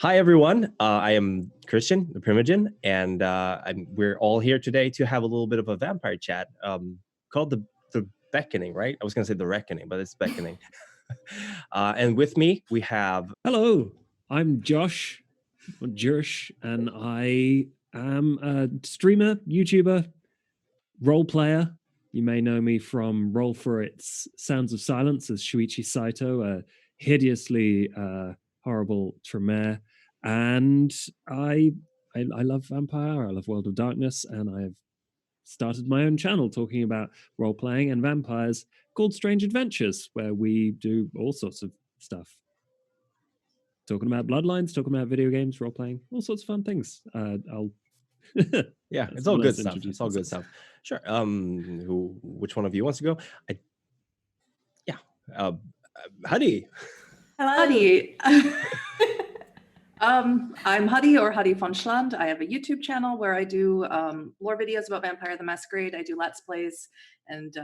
Hi, everyone. I am Christian, the Primogen, and we're all here today to have a little bit of a vampire chat called the Beckoning, right? I was going to say the Reckoning, but it's Beckoning. And with me, we have... Hello, I'm Josh, or Jersh, and I am a streamer, YouTuber, role player. You may know me from Roll for Its Sounds of Silence as Shuichi Saito, a hideously horrible Tremere. And I love Vampire, I love World of Darkness, and I've started my own channel talking about role-playing and vampires called Strange Adventures, where we do all sorts of stuff. Talking about Bloodlines, talking about video games, role-playing, all sorts of fun things. Yeah, it's all good stuff. It's all good stuff. Sure. Which one of you wants to go? Huddy. Hello. Huddy. I'm Huddy or Huddyvonschland. I have a YouTube channel where I do lore videos about Vampire the Masquerade. I do Let's Plays and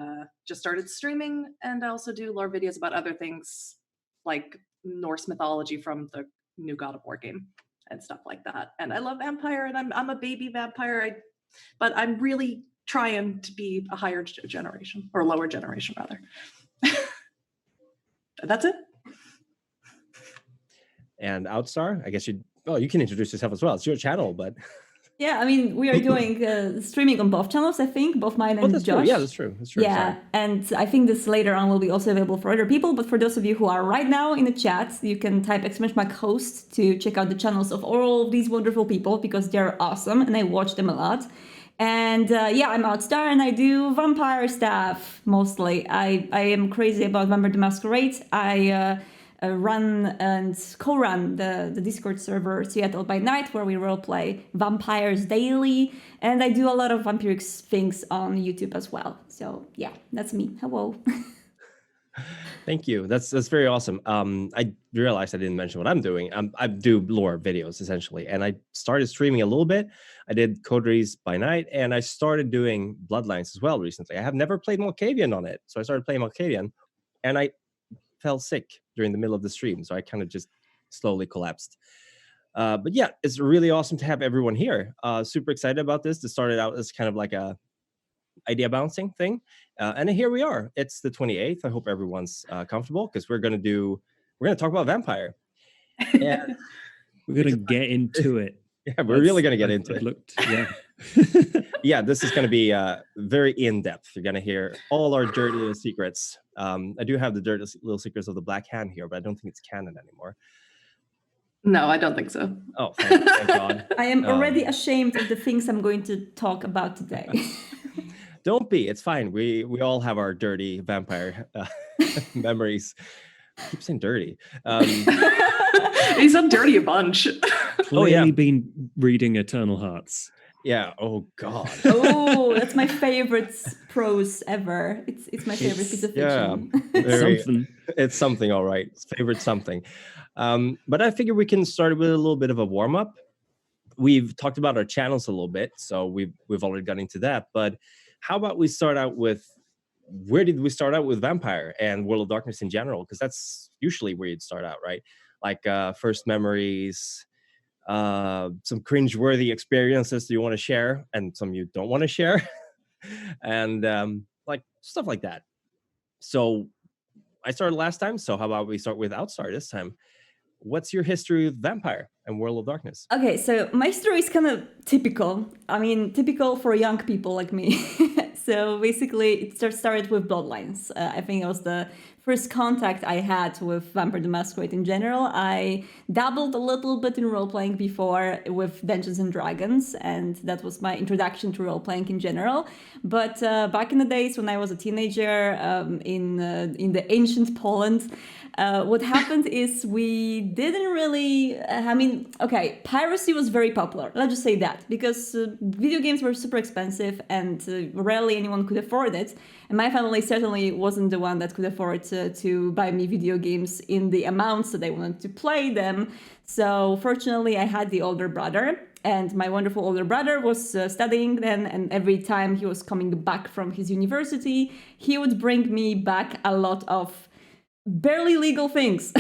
just started streaming. And I also do lore videos about other things like Norse mythology from the new God of War game and stuff like that. And I love Vampire, and I'm a baby vampire, but I'm really trying to be a higher generation, or lower generation rather. That's it. And Outstar, I guess you can introduce yourself as well. It's your channel, but... Yeah, I mean, we are doing streaming on both channels, I think, both mine and that's Josh. True. Yeah, that's true. That's true. Yeah, sorry. And I think this later on will be also available for other people. But for those of you who are right now in the chat, you can type !host to check out the channels of all of these wonderful people, because they're awesome and I watch them a lot. And yeah, I'm Outstar and I do vampire stuff mostly. I am crazy about Vampire the Masquerade. I run and co-run the Discord server Seattle by Night, where we roleplay vampires daily, and I do a lot of vampiric things on YouTube as well. So yeah, that's me. Hello. Thank you. That's very awesome. I realized I didn't mention what I'm doing. I do lore videos essentially, and I started streaming a little bit. I did Coteries by Night, and I started doing Bloodlines as well recently. I have never played Malkavian on it, so I started playing Malkavian, and I fell sick during the middle of the stream, so I kind of just slowly collapsed. But yeah, it's really awesome to have everyone here. Super excited about this. This started out as kind of like a idea bouncing thing, and here we are. It's the 28th. I hope everyone's comfortable, because we're gonna talk about Vampire. And we're gonna get into it. Yeah, we're really gonna get into it. Yeah. Yeah, this is going to be very in-depth. You're going to hear all our dirty little secrets. I do have the dirty little secrets of the Black Hand here, but I don't think it's canon anymore. No, I don't think so. Oh, thank God. I am already ashamed of the things I'm going to talk about today. Don't be. It's fine. We all have our dirty vampire memories. I keep saying dirty. He's a dirty a bunch. Clearly been reading Eternal Hearts. Yeah. Oh God. Oh, that's my favorite prose ever. It's my favorite piece of fiction. Yeah, it's something. All right. It's favorite something. But I figure we can start with a little bit of a warm up. We've talked about our channels a little bit, so we've already got into that. But how about we start out with, where did we start out with Vampire and World of Darkness in general? Because that's usually where you'd start out, right? Like first memories. Some cringe-worthy experiences you want to share, and some you don't want to share, and like stuff like that. So I started last time, so how about we start with Outstar this time? What's your history with Vampire and World of Darkness? Okay, so my story is kind of typical. I mean, typical for young people like me. So basically, it started with Bloodlines. I think it was the first contact I had with Vampire the Masquerade in general. I dabbled a little bit in role-playing before with Dungeons and Dragons, and that was my introduction to role-playing in general. But back in the days when I was a teenager in the ancient Poland, what happened is we didn't really, piracy was very popular. Let's just say that, because video games were super expensive and rarely anyone could afford it. And my family certainly wasn't the one that could afford to buy me video games in the amounts that I wanted to play them. So fortunately, I had the older brother, and my wonderful older brother was studying then. And every time he was coming back from his university, he would bring me back a lot of barely legal things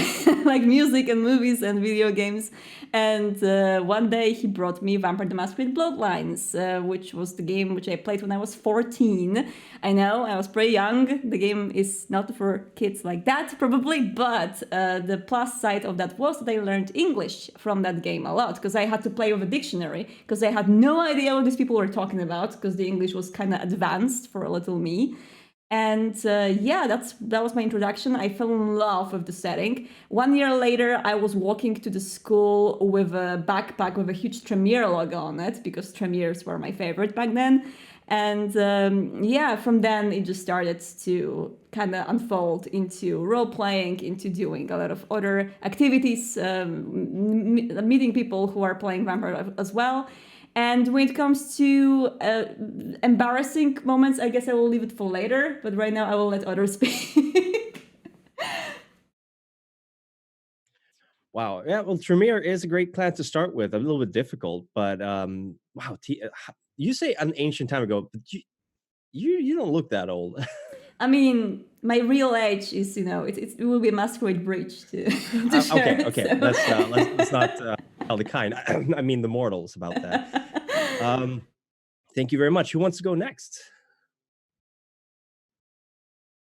like music and movies and video games. And one day he brought me Vampire the Masquerade Bloodlines, which was the game which I played when I was 14. I know, I was pretty young. The game is not for kids like that, probably, but the plus side of that was that I learned English from that game a lot, because I had to play with a dictionary, because I had no idea what these people were talking about, because the English was kind of advanced for a little me. And yeah, that was my introduction. I fell in love with the setting. 1 year later, I was walking to the school with a backpack with a huge Tremere logo on it, because Tremeres were my favorite back then. And yeah, from then it just started to kind of unfold into role-playing, into doing a lot of other activities, meeting people who are playing Vampire as well. And when it comes to embarrassing moments, I guess I will leave it for later, but right now I will let others speak. Wow. Yeah. Well, Tremere is a great clan to start with. A little bit difficult, but wow. You say an ancient time ago, but you don't look that old. I mean, my real age is, it will be a Masquerade bridge to share Okay. it, so. Let's not tell the kind. I mean the mortals about that. Thank you very much. Who wants to go next?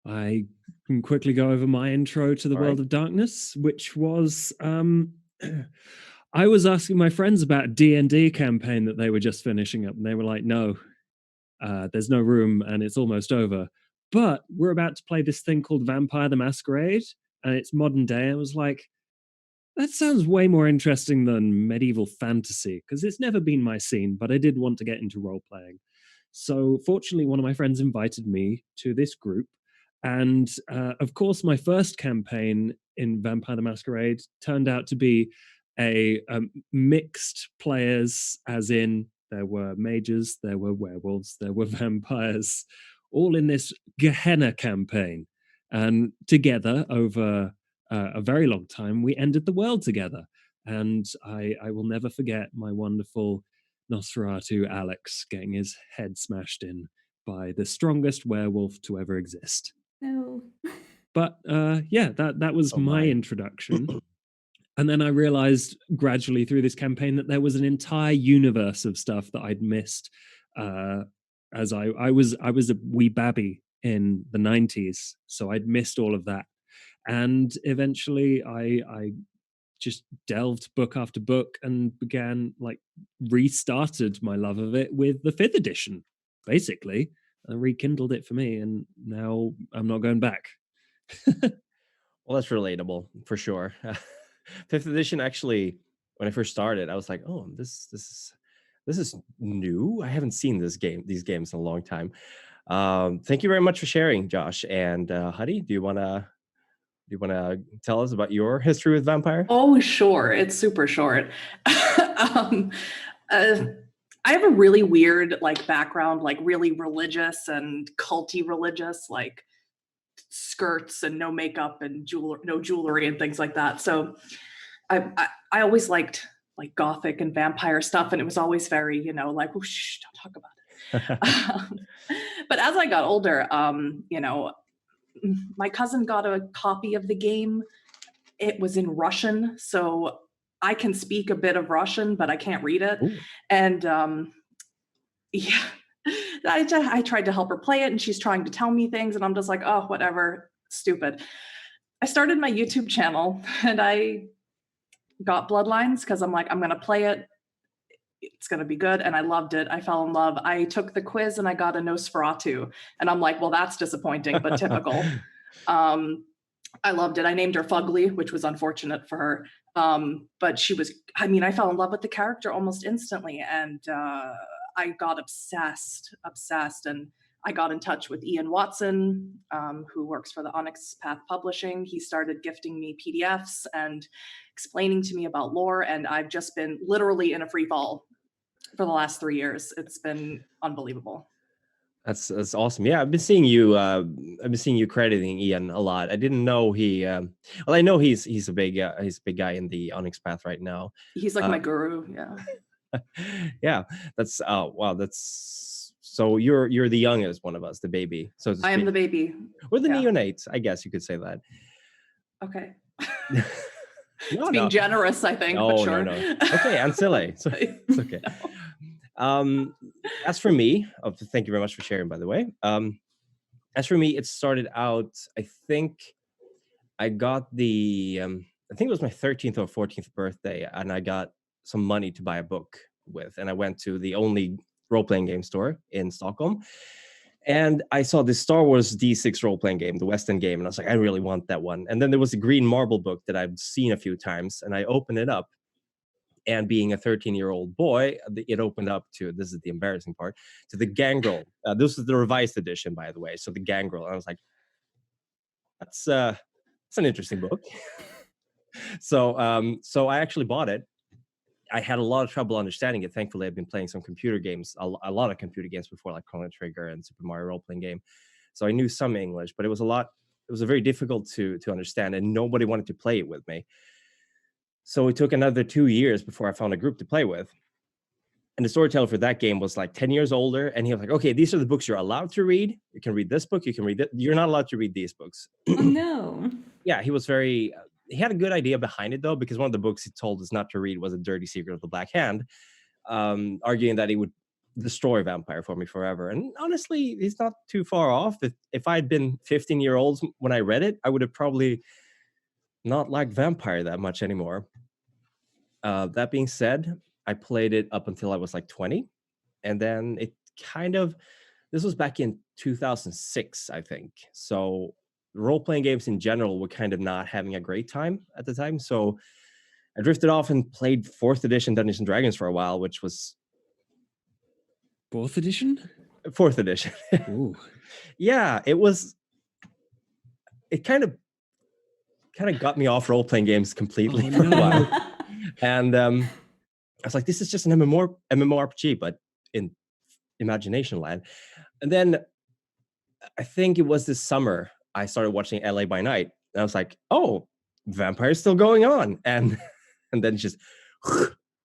I can quickly go over my intro to the World of Darkness, which was I was asking my friends about a D&D campaign that they were just finishing up, and they were like, no, there's no room and it's almost over. But we're about to play this thing called Vampire the Masquerade, and it's modern day. I was like, that sounds way more interesting than medieval fantasy, because it's never been my scene, but I did want to get into role-playing. So fortunately, one of my friends invited me to this group. And of course, my first campaign in Vampire the Masquerade turned out to be a mixed players, as in there were mages, there were werewolves, there were vampires, all in this Gehenna campaign. And together, over a very long time, we ended the world together. And I will never forget my wonderful Nosferatu Alex getting his head smashed in by the strongest werewolf to ever exist. No. But yeah, that was my introduction. And then I realized gradually through this campaign that there was an entire universe of stuff that I'd missed, as I was a wee babby in the 90s, so I'd missed all of that. And eventually I just delved book after book and began, restarted my love of it with the 5th edition, basically. I rekindled it for me, and now I'm not going back. Well, that's relatable for sure. 5th edition, actually, when I first started, I was like, oh, this is new. I haven't seen these games in a long time. Thank you very much for sharing, Josh. And Huddy, do you want to tell us about your history with Vampire? Oh, sure. It's super short. I have a really weird background, really religious and culty religious, skirts and no makeup and no jewelry and things like that. So I always liked gothic and vampire stuff, and it was always very, oh, shh, don't talk about it. But as I got older, my cousin got a copy of the game. It was in Russian, so I can speak a bit of Russian, but I can't read it. Ooh. And yeah, I tried to help her play it, and she's trying to tell me things, and I'm just like, oh, whatever, stupid. I started my YouTube channel, and I got Bloodlines because I'm like, I'm going to play it. It's going to be good. And I loved it. I fell in love. I took the quiz and I got a Nosferatu. And I'm like, well, that's disappointing, but typical. I loved it. I named her Fugly, which was unfortunate for her. But I fell in love with the character almost instantly. And I got obsessed. And I got in touch with Ian Watson, who works for the Onyx Path Publishing. He started gifting me PDFs and explaining to me about lore. And I've just been literally in a free fall for the last 3 years. It's been unbelievable. That's awesome. Yeah, I've been seeing you crediting Ian a lot. I didn't know he. Well, I know he's a big guy in the Onyx Path right now. He's like my guru. Yeah. Yeah. That's wow. That's so you're the youngest one of us, the baby. So I am the baby. We're the neonates, I guess you could say that. Okay. No, Being generous, I think, but no, sure. no. Okay, Ancille. So it's okay. As for me, thank you very much for sharing, by the way. As for me, it started out, I think I got I think it was my 13th or 14th birthday, and I got some money to buy a book with. And I went to the only role-playing game store in Stockholm. And I saw this Star Wars D6 role-playing game, the West End game, and I was like, I really want that one. And then there was a green marble book that I've seen a few times, and I opened it up. And being a 13-year-old boy, it opened up to, this is the embarrassing part, to the Gangrel. This is the revised edition, by the way. So the Gangrel. And I was like, that's an interesting book. So I actually bought it. I had a lot of trouble understanding it. Thankfully, I've been playing some computer games, a lot of computer games before, like Chrono Trigger and Super Mario role-playing game. So I knew some English, but it was very difficult to understand, and nobody wanted to play it with me. So it took another 2 years before I found a group to play with. And the storyteller for that game was like 10 years older. And he was like, okay, these are the books you're allowed to read. You can read this book. You can read it. You're not allowed to read these books. Oh, no. Yeah, he had a good idea behind it, though, because one of the books he told us not to read was A Dirty Secret of the Black Hand, arguing that he would destroy vampire for me forever. And honestly, he's not too far off. If I'd been 15-year-old when I read it, I would have probably not liked vampire that much anymore. That being said, I played it up until I was like 20. And then this was back in 2006, I think. So role-playing games in general were kind of not having a great time at the time. So I drifted off and played 4th edition Dungeons and Dragons for a while, which was 4th edition? 4th edition. Ooh. Yeah, it kind of got me off role-playing games completely for a while. And I was like, this is just an MMORPG, but in imagination land. And then I think it was this summer I started watching LA by Night. And I was like, oh, vampire's still going on. And then just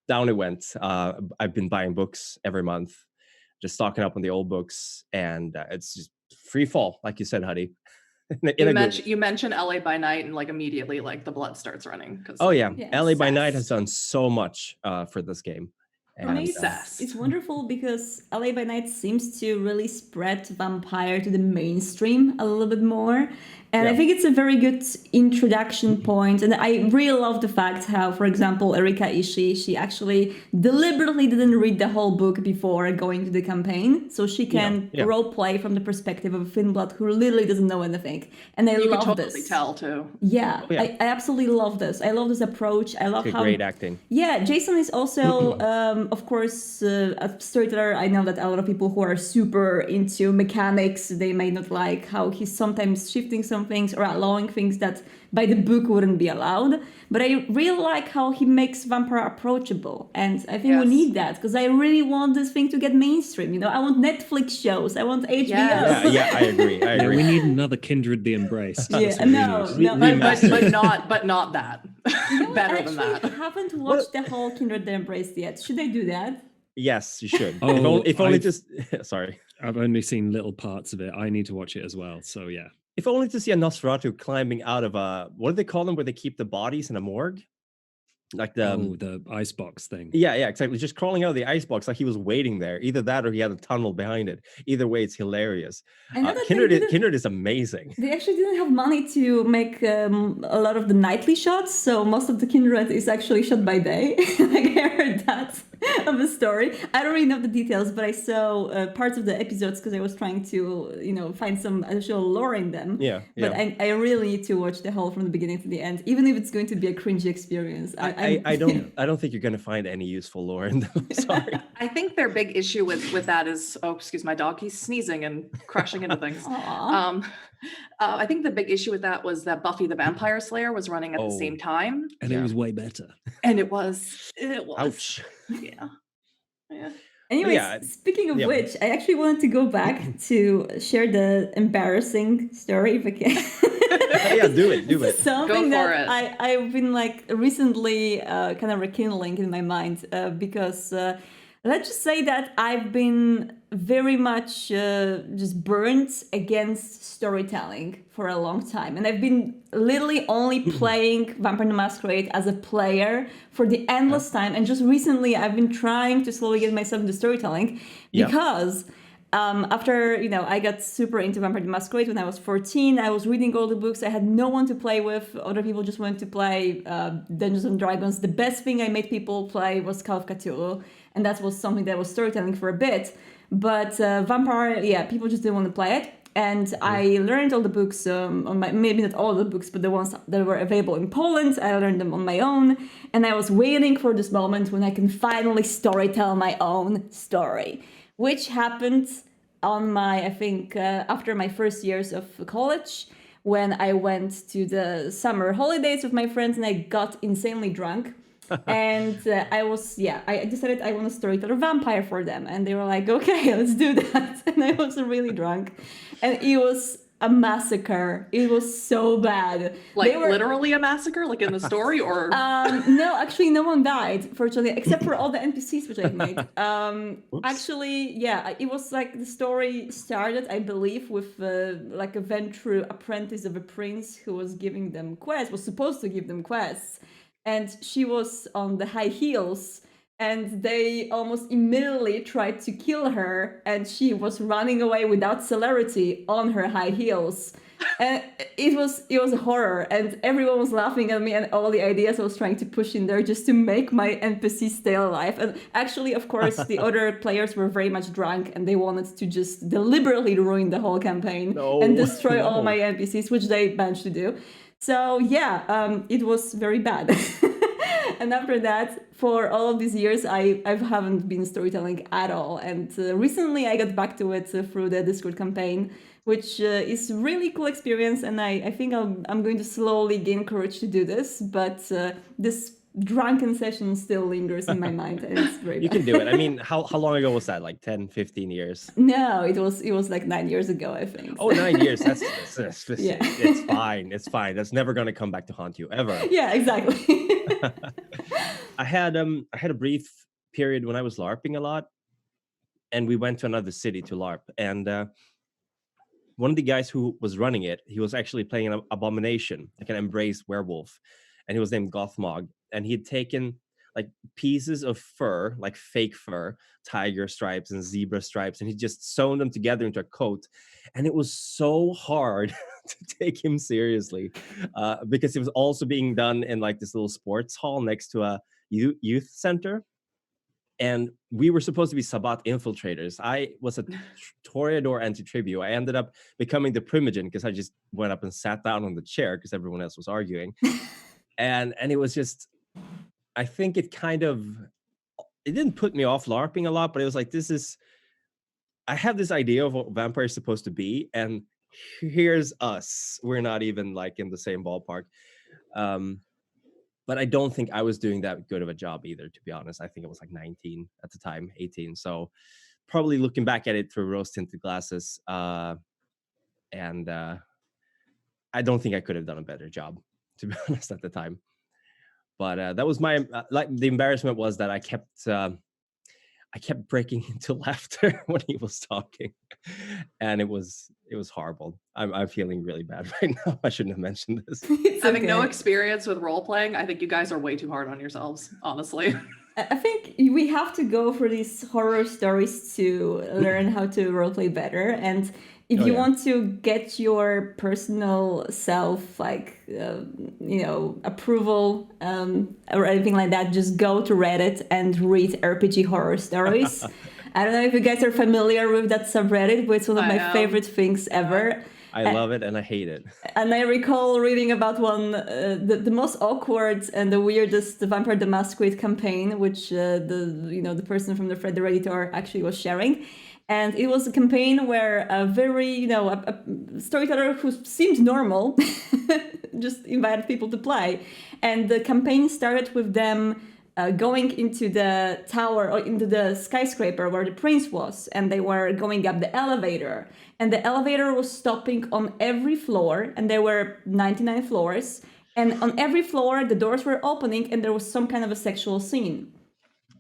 down it went. I've been buying books every month, just stocking up on the old books. And it's just free fall, like you said, Huddy. You mentioned LA by Night, and like immediately, like the blood starts running. Oh yeah, Yeah, LA by Night has done so much for this game. For me, it's wonderful because LA by Night seems to really spread vampire to the mainstream a little bit more. And I think it's a very good introduction point. And I really love the fact how, for example, Erika Ishii, she actually deliberately didn't read the whole book before going to the campaign. So she can role play from the perspective of a Finblood who literally doesn't know anything. And I love can this. totally tell too. Yeah, I absolutely love this. I love this approach. I love how great acting. Yeah, Jason is also, of course, a storyteller. I know that a lot of people who are super into mechanics, they may not like how he's sometimes shifting some things or allowing things that by the book wouldn't be allowed. But I really like how he makes vampire approachable. And I think we need that because I really want this thing to get mainstream. You know, I want Netflix shows. I want HBO. Yeah, I agree. We need another Kindred the Embraced. Yeah, no, but not that. You know, Better than that. I haven't watched the whole Kindred the Embraced yet. Should I do that? Yes, you should. Oh, if only just sorry. I've only seen little parts of it. I need to watch it as well. So yeah. If only to see a Nosferatu climbing out of what do they call them where they keep the bodies in a morgue? Like the icebox thing. Yeah, exactly. Just crawling out of the icebox like he was waiting there. Either that or he had a tunnel behind it. Either way, it's hilarious. Kindred is amazing. They actually didn't have money to make a lot of the nightly shots, so most of the Kindred is actually shot by day. Like I heard that of a story. I don't really know the details, but I saw parts of the episodes because I was trying to, find some additional lore in them. Yeah. But I really need to watch the whole from the beginning to the end, even if it's going to be a cringy experience. I don't think you're going to find any useful lore in them. Sorry. I think their big issue with that is, excuse my dog, he's sneezing and crashing into things. I think the big issue with that was that Buffy the Vampire Slayer was running at the same time. And it was way better. And it was. Ouch. Yeah. Anyways, speaking of which, I actually wanted to go back to share the embarrassing story if I can. Do it. Something that I've been like recently kind of rekindling in my mind because Let's just say that I've been very much just burnt against storytelling for a long time. And I've been literally only playing Vampire the Masquerade as a player for the endless time. And just recently, I've been trying to slowly get myself into storytelling because after, I got super into Vampire the Masquerade when I was 14. I was reading all the books. I had no one to play with. Other people just wanted to play Dungeons and Dragons. The best thing I made people play was Call of Cthulhu. And that was something that was storytelling for a bit. But Vampire, people just didn't want to play it. And I learned all the books on my, maybe not all the books, but the ones that were available in Poland. I learned them on my own. And I was waiting for this moment when I can finally storytell my own story, which happened on my, I think, after my first years of college, when I went to the summer holidays with my friends and I got insanely drunk. And I decided I want to storytell a vampire for them. And they were like, okay, let's do that. And I was really drunk. And it was a massacre. It was so bad. Like literally a massacre, like in the story, or no, actually no one died, fortunately, except for all the NPCs which I've made. Actually, it was like the story started, I believe, with like a venture apprentice of a prince who was giving them quests, was supposed to give them quests. And she was on the high heels, and they almost immediately tried to kill her, and she was running away without celerity on her high heels. And it was a horror, and everyone was laughing at me and all the ideas I was trying to push in there just to make my NPC stay alive. And actually, of course, the other players were very much drunk, and they wanted to just deliberately ruin the whole campaign and destroy all my NPCs, which they managed to do. So it was very bad. And after that, for all of these years, I haven't been storytelling at all. And recently I got back to it through the Discord campaign, which is really cool experience. And I think I'm going to slowly gain courage to do this. But this drunken session still lingers in my mind, and it's very bad. You can do it. I mean, how long ago was that? Like 10, 15 years? No, it was like 9 years ago, I think. Oh, 9 years. That's Yeah. It's fine. It's fine. That's never going to come back to haunt you ever. Yeah, exactly. I had a brief period when I was LARPing a lot, and we went to another city to LARP. And one of the guys who was running it, he was actually playing an abomination, like an embraced werewolf, and he was named Gothmog. And he had taken like pieces of fur, like fake fur, tiger stripes and zebra stripes, and he just sewn them together into a coat. And it was so hard to take him seriously because it was also being done in like this little sports hall next to a youth center. And we were supposed to be Sabbat infiltrators. I was a Toreador anti-tribute. I ended up becoming the Primogen because I just went up and sat down on the chair because everyone else was arguing. And it was just, I think it didn't put me off LARPing a lot, but it was like, I have this idea of what vampire is supposed to be, and here's us. We're not even like in the same ballpark. But I don't think I was doing that good of a job either, to be honest. I think it was like 19 at the time, 18. So probably looking back at it through rose-tinted glasses. And I don't think I could have done a better job, to be honest, at the time. But that was my the embarrassment was that I kept breaking into laughter when he was talking, and it was horrible. I'm feeling really bad right now. I shouldn't have mentioned this. Having no experience with role playing, I think you guys are way too hard on yourselves, honestly. I think we have to go for these horror stories to learn how to roleplay better. And if you want to get your personal self, like, approval or anything like that, just go to Reddit and read RPG horror stories. I don't know if you guys are familiar with that subreddit, but it's one of my favorite things ever. I love it and I hate it. And I recall reading about one, the most awkward and the weirdest Vampire the Masquerade campaign, which the person from the thread, the Redditor, actually was sharing. And it was a campaign where a very, a storyteller who seemed normal just invited people to play. And the campaign started with them going into the tower or into the skyscraper where the prince was. And they were going up the elevator. And the elevator was stopping on every floor. And there were 99 floors. And on every floor, the doors were opening and there was some kind of a sexual scene.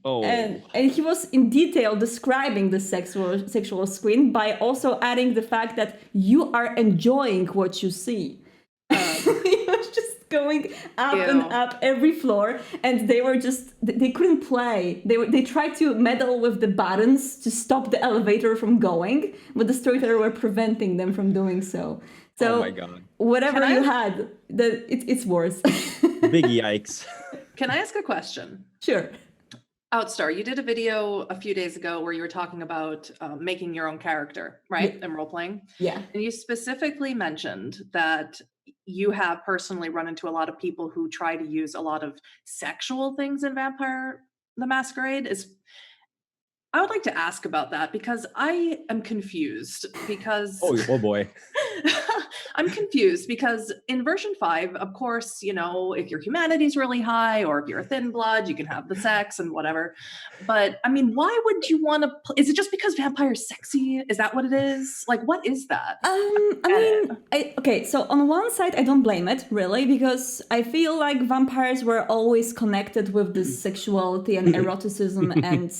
Oh, and he was in detail describing the sexual screen by also adding the fact that you are enjoying what you see. He was just going up and up every floor, and they couldn't play. They tried to meddle with the buttons to stop the elevator from going, but the storyteller were preventing them from doing so. So oh my god. whatever you had, it's worse. Big yikes. Can I ask a question? Sure. Outstar, you did a video a few days ago where you were talking about making your own character, right? And role playing. Yeah. And you specifically mentioned that you have personally run into a lot of people who try to use a lot of sexual things in Vampire the Masquerade. I would like to ask about that because I am confused because Oh boy. I'm confused because in version 5, of course, you know, if your humanity's really high or if you're a thin blood, you can have the sex and whatever. But I mean, why would you want to? Is it just because vampire's sexy? Is that what it is? Like, what is that? Okay, so on one side, I don't blame it really because I feel like vampires were always connected with this sexuality and eroticism and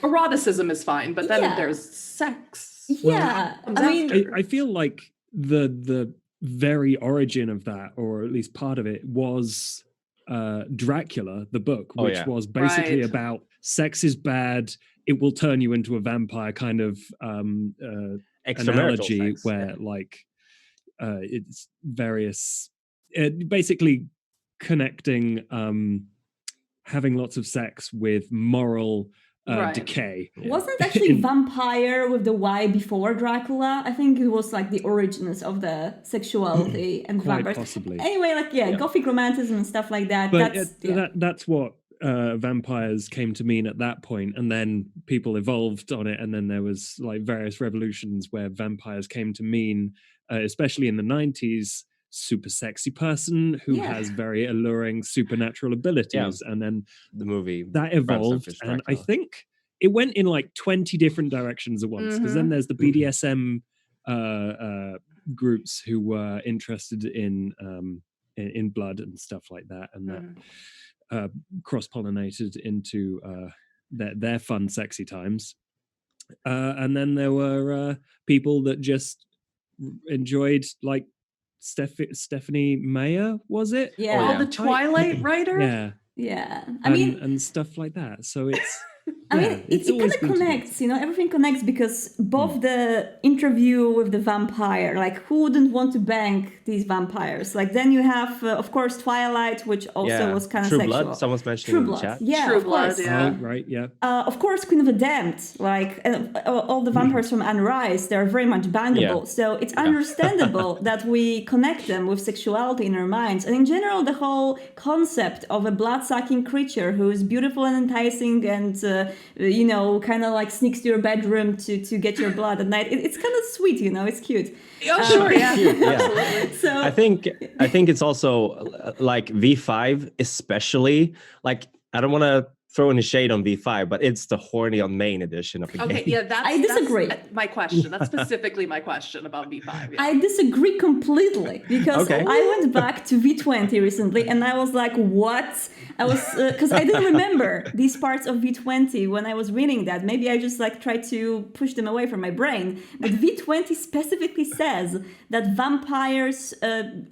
eroticism is fine, but then there's sex. Yeah, I mean, I feel like the very origin of that, or at least part of it, was Dracula, the book, which was basically about sex is bad, it will turn you into a vampire kind of analogy sex, where like it's various basically connecting having lots of sex with moral decay. Wasn't actually vampire with the Y before Dracula? I think it was like the origins of the sexuality and Quite vampires. possibly. Anyway, like Gothic romanticism and stuff like that. But that's what vampires came to mean at that point, and then people evolved on it, and then there was like various revolutions where vampires came to mean, especially in the 90s, super sexy person who has very alluring supernatural abilities, and then the movie that evolved, and I think it went in like 20 different directions at once, because then there's the BDSM groups who were interested in blood and stuff like that, and that cross-pollinated into their fun sexy times, and then there were people that just enjoyed like Stephanie Meyer, was it? Yeah. The Twilight writer? Yeah. I mean, and stuff like that. So it's I mean, it kind of connects, you know, everything connects because both the interview with the vampire, like who wouldn't want to bang these vampires? Like then you have, of course, Twilight, which also was kind of True sexual. Blood, someone's mentioning in the chat. Yeah, True of Blood, course. yeah. Right, yeah. Of course, Queen of the Damned, like all the vampires from Anne Rice, they're very much bangable. So it's understandable that we connect them with sexuality in our minds. And in general, the whole concept of a blood-sucking creature who is beautiful and enticing and, you know, kind of like sneaks to your bedroom to get your blood at night. It's kind of sweet, you know, it's cute. Oh, sure, yeah. Absolutely. So I think it's also like V5, especially like I don't want to throw any shade on V5, but it's the horny on main edition of the game. Okay, yeah, I disagree. That's my question. That's specifically my question about V5. Yeah. I disagree completely because I went back to V20 recently and I was like, what? I was, because I didn't remember these parts of V20 when I was reading that. Maybe I just like tried to push them away from my brain. But V20 specifically says that vampires,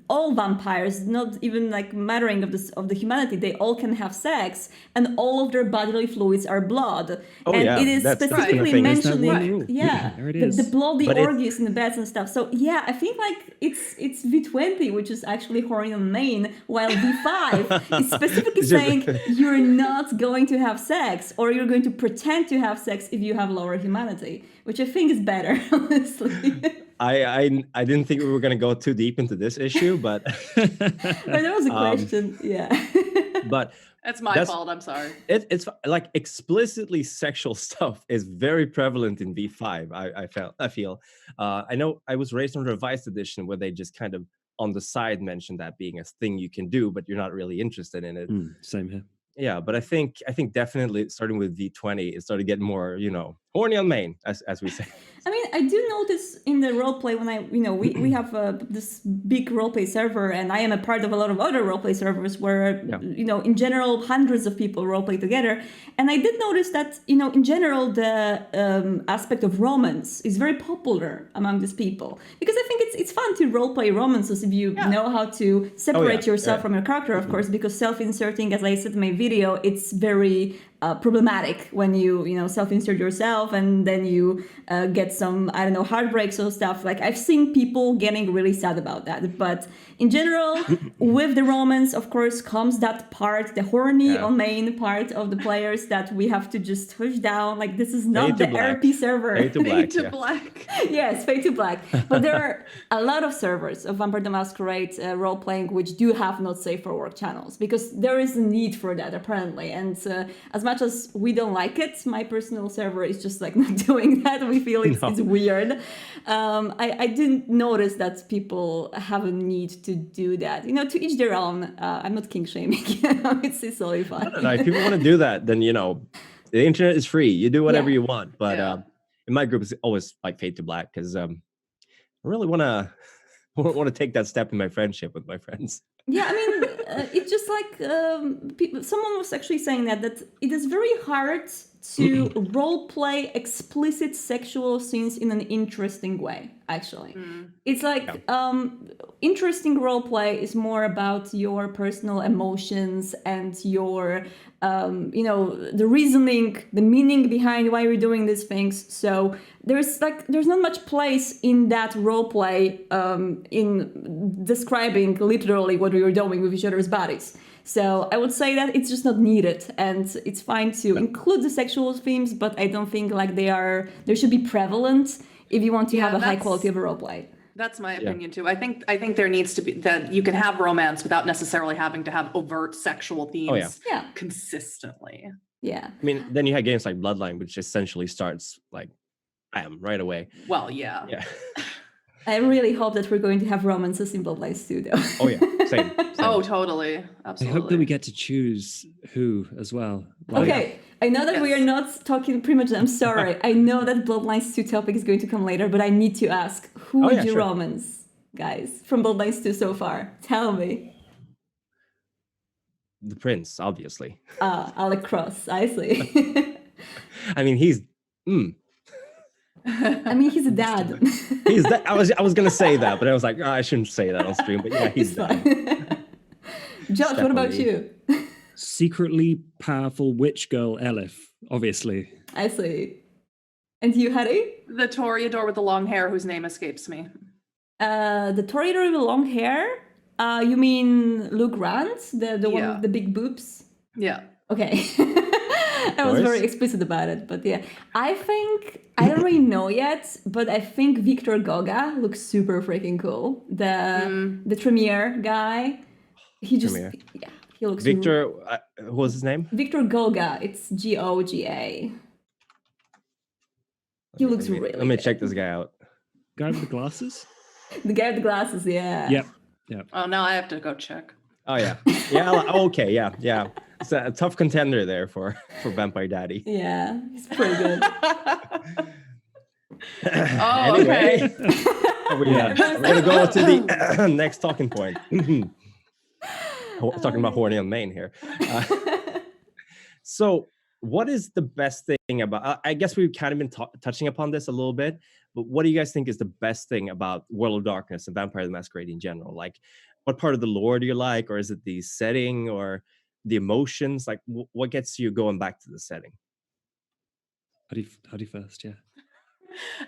all vampires, not even like mattering of the humanity, they all can have sex and all of their bodily fluids are blood. It is specifically mentioning, there it is. The bloody orgies in the beds and stuff. So yeah, I think like it's V20 which is actually horny on main, while V5 is specifically saying you're not going to have sex or you're going to pretend to have sex if you have lower humanity, which I think is better, honestly. I didn't think we were going to go too deep into this issue, but but there was a question, but that's my fault. I'm sorry. It's like explicitly sexual stuff is very prevalent in V5. I feel. I know I was raised on the revised edition where they just kind of on the side mentioned that being a thing you can do, but you're not really interested in it. Same here. Yeah, but I think definitely starting with V20, it started getting more, horny on main, as we say. I mean, I do notice in the roleplay when we have this big roleplay server, and I am a part of a lot of other roleplay servers where, in general, hundreds of people roleplay together. And I did notice that, in general, the aspect of romance is very popular among these people. Because I think it's fun to roleplay romances if you know how to separate yourself from your character, of course, because self-inserting, as I said in my video, it's very problematic when you self-insert yourself and then you get some, I don't know, heartbreaks or stuff. Like, I've seen people getting really sad about that. But in general, with the romance, of course, comes that part, the horny on main part of the players that we have to just push down. Like, this is not the RP server. Fade to black. Fade to black. Yes, fade to black. But there are a lot of servers of Vampire the Masquerade role-playing which do have not safe for work channels, because there is a need for that, apparently. And as much as we don't like it, my personal server is just like not doing that. We feel it's weird. I didn't notice that people have a need to do that. To each their own. I'm not king shaming. It's totally fine. No, if people want to do that, then the internet is free. You do whatever you want. But in my group, it's always like fade to black, because I really want to take that step in my friendship with my friends. Yeah, I mean, it's just like someone was actually saying that it is very hard to role-play explicit sexual scenes in an interesting way, actually. It's like interesting role-play is more about your personal emotions and your, the reasoning, the meaning behind why you're doing these things. So there's not much place in that role-play in describing literally what we were doing with each other's bodies. So I would say that it's just not needed, and it's fine to include the sexual themes, but I don't think they should be prevalent if you want to have a high quality of a roleplay. That's my opinion too. I think there needs to be that you can have romance without necessarily having to have overt sexual themes consistently. Yeah. I mean, then you had games like Bloodline, which essentially starts like, bam, right away. Well, yeah. Yeah. I really hope that we're going to have romances in Bloodlines too, though. Oh yeah, same. Oh, totally. Absolutely. I hope that we get to choose who as well. Okay, I know that we are not talking Primogen. I'm sorry. I know that Bloodlines 2 topic is going to come later, but I need to ask, who would you romance, guys, from Bloodlines 2 so far? Tell me. The prince, obviously. Alec Cross, I see. I mean, he's... I mean, he's a dad. He's that. I was gonna say that, but I was like, I shouldn't say that on stream. But yeah, he's that. Josh, what about you? Secretly powerful witch girl Elif, obviously. I see. And you, Huddy? The Toreador with the long hair, whose name escapes me. The Toreador with the long hair? You mean Luke Grant, the one with the big boobs? Yeah. Okay. I was very explicit about it, but yeah. I don't really know yet, but I think Victor Goga looks super freaking cool. The Tremere guy. He looks... Victor, what was his name? Victor Goga. It's Goga. He looks really Let me check this guy out. Guy with the glasses? The guy with the glasses, yeah. Yep. Oh, now I have to go check. Oh, yeah. Yeah, okay, yeah. It's a tough contender there for Vampire Daddy. Yeah, he's pretty good. Anyway, we're going to go to the next talking point. Talking about horny on main here. So what is the best thing about... I guess we've kind of been touching upon this a little bit, but what do you guys think is the best thing about World of Darkness and Vampire the Masquerade in general? Like, what part of the lore do you like, or is it the setting, or the emotions? Like, what gets you going back to the setting? Huddy first, yeah.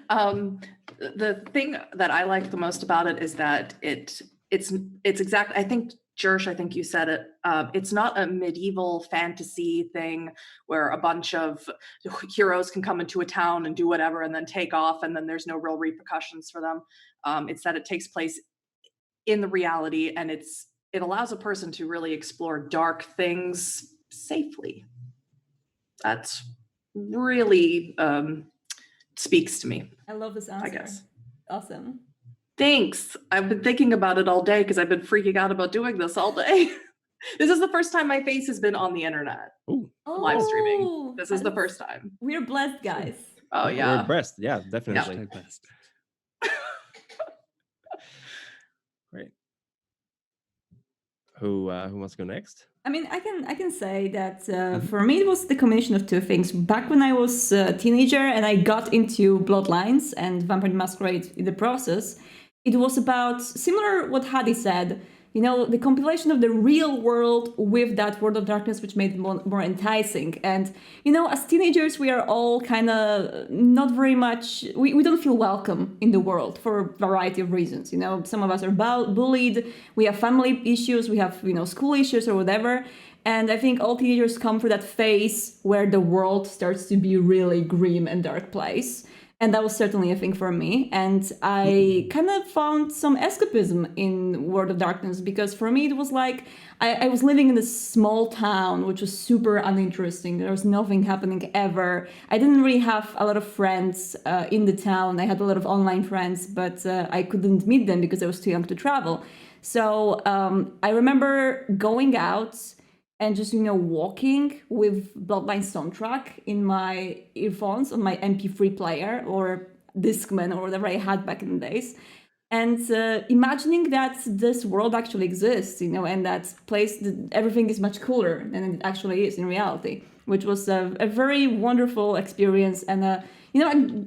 The thing that I like the most about it is that it's exact. I think Jersh, I think you said it. It's not a medieval fantasy thing where a bunch of heroes can come into a town and do whatever and then take off, and then there's no real repercussions for them. It's that it takes place in the reality, and it allows a person to really explore dark things safely. That's really speaks to me. I love this answer. I guess. Awesome. Thanks. I've been thinking about it all day because I've been freaking out about doing this all day. This is the first time my face has been on the internet. Ooh, Live streaming. Oh, This is the first time. We're blessed, guys. Oh we're yeah. impressed. Yeah, definitely. Hashtag best. Great. Who wants to go next? I mean, I can say that for me it was the combination of two things. Back when I was a teenager and I got into Bloodlines and Vampire the Masquerade in the process, it was about similar what Huddy said. You know, the compilation of the real world with that World of Darkness, which made it more enticing. And, you know, as teenagers, we are all kind of not very much, we don't feel welcome in the world for a variety of reasons. You know, some of us are bullied, we have family issues, we have, you know, school issues or whatever. And I think all teenagers come through that phase where the world starts to be really grim and dark place. And that was certainly a thing for me. And I kind of found some escapism in World of Darkness, because for me it was like I was living in this small town, which was super uninteresting. There was nothing happening ever. I didn't really have a lot of friends in the town. I had a lot of online friends, but I couldn't meet them because I was too young to travel. So I remember going out and just, you know, walking with Bloodline soundtrack in my earphones on my MP3 player or Discman or whatever I had back in the days. And imagining that this world actually exists, you know, and that place, everything is much cooler than it actually is in reality, which was a very wonderful experience and a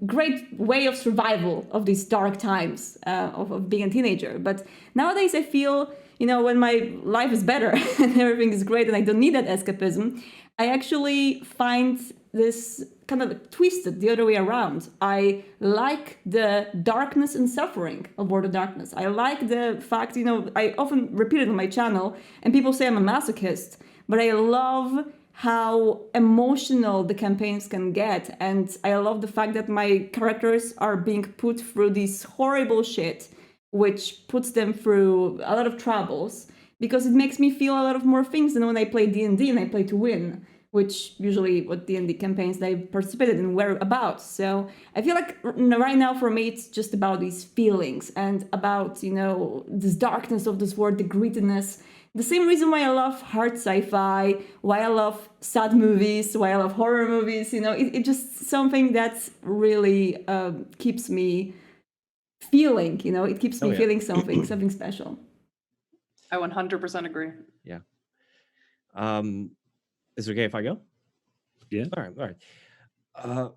great way of survival of these dark times of being a teenager. But nowadays I feel, you know, when my life is better and everything is great and I don't need that escapism, I actually find this kind of twisted the other way around. I like the darkness and suffering of World of Darkness. I like the fact, you know, I often repeat it on my channel and people say I'm a masochist, but I love how emotional the campaigns can get. And I love the fact that my characters are being put through this horrible shit, which puts them through a lot of troubles, because it makes me feel a lot of more things than when I play D&D and I play to win, which usually what D&D campaigns they participated in were about. So I feel like right now for me it's just about these feelings and about, you know, this darkness of this world, the grittiness. The same reason why I love hard sci-fi, why I love sad movies, why I love horror movies, you know, it's just something that really keeps me feeling, you know, it keeps me feeling something special. I 100% agree. Yeah. Is it okay if I go? Yeah. All right.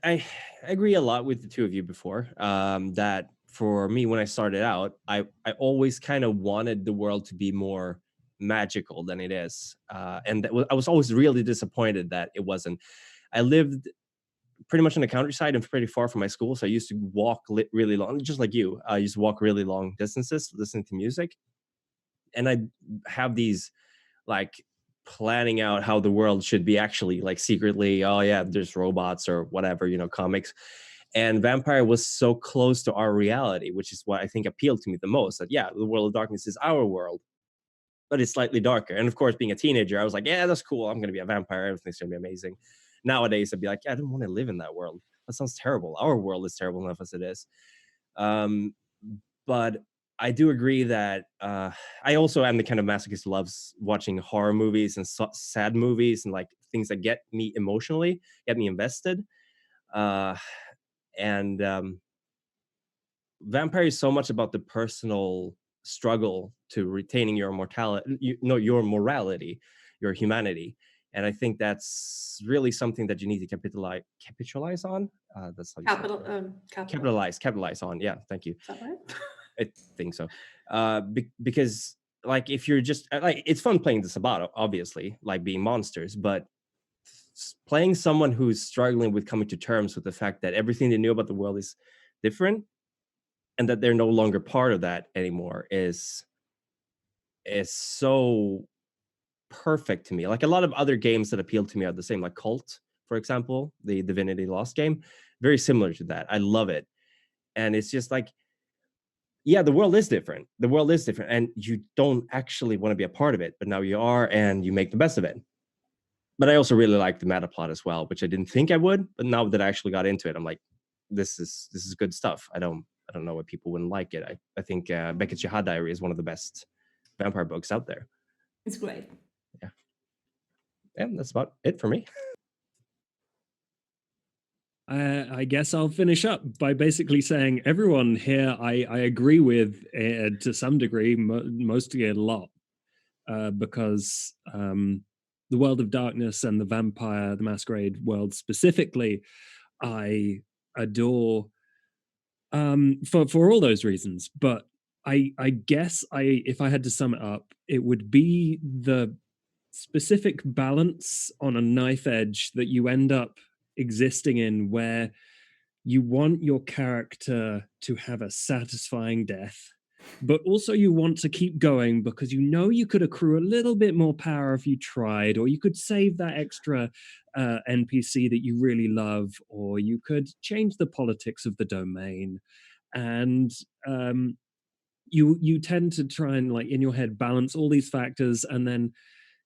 I agree a lot with the two of you before. That for me, when I started out, I always kind of wanted the world to be more magical than it is, and I was always really disappointed that it wasn't. I lived pretty much in the countryside and pretty far from my school, so I used to walk really long, just like you. I used to walk really long distances listening to music, and I have these like planning out how the world should be actually, like secretly, oh yeah, there's robots or whatever, you know, comics. And Vampire was so close to our reality, which is what I think appealed to me the most. That yeah, the World of Darkness is our world, but it's slightly darker. And of course, being a teenager, I was like, yeah, that's cool. I'm going to be a vampire. Everything's going to be amazing. Nowadays, I'd be like, yeah, I don't want to live in that world. That sounds terrible. Our world is terrible enough as it is. But I do agree that I also am the kind of masochist who loves watching horror movies and sad movies and like things that get me emotionally, get me invested. And Vampire is so much about the personal struggle to retaining your mortality, your morality, your humanity. And I think that's really something that you need to capitalize on. That's how you capitalize on. Yeah, thank you. Is that right? I think so. Because like if you're just like, it's fun playing the Sabato, obviously, like being monsters, but playing someone who's struggling with coming to terms with the fact that everything they knew about the world is different and that they're no longer part of that anymore is so perfect to me. Like a lot of other games that appeal to me are the same, like Cult, for example, the Divinity Lost game, very similar to that. I love it. And it's just like, yeah, the world is different. The world is different, and you don't actually want to be a part of it, but now you are, and you make the best of it. But I also really like the meta plot as well, which I didn't think I would, but now that I actually got into it, I'm like, this is good stuff. I don't know why people wouldn't like it. I think Beckett's Jihad Diary is one of the best vampire books out there. It's great. Yeah, that's about it for me. I guess I'll finish up by basically saying everyone here I agree with to some degree, mostly a lot, because the World of Darkness and the Vampire, the Masquerade world specifically, I adore for all those reasons. But I guess if I had to sum it up, it would be the specific balance on a knife edge that you end up existing in, where you want your character to have a satisfying death, but also you want to keep going because you know you could accrue a little bit more power if you tried, or you could save that extra NPC that you really love, or you could change the politics of the domain. And you tend to try and, like, in your head, balance all these factors, and then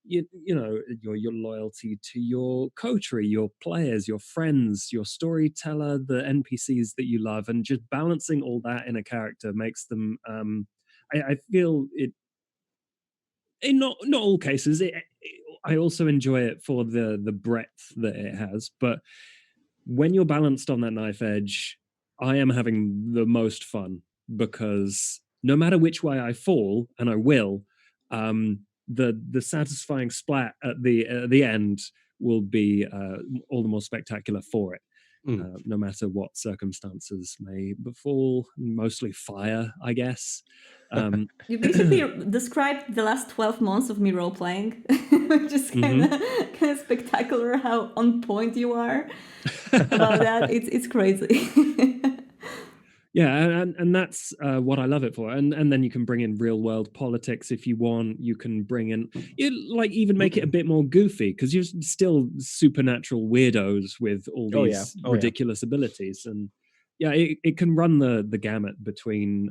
you know your loyalty to your coterie, your players, your friends, your storyteller, the NPCs that you love, and just balancing all that in a character makes them I feel it in not all cases I also enjoy it for the breadth that it has, but when you're balanced on that knife edge, I am having the most fun, because no matter which way I fall, and I will, the satisfying splat at the end will be all the more spectacular for it. No matter what circumstances may befall, mostly fire, I guess. You basically described the last 12 months of me role playing, which is kind of spectacular how on point you are about that. It's crazy. Yeah, and that's what I love it for. And then you can bring in real world politics if you want. You can bring in, like, even make it a bit more goofy, because you're still supernatural weirdos with all these ridiculous abilities. And yeah, it can run the gamut between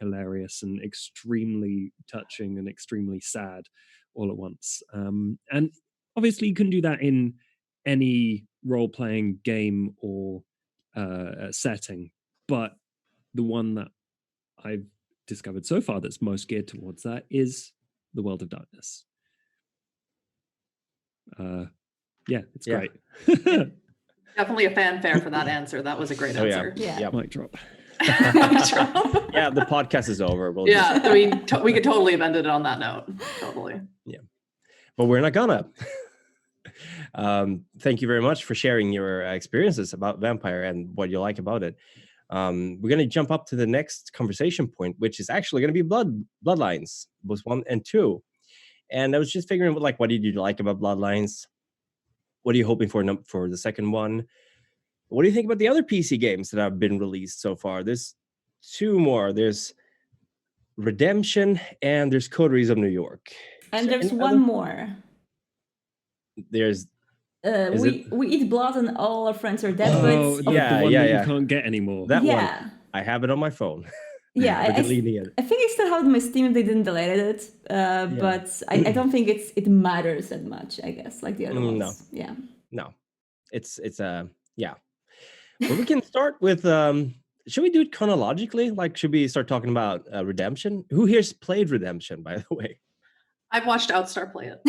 hilarious and extremely touching and extremely sad all at once. And obviously you can do that in any role-playing game or setting, but the one that I've discovered so far that's most geared towards that is the World of Darkness. Yeah, it's great. Definitely a fanfare for that answer. That was a great answer. Yeah. Mic drop. Yeah, the podcast is over. We'll I mean, we could totally have ended it on that note. Totally. Yeah, but we're not gonna. Thank you very much for sharing your experiences about Vampire and what you like about it. We're going to jump up to the next conversation point, which is actually going to be Bloodlines, both 1 and 2. And I was just figuring, like, what did you like about Bloodlines? What are you hoping for the second one? What do you think about the other PC games that have been released so far? There's 2 more. There's Redemption and there's Coteries of New York. And there's one more. There's we eat blood and all our friends are dead. Oh, but the one that you can't get anymore. That one. I have it on my phone. Yeah, I think I still have it on my Steam if they didn't delete it. But I don't think it matters that much, I guess, like the other ones. No. Yeah. No. It's yeah. Well, we can start with should we do it chronologically? Like, should we start talking about Redemption? Who here's played Redemption, by the way? I've watched Outstar play it.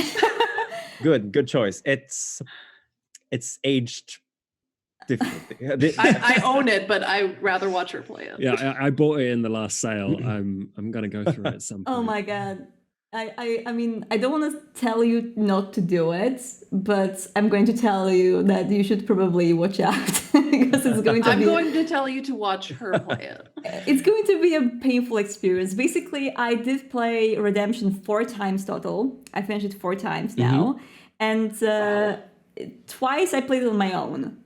Good choice. It's aged differently. I own it, but I rather watch her play it. Yeah, I bought it in the last sale. I'm gonna go through it at some point. Oh my god. I mean, I don't want to tell you not to do it, but I'm going to tell you that you should probably watch out because it's going to I'm going to tell you to watch her play it. It's going to be a painful experience. Basically, I did play Redemption 4 times total. I finished it 4 times now. And twice I played it on my own.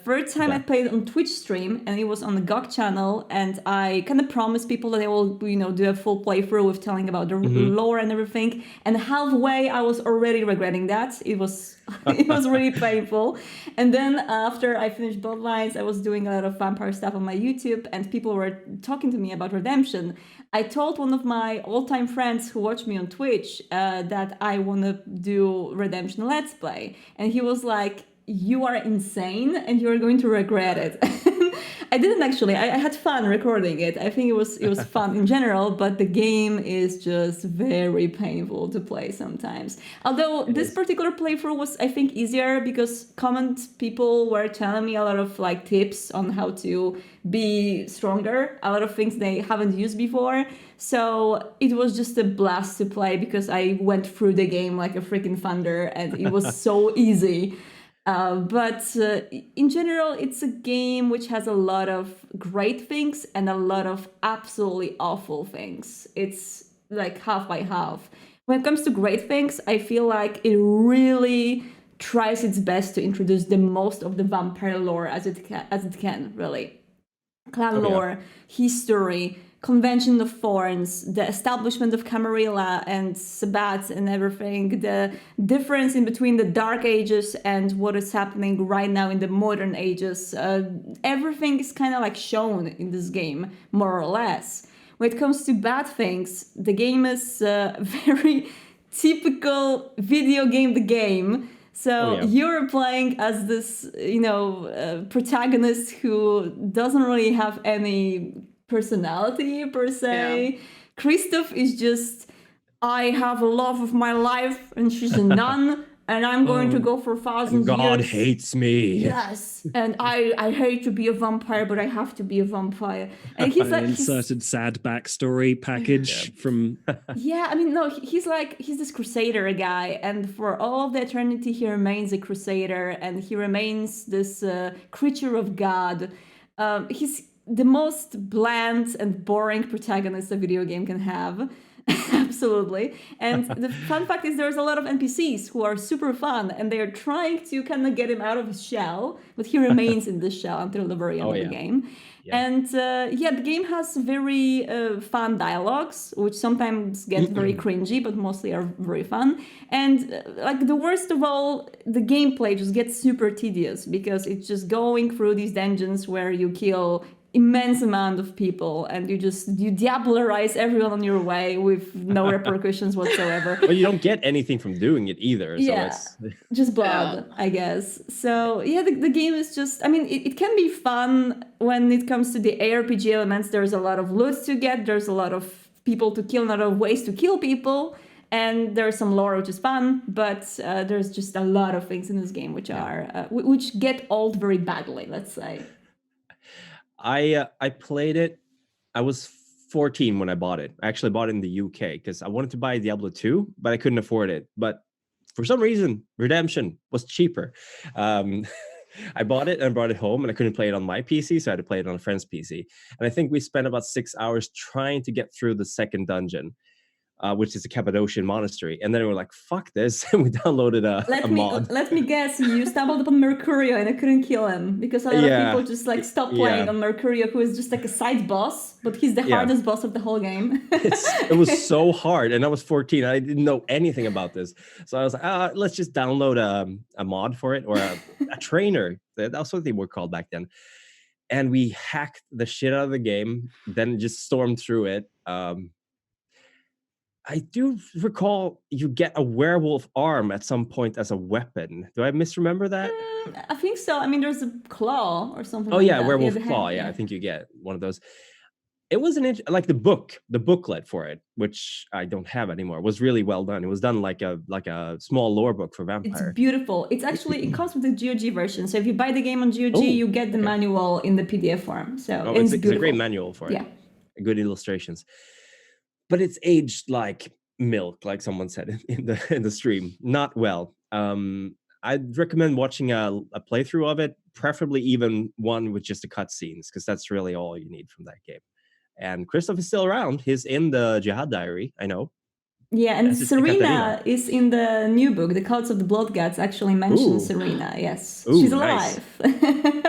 Third time I played on Twitch stream, and it was on the GOG channel, and I kind of promised people that I will, do a full playthrough with telling about the lore and everything. And halfway, I was already regretting that. It was really painful. And then after I finished Bloodlines, I was doing a lot of vampire stuff on my YouTube, and people were talking to me about Redemption. I told one of my all-time friends who watch me on Twitch that I want to do Redemption Let's Play, and he was like, "You are insane and you're going to regret it." I didn't actually. I had fun recording it. I think it was fun in general, but the game is just very painful to play sometimes. Although this particular playthrough was, I think, easier because comment people were telling me a lot of like tips on how to be stronger, a lot of things they haven't used before. So it was just a blast to play because I went through the game like a freaking thunder and it was so easy. But in general, it's a game which has a lot of great things and a lot of absolutely awful things. It's like half by half. When it comes to great things, I feel like it really tries its best to introduce the most of the vampire lore as it can, really. Clan lore, history, Convention of Thorns, the establishment of Camarilla and Sabbats and everything, the difference in between the Dark Ages and what is happening right now in the modern ages. Everything is kind of like shown in this game, more or less. When it comes to bad things, the game is very typical video game the game. So you're playing as this, protagonist who doesn't really have any personality per se. Yeah. Christoph is just, I have a love of my life and she's a nun and I'm going to go for 1,000 years. God hates me. Yes. And I hate to be a vampire, but I have to be a vampire. And he's like inserted sad backstory package from yeah, I mean, no, he's this crusader guy, and for all of the eternity he remains a crusader and he remains this creature of God. He's the most bland and boring protagonist a video game can have. Absolutely. And the fun fact is there's a lot of NPCs who are super fun and they're trying to kind of get him out of his shell, but he remains in this shell until the very end of the game. Yeah. And the game has very fun dialogues, which sometimes get very cringy, but mostly are very fun. And like the worst of all, the gameplay just gets super tedious because it's just going through these dungeons where you kill immense amount of people and you diablerize everyone on your way with no repercussions whatsoever. But you don't get anything from doing it either. So it's just blood, I guess. So yeah, the game is just, I mean, it can be fun when it comes to the ARPG elements. There's a lot of loot to get. There's a lot of people to kill, a lot of ways to kill people. And there's some lore, which is fun, but there's just a lot of things in this game which are which get old very badly, let's say. I played it. I was 14 when I bought it. I actually bought it in the UK because I wanted to buy Diablo 2, but I couldn't afford it. But for some reason, Redemption was cheaper. I bought it and brought it home, and I couldn't play it on my PC, so I had to play it on a friend's PC. And I think we spent about 6 hours trying to get through the second dungeon, which is a Cappadocian monastery. And then we were like, fuck this. And we downloaded a mod. Let me guess, you stumbled upon Mercurio and I couldn't kill him because a lot of people just like stopped playing on Mercurio, who is just like a side boss, but he's the hardest boss of the whole game. It was so hard. And I was 14. I didn't know anything about this. So I was like, let's just download a mod for it, or a trainer. That's what they were called back then. And we hacked the shit out of the game, then just stormed through it. I do recall you get a werewolf arm at some point as a weapon. Do I misremember that? I think so. I mean, there's a claw or something. Oh, like that. Werewolf claw. Yeah, I think you get one of those. It was like the booklet for it, which I don't have anymore, was really well done. It was done like a small lore book for Vampire. It's beautiful. It's actually, it comes with the GOG version. So if you buy the game on GOG, you get the manual in the PDF form. So it's a great manual for it. Yeah. Good illustrations. But it's aged like milk, like someone said in the stream. Not well. I'd recommend watching a playthrough of it, preferably even one with just the cutscenes, because that's really all you need from that game. And Christoph is still around. He's in the Jihad Diary, I know. Yeah, and Serena is in the new book. The Cults of the Bloodlines actually mentions Serena. Yes, she's alive. Nice.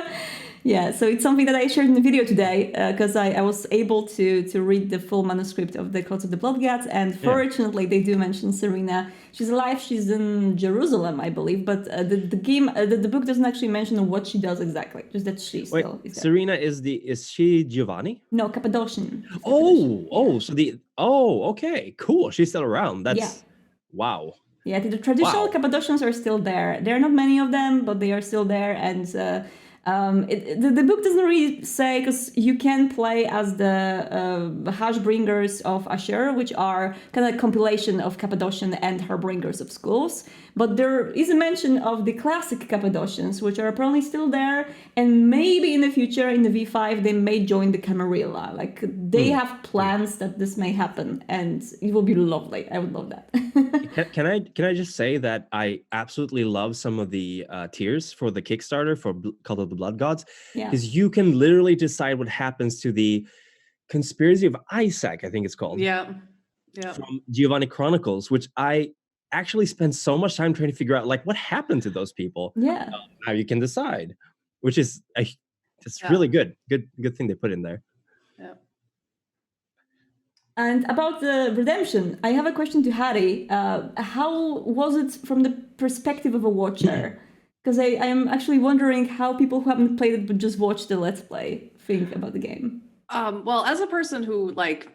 Yeah, so it's something that I shared in the video today because I was able to read the full manuscript of the Cults of the Bloodlines, and fortunately they do mention Serena. She's alive. She's in Jerusalem, I believe, but the book doesn't actually mention what she does exactly. Just that she still is there. Serena is she Giovanni? No, Cappadocian. Okay, cool. She's still around. That's wow. Yeah, the traditional Cappadocians are still there. There are not many of them, but they are still there, and The book doesn't really say, because you can play as the Hashbringers of Asher, which are kind of a compilation of Cappadocian and Harbingers of schools. But there is a mention of the classic Cappadocians, which are apparently still there, and maybe in the future, in the V5, they may join the Camarilla. Like, they have plans that this may happen, and it will be lovely. I would love that. Can I just say that I absolutely love some of the tiers for the Kickstarter for Cult of the Blood Gods, Yeah. because you can literally decide what happens to the Conspiracy of Isaac, I think it's called. Yeah. From Giovanni Chronicles, which I actually spent so much time trying to figure out, like, what happened to those people. Yeah. Now you can decide, which is it's really good thing they put in there. Yeah. And about the redemption, I have a question to Huddy. How was it from the perspective of a watcher? Because I am actually wondering how people who haven't played it but just watched the Let's Play think about the game. Well, as a person who, like,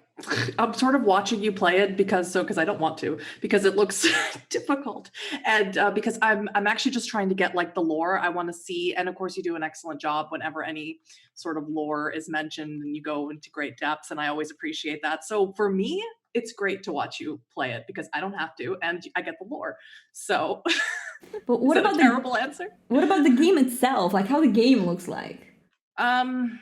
I'm sort of watching you play it because I don't want to, because it looks difficult, and because I'm actually just trying to get, like, the lore I want to see, and of course you do an excellent job whenever any sort of lore is mentioned, and you go into great depths, and I always appreciate that. So for me, it's great to watch you play it because I don't have to, and I get the lore. So, but what about a terrible answer? What about the game itself? Like, how the game looks like? I'm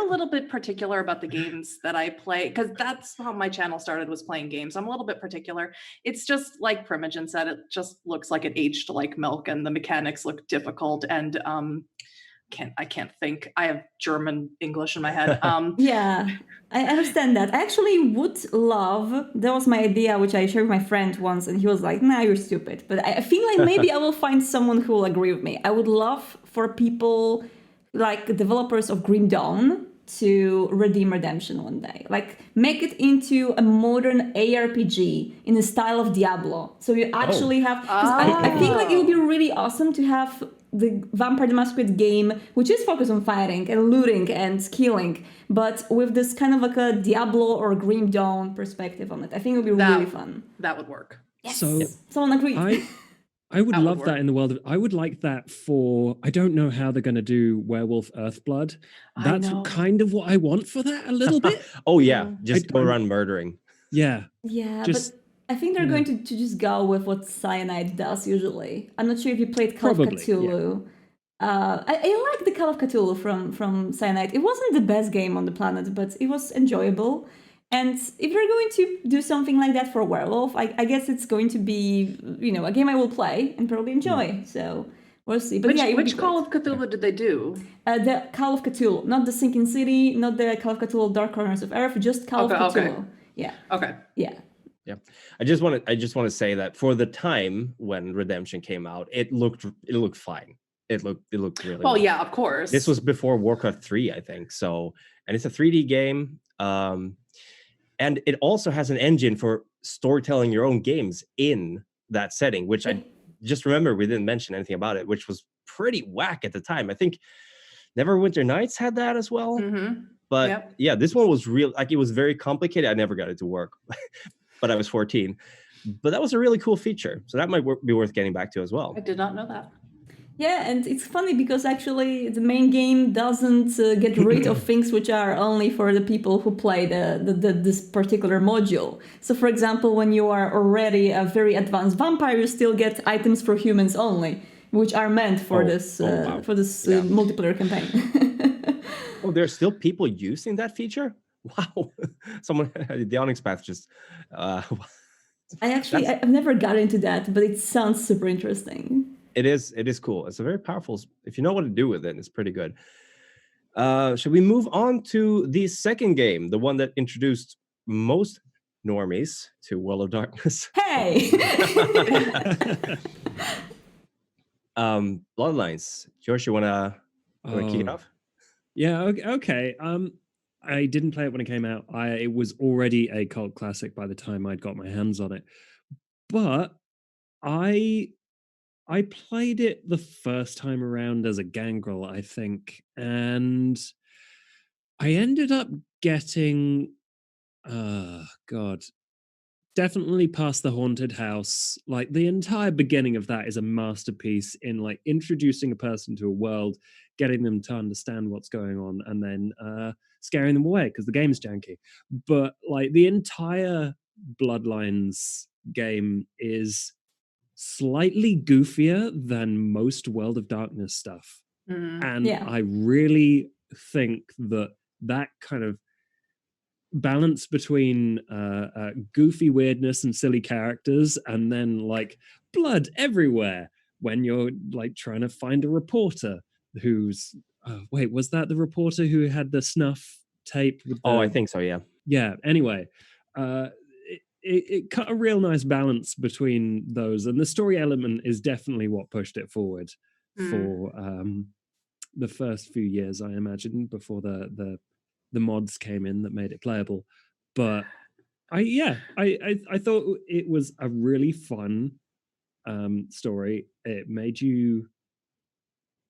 a little bit particular about the games that I play, because that's how my channel started, was playing games. I'm a little bit particular. It's just like Primogen said, it just looks like it aged like milk, and the mechanics look difficult, and I can't think. I have German English in my head. Yeah, I understand that. I actually would love, that was my idea, which I shared with my friend once, and he was like, nah, you're stupid. But I feel like maybe I will find someone who will agree with me. I would love for people like developers of Grim Dawn to redeem Redemption one day. Like, make it into a modern ARPG in the style of Diablo. So you actually have... 'cause I think like it would be really awesome to have the Vampire the Masquerade game, which is focused on fighting and looting and killing, but with this kind of like a Diablo or Grim Dawn perspective on it. I think it would be really fun. That would work. Yes. So someone agreed. I would That would love that work. in the world. I would like that for, I don't know how they're going to do Werewolf Earthblood. I That's know. kind of what I want for that a little bit. Oh yeah, just I- go around murdering. Yeah. Yeah, Just- but I think they're going to just go with what Cyanide does usually. I'm not sure if you played Call of Probably, Cthulhu. I like the Call of Cthulhu from Cyanide. It wasn't the best game on the planet, but it was enjoyable. And if you're going to do something like that for Werewolf, I guess it's going to be, a game I will play and probably enjoy. So we'll see. But Which Call of Cthulhu did they do? The Call of Cthulhu, not the Sinking City, not the Call of Cthulhu Dark Corners of Earth, just Call of Cthulhu. Yeah. Okay. Yeah. Yeah, I just want to say that for the time when Redemption came out, it looked fine. It looked really Well, yeah, of course. This was before Warcraft 3, I think. So, and it's a 3D game. And it also has an engine for storytelling your own games in that setting, which I just remember we didn't mention anything about it, which was pretty whack at the time. I think Neverwinter Nights had that as well. Mm-hmm. But yeah, this one was real. Like, it was very complicated. I never got it to work, but I was 14. But that was a really cool feature. So that might be worth getting back to as well. I did not know that. Yeah, and it's funny because actually the main game doesn't get rid of things which are only for the people who play this particular module. So for example, when you are already a very advanced vampire, you still get items for humans only, which are meant for this multiplayer campaign. Oh, there's still people using that feature? Wow. Someone, the Onyx Path just... I've never got into that, but it sounds super interesting. It is cool. It's a very powerful, if you know what to do with it, it's pretty good. Should we move on to the second game, the one that introduced most normies to World of Darkness? Hey! Bloodlines. Jersh, you wanna kick it off? Yeah, okay. I didn't play it when it came out. It was already a cult classic by the time I'd got my hands on it. But I played it the first time around as a gangrel, I think, and I ended up getting, definitely past the haunted house. Like the entire beginning of that is a masterpiece in like introducing a person to a world, getting them to understand what's going on, and then scaring them away because the game's janky. But like the entire Bloodlines game is slightly goofier than most World of Darkness stuff. And Yeah. I really think that kind of balance between goofy weirdness and silly characters, and then like blood everywhere when you're like trying to find a reporter who's wait, was that the reporter who had the snuff tape with the, I think so, yeah. Anyway, it cut a real nice balance between those, and the story element is definitely what pushed it forward for the first few years, I imagine, before the mods came in that made it playable. But I thought it was a really fun story. It made you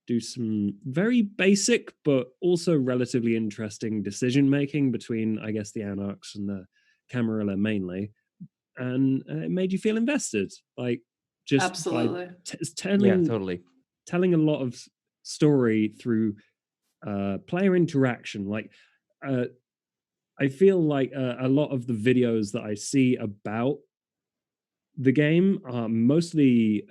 do some very basic but also relatively interesting decision making between, I guess, the Anarchs and the Camarilla mainly, and it made you feel invested, like just Absolutely. by telling a lot of story through player interaction. Like I feel like a lot of the videos that I see about the game are mostly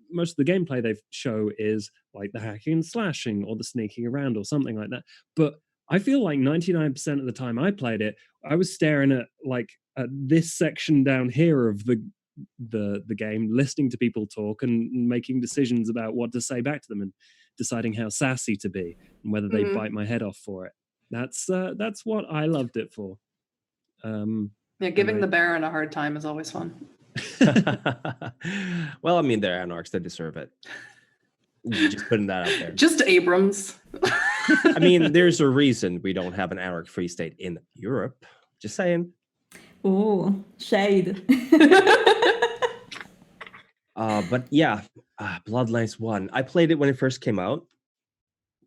most of the gameplay they show is like the hacking and slashing or the sneaking around or something like that. But I feel like 99% of the time I played it, I was staring at like at this section down here of the game, listening to people talk and making decisions about what to say back to them and deciding how sassy to be and whether they bite my head off for it. That's what I loved it for. Giving the Baron a hard time is always fun. Well, I mean, they're Anarchs, they deserve it. Just putting that out there. Just Abrams. I mean, there's a reason we don't have an Anarch free state in Europe. Just saying. Oh, shade. But yeah, Bloodlines 1. I played it when it first came out,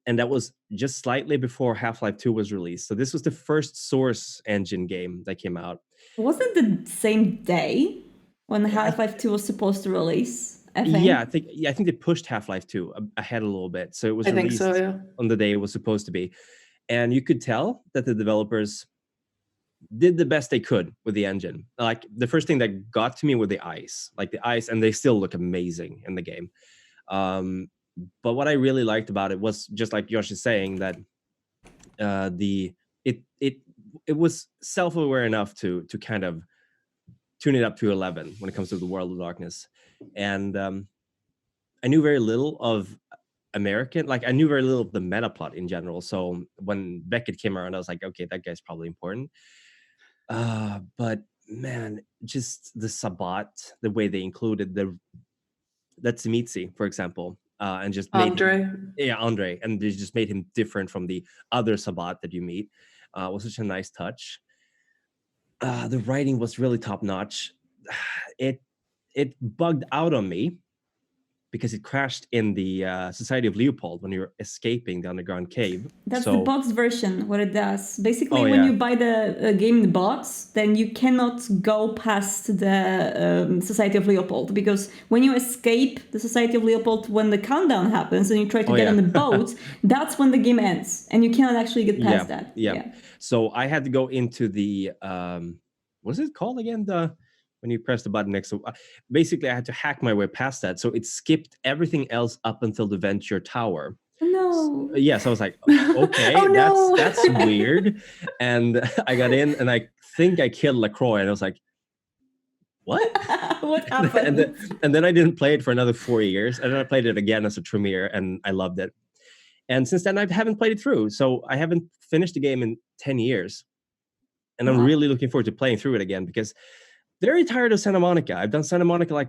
and that was just slightly before Half-Life 2 was released. So this was the first Source engine game that came out. Wasn't it the same day when Half-Life 2 was supposed to release? I think. Yeah, I think they pushed Half-Life 2 ahead a little bit. So it was released on the day it was supposed to be. And you could tell that the developers did the best they could with the engine. Like the first thing that got to me were the eyes. Like the eyes, and they still look amazing in the game. But what I really liked about it was just like Josh is saying, that it was self-aware enough to kind of tune it up to 11 when it comes to the World of Darkness. And I knew very little of American, like I knew very little of the meta plot in general. So when Beckett came around, I was like, okay, that guy's probably important. But man, just the Sabbat, the way they included that's Mitzi, for example, and just Andre, and they just made him different from the other Sabbat that you meet. Was such a nice touch. The writing was really top notch. It bugged out on me because it crashed in the Society of Leopold when you're escaping the underground cave. That's the box version, what it does. Basically, when you buy the game in the box, then you cannot go past the Society of Leopold, because when you escape the Society of Leopold, when the countdown happens and you try to get on the boat, that's when the game ends, and you cannot actually get past that. Yeah. So I had to go into the, what is it called again? When you press the button next to, basically I had to hack my way past that. So it skipped everything else up until the Venture Tower. No. So, yes, I was like, okay, that's weird. And I got in and I think I killed LaCroix, and I was like, what? What happened? and then I didn't play it for another 4 years. And then I played it again as a Tremere, and I loved it. And since then, I haven't played it through. So I haven't finished the game in 10 years. And I'm really looking forward to playing through it again, because very tired of Santa Monica. I've done Santa Monica like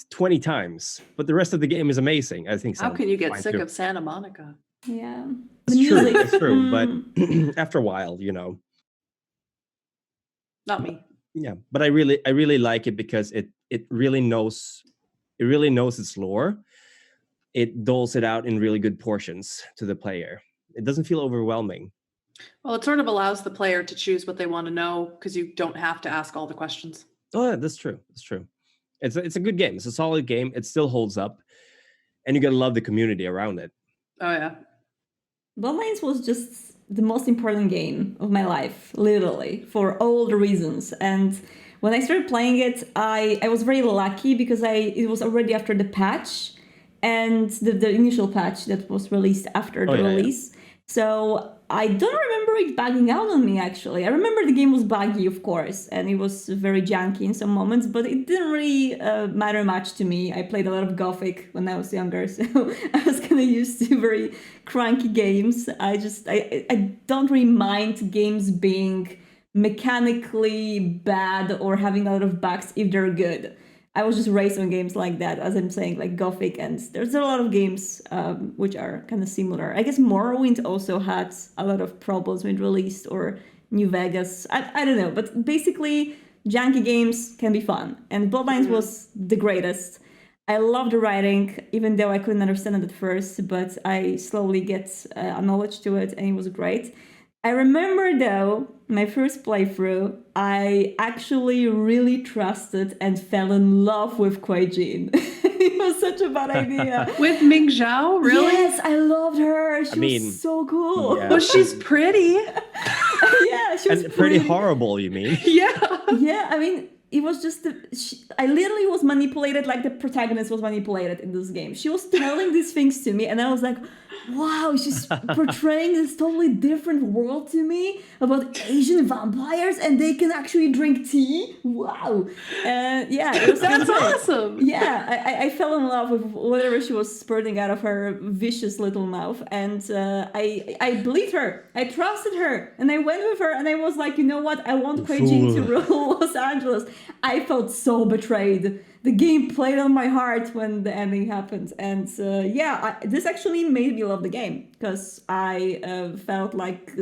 20 times, but the rest of the game is amazing. I think. How can you get sick of Santa Monica? Yeah, it's true. But after a while, Not me. Yeah, but I really like it because it really knows its lore. It doles it out in really good portions to the player. It doesn't feel overwhelming. Well, it sort of allows the player to choose what they want to know because you don't have to ask all the questions. Oh, yeah, that's true. That's true. It's a good game. It's a solid game. It still holds up, and you're gonna love the community around it. Oh yeah. Bloodlines was just the most important game of my life, literally, for all the reasons. And when I started playing it, I was very lucky because it was already after the patch and the initial patch that was released after the release. So I don't remember it bugging out on me, actually. I remember the game was buggy, of course, and it was very janky in some moments, but it didn't really matter much to me. I played a lot of Gothic when I was younger, so I was kind of used to very cranky games. I don't really mind games being mechanically bad or having a lot of bugs if they're good. I was just raised on games like that, as I'm saying, like Gothic, and there's a lot of games which are kind of similar. I guess Morrowind also had a lot of problems when it released, or New Vegas. I don't know, but basically, janky games can be fun, and Bloodlines was the greatest. I love the writing, even though I couldn't understand it at first, but I slowly get a knowledge to it, and it was great. I remember, though, my first playthrough, I actually really trusted and fell in love with Kuei Jin. It was such a bad idea. With Ming Zhao, really? Yes, I loved her. She was so cool. Yeah. Oh, she's pretty. Yeah, she was And pretty horrible, you mean? Yeah. Yeah, I mean, it was just I literally was manipulated like the protagonist was manipulated in this game. She was telling these things to me, and I was like, wow, she's portraying this totally different world to me about Asian vampires, and they can actually drink tea. Wow. Yeah, it was That's awesome. Yeah, I fell in love with whatever she was spurting out of her vicious little mouth, and I believed her. I trusted her, and I went with her, and I was like, you know what? I want Kuei Jin to rule Los Angeles. I felt so betrayed. The game played on my heart when the ending happened, and this actually made me love the game, because I felt like,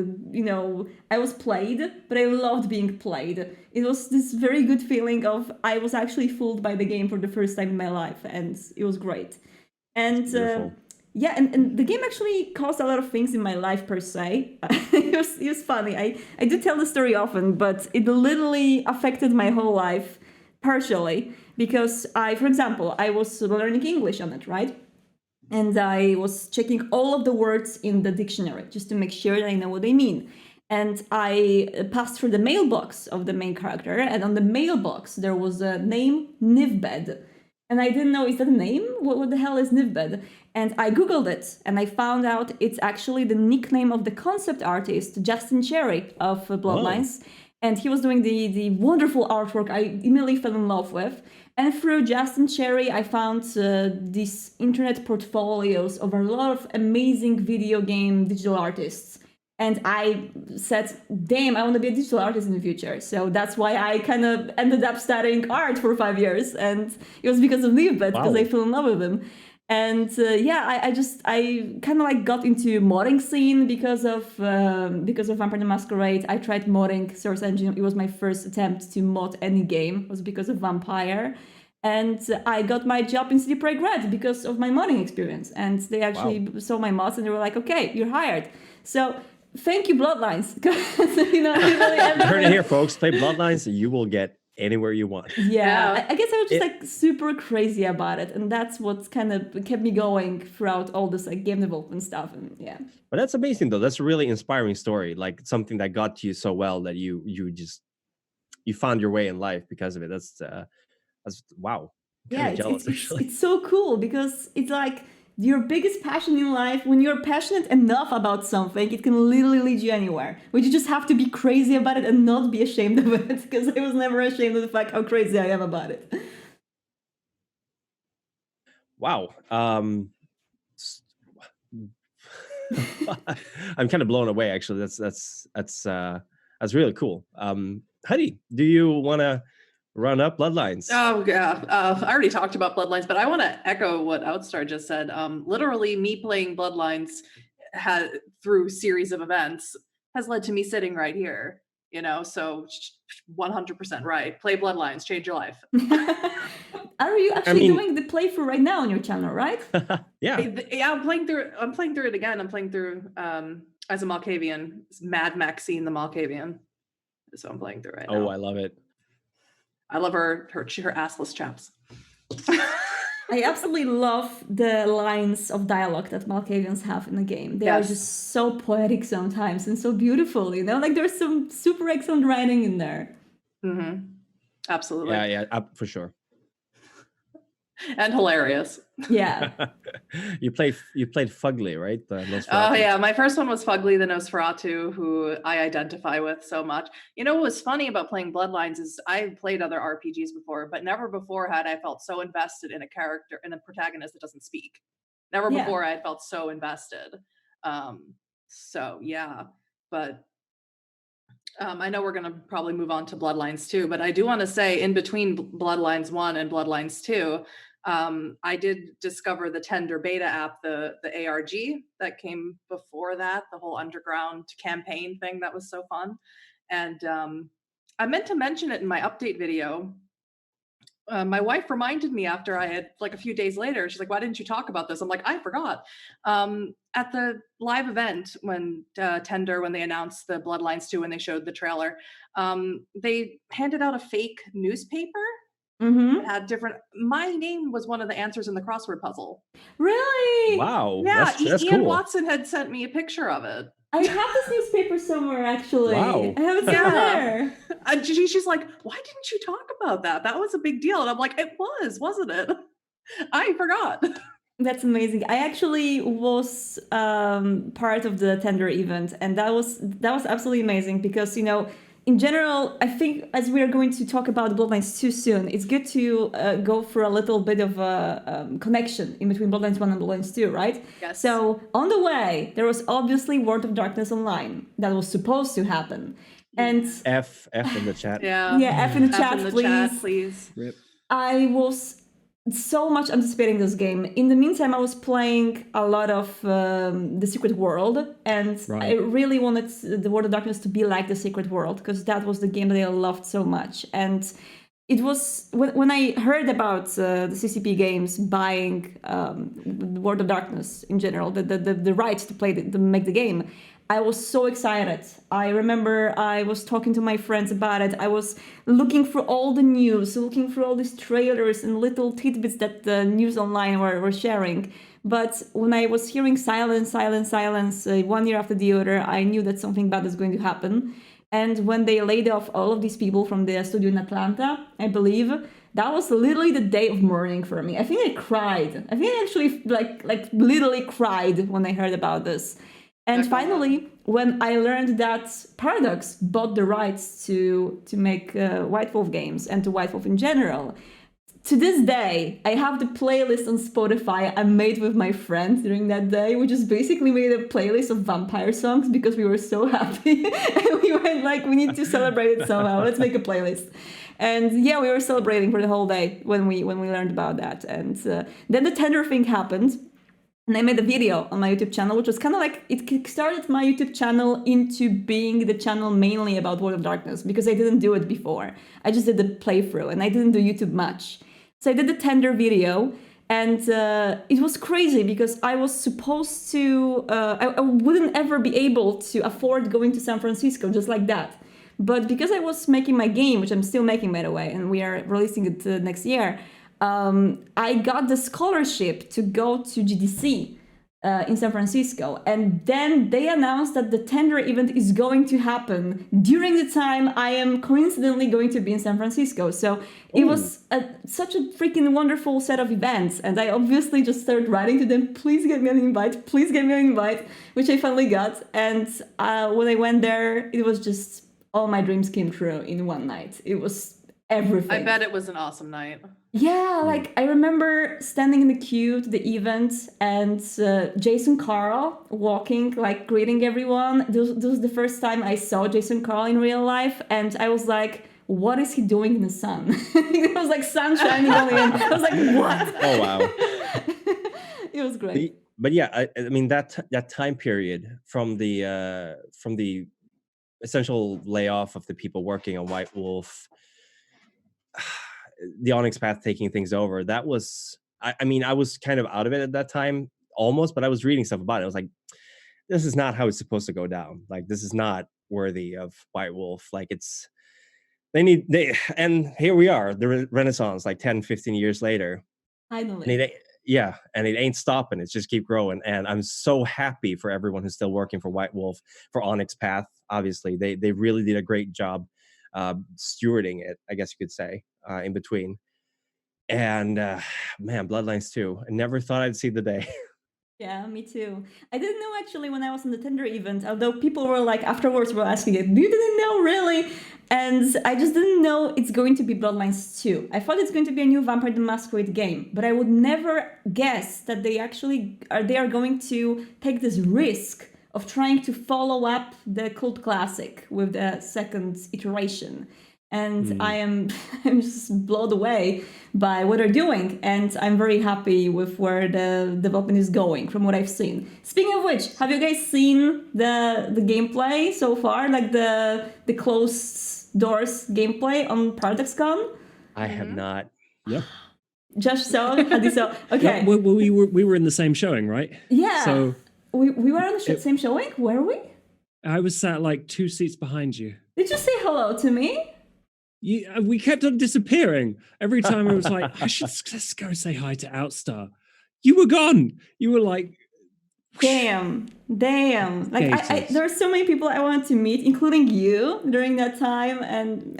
I was played, but I loved being played. It was this very good feeling of I was actually fooled by the game for the first time in my life, and it was great. And and the game actually caused a lot of things in my life per se. It was funny. I do tell the story often, but it literally affected my whole life partially. Because for example, I was learning English on it, right? And I was checking all of the words in the dictionary just to make sure that I know what they mean. And I passed through the mailbox of the main character, and on the mailbox there was a name, Nivbed. And I didn't know, is that a name? What the hell is Nivbed? And I googled it, and I found out it's actually the nickname of the concept artist, Justin Cherry of Bloodlines. Oh. And he was doing the wonderful artwork I immediately fell in love with. And through Justin Cherry, I found these internet portfolios of a lot of amazing video game digital artists. And I said, damn, I want to be a digital artist in the future. So that's why I kind of ended up studying art for 5 years. And it was because of Nivbed, because I fell in love with him. And I kind of like got into modding scene because of Vampire the Masquerade. I tried modding Source Engine. It was my first attempt to mod any game. It was because of Vampire. And I got my job in CD Projekt Red because of my modding experience. And they actually saw my mods and they were like, okay, you're hired. So thank you, Bloodlines. You heard it here, folks. Play Bloodlines and you will get anywhere you want. Yeah. I guess I was just like super crazy about it, and that's what kind of kept me going throughout all this like game development stuff. And yeah, but that's amazing though. That's a really inspiring story, like something that got to you so well that you found your way in life because of it. That's wow. I'm jealous, it's so cool, because it's like your biggest passion in life. When you're passionate enough about something, it can literally lead you anywhere. But you just have to be crazy about it and not be ashamed of it, because I was never ashamed of the fact how crazy I am about it. Wow. I'm kind of blown away, actually. That's really cool. Huddy, do you want to run up Bloodlines? Oh, yeah. I already talked about Bloodlines, but I want to echo what Outstar just said. Literally, me playing Bloodlines through series of events has led to me sitting right here, so 100% right. Play Bloodlines, change your life. Are you actually doing the playthrough right now on your channel, right? Yeah. I'm playing through it again. I'm playing through as a Malkavian. It's Mad Maxine the Malkavian. That's what I'm playing through right now. Oh, I love it. I love her assless chaps. I absolutely love the lines of dialogue that Malkavians have in the game. They are Yes. just so poetic sometimes and so beautiful, you know? Like there's some super excellent writing in there. Mm-hmm. Absolutely. Yeah, for sure. And hilarious. Yeah. You played Fugly, right? The Oh Nosferatu. yeah, my first one was Fugly the Nosferatu, who I identify with so much. You know what was funny about playing Bloodlines is I played other RPGs before, but never before had I felt so invested in a character, in a protagonist that doesn't speak. Never Yeah. before I had felt so invested. So yeah, but I know we're going to probably move on to Bloodlines 2, but I do want to say in between Bloodlines 1 and Bloodlines 2, I did discover the Tender beta app, the ARG that came before that, the whole underground campaign thing that was so fun. And I meant to mention it in my update video. My wife reminded me after I had, like a few days later, she's like, why didn't you talk about this? I'm like, I forgot. At the live event when Tender, when they announced the Bloodlines 2, when they showed the trailer, they handed out a fake newspaper. Mm-hmm. It had different, my name was one of the answers in the crossword puzzle. Really? Wow. Yeah, that's Ian cool. Watson had sent me a picture of it. I have this newspaper somewhere, actually. Wow. I have it Yeah. somewhere. And she's like, why didn't you talk about that? That was a big deal. And I'm like, it was, wasn't it? I forgot. That's amazing. I actually was part of the Tender event, and that was absolutely amazing because, you know, in general, I think as we are going to talk about Bloodlines 2 soon, it's good to go for a little bit of a connection in between Bloodlines 1 and Bloodlines 2, right? Yes. So on the way, there was obviously World of Darkness Online that was supposed to happen. And F in the chat. Yeah. F in the F chat, in the please. chat, please. Rip. I was so much anticipating this game. In the meantime, I was playing a lot of The Secret World, and Right. I really wanted the World of Darkness to be like The Secret World, because that was the game that I loved so much. And it was, when I heard about the CCP games buying the World of Darkness in general, the right to play, to make the game, I was so excited. I remember I was talking to my friends about it. I was looking for all the news, looking for all these trailers and little tidbits that the news online were sharing. But when I was hearing silence, 1 year after the other, I knew that something bad was going to happen. And when they laid off all of these people from the studio in Atlanta, I believe, that was literally the day of mourning for me. I think I cried. I think I actually like literally cried when I heard about this. And finally, when I learned that Paradox bought the rights to make White Wolf games and to White Wolf in general, to this day, I have the playlist on Spotify I made with my friends during that day, which is basically made a playlist of vampire songs because we were so happy. And we were like, we need to celebrate it somehow. Let's make a playlist. And yeah, we were celebrating for the whole day when we learned about that. And then the Tender thing happened. And I made a video on my YouTube channel, which was kind of like, it kickstarted my YouTube channel into being the channel mainly about World of Darkness, because I didn't do it before. I just did the playthrough and I didn't do YouTube much. So I did the Tender video, and it was crazy because I was supposed to, I wouldn't ever be able to afford going to San Francisco just like that. But because I was making my game, which I'm still making, by the way, and we are releasing it next year, I got the scholarship to go to GDC in San Francisco. And then they announced that the Tender event is going to happen during the time I am coincidentally going to be in San Francisco. So it was such a freaking wonderful set of events. And I obviously just started writing to them, please get me an invite, please get me an invite, which I finally got. And when I went there, it was just all my dreams came true in one night. It was everything. I bet it was an awesome night. Yeah, like I remember standing in the queue to the event and Jason Carl walking, like greeting everyone. This was the first time I saw Jason Carl in real life, and I was like, what is he doing in the sun? It was like sun shining on him. I was like, what? Oh, wow. It was great. But yeah, I mean, that time period from the essential layoff of the people working on White Wolf, the Onyx Path taking things over, that was, I mean, I was kind of out of it at that time, almost, but I was reading stuff about it. I was like, this is not how it's supposed to go down. Like, this is not worthy of White Wolf. Like, and here we are, the Renaissance, like 10, 15 years later. Finally. And it ain't stopping. It's just keep growing. And I'm so happy for everyone who's still working for White Wolf, for Onyx Path. Obviously, they really did a great job stewarding it, I guess you could say, in between. And man, Bloodlines 2. I never thought I'd see the day. Yeah, me too. I didn't know actually when I was in the Tinder event, although people were like afterwards were asking it, you didn't know really? And I just didn't know it's going to be Bloodlines 2. I thought it's going to be a new Vampire the Masquerade game, but I would never guess that they are going to take this risk of trying to follow up the Cult Classic with the second iteration. And I'm just blown away by what they're doing, and I'm very happy with where the development is going from what I've seen. Speaking of which, have you guys seen the gameplay so far, like the closed doors gameplay on ParadoxCon? I have not. Yep. Josh saw, Huddy saw. Okay. Yeah, we were in the same showing, right? Yeah. So we were on the same showing. Were we? I was sat like 2 seats behind you. Did you say hello to me? We kept on disappearing. Every time I was like, let's go say hi to Outstar. You were gone. You were like, Damn. Like there are so many people I wanted to meet, including you during that time. And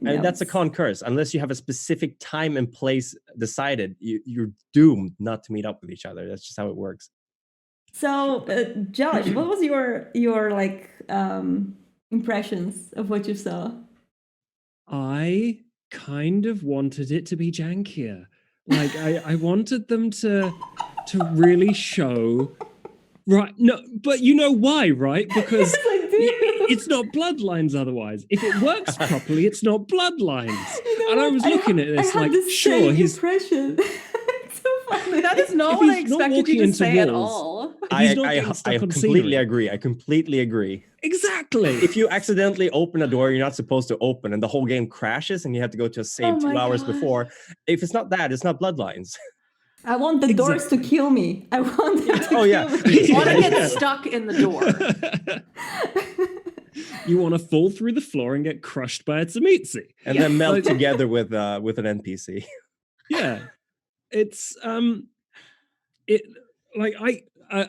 that's a con curse. Unless you have a specific time and place decided, you're doomed not to meet up with each other. That's just how it works. So, Josh, what was your like impressions of what you saw? I kind of wanted it to be jankier. Like I wanted them to really show, right? No, but you know why, right? Because Yes, I do. it's not Bloodlines otherwise. If it works properly, it's not Bloodlines. You know And I what? was looking at this I had like, the sure, same he's impression. It's so funny. That is not If what I he's not expected walking you to into say at walls- all. he's not getting stuck I on completely scenery. agree. I completely agree. Exactly. If you accidentally open a door you're not supposed to open and the whole game crashes and you have to go to a save Oh 2 my hours God. before, if it's not that, it's not Bloodlines. I want the doors to kill me. I want them to Oh, yeah. kill me. You want to get stuck in the door. You want to fall through the floor and get crushed by a Tsumitsu. And then melt together with an NPC. Yeah. It's a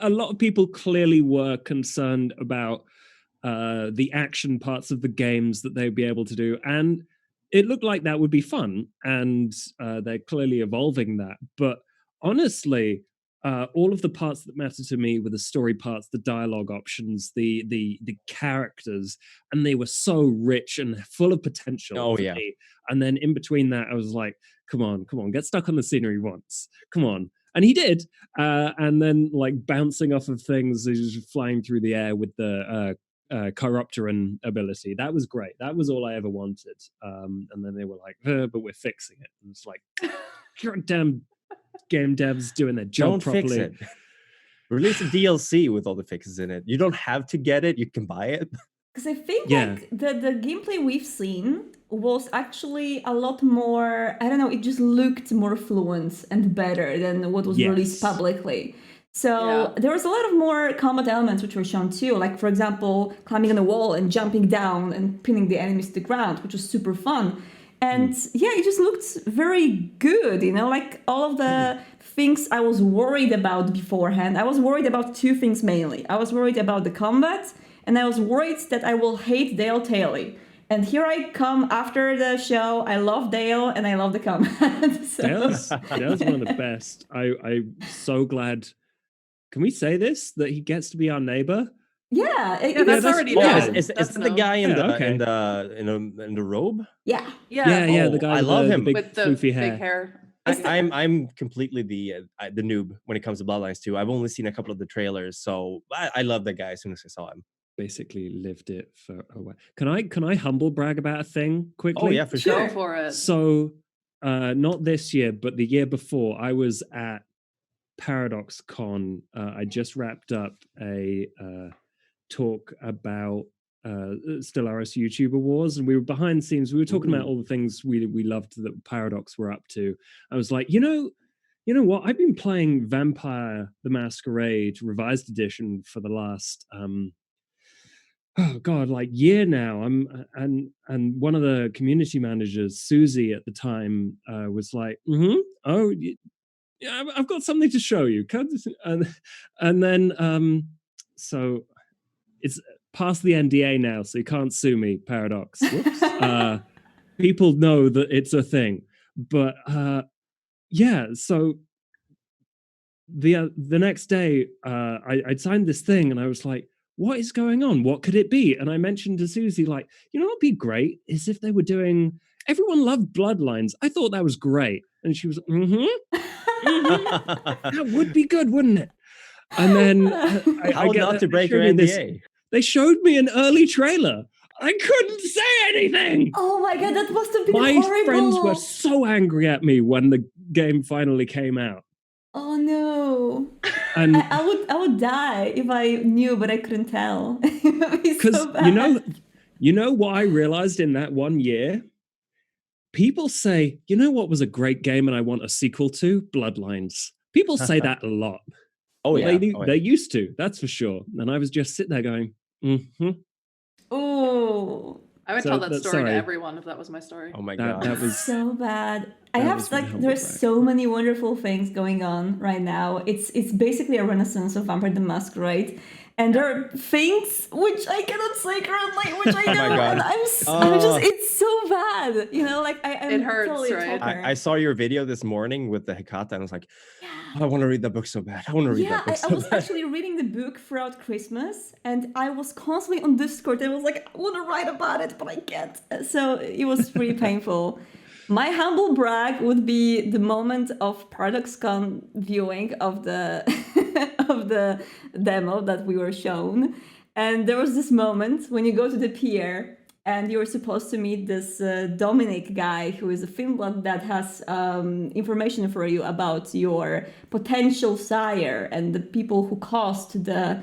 lot of people clearly were concerned about the action parts of the games that they'd be able to do, and it looked like that would be fun, and they're clearly evolving that. But honestly, all of the parts that matter to me were the story parts, the dialogue options, the characters, and they were so rich and full of potential for me. And then in between that, I was like, come on, get stuck on the scenery once. Come on. And he did. And then like bouncing off of things, he's flying through the air with the Chiropteran ability. That was great. That was all I ever wanted. And then they were like, but we're fixing it. And it's like, goddamn game devs doing their job properly. Fix it. Release a DLC with all the fixes in it. You don't have to get it. You can buy it. Because I think like the gameplay we've seen was actually a lot more, I don't know, it just looked more fluent and better than what was released publicly. So there was a lot of more combat elements which were shown too, like for example, climbing on a wall and jumping down and pinning the enemies to the ground, which was super fun. And it just looked very good, you know, like all of the things I was worried about beforehand. I was worried about 2 things mainly. I was worried about the combat, and I was worried that I will hate Dale Taylor. And here I come after the show. I love Dale and I love the combat. Dale's one of the best. I'm so glad. Can we say this? That he gets to be our neighbor? Yeah, that's already done. Is that the guy in the robe? Yeah. The guy. I love him with the floofy big hair. I'm completely the noob when it comes to Bloodlines 2. I've only seen a couple of the trailers, so I love that guy as soon as I saw him. Basically lived it for a while. Can I humble brag about a thing quickly? Oh yeah, for sure. Go for it. So not this year, but the year before, I was at ParadoxCon. I just wrapped up a talk about Stellaris YouTuber Wars, and we were behind the scenes. We were talking about all the things we loved that Paradox were up to. I was like, you know You know what? I've been playing Vampire the Masquerade Revised Edition for the last oh god, like year now. And one of the community managers, Susie, at the time, was like, "Oh, yeah, I've got something to show you." And then so it's past the NDA now, so you can't sue me, Paradox. Whoops. People know that it's a thing, but yeah. So the next day, I'd signed this thing, and I was like, "What is going on? What could it be?" And I mentioned to Susie, like, you know, what'd be great is if they were doing. Everyone loved Bloodlines. I thought that was great, and she was, that would be good, wouldn't it? And then How not to break your NDA? They showed me an early trailer. I couldn't say anything. Oh my god, that must have been My horrible. friends were so angry at me when the game finally came out. Oh no. And I would die if I knew, but I couldn't tell. because So you know what I realized in that 1 year? People say, you know what was a great game and I want a sequel to? Bloodlines. People say that a lot. Oh, yeah. They used to, that's for sure. And I was just sitting there going, Oh. I would So tell that that's- story sorry. to everyone if that was my story. Oh my That god. was So bad. I that have was my like humble there's brag. so many wonderful things going on right now. It's basically a renaissance of Vampire the Masquerade. And there are things which I cannot say currently, which I know, my God. and I'm just, it's so bad, you know. Like I'm It hurts, totally a right? talker. I saw your video this morning with the Hekata, and I was like, Yeah. I want to read that book so bad. I want to read Yeah, that book I so was bad. actually reading the book throughout Christmas, and I was constantly on Discord. I was like, I want to write about it, but I can't. So it was really painful. My humble brag would be the moment of ParadoxCon viewing of the of the demo that we were shown, and there was this moment when you go to the pier and you're supposed to meet this Dominic guy who is a Finland that has information for you about your potential sire and the people who caused the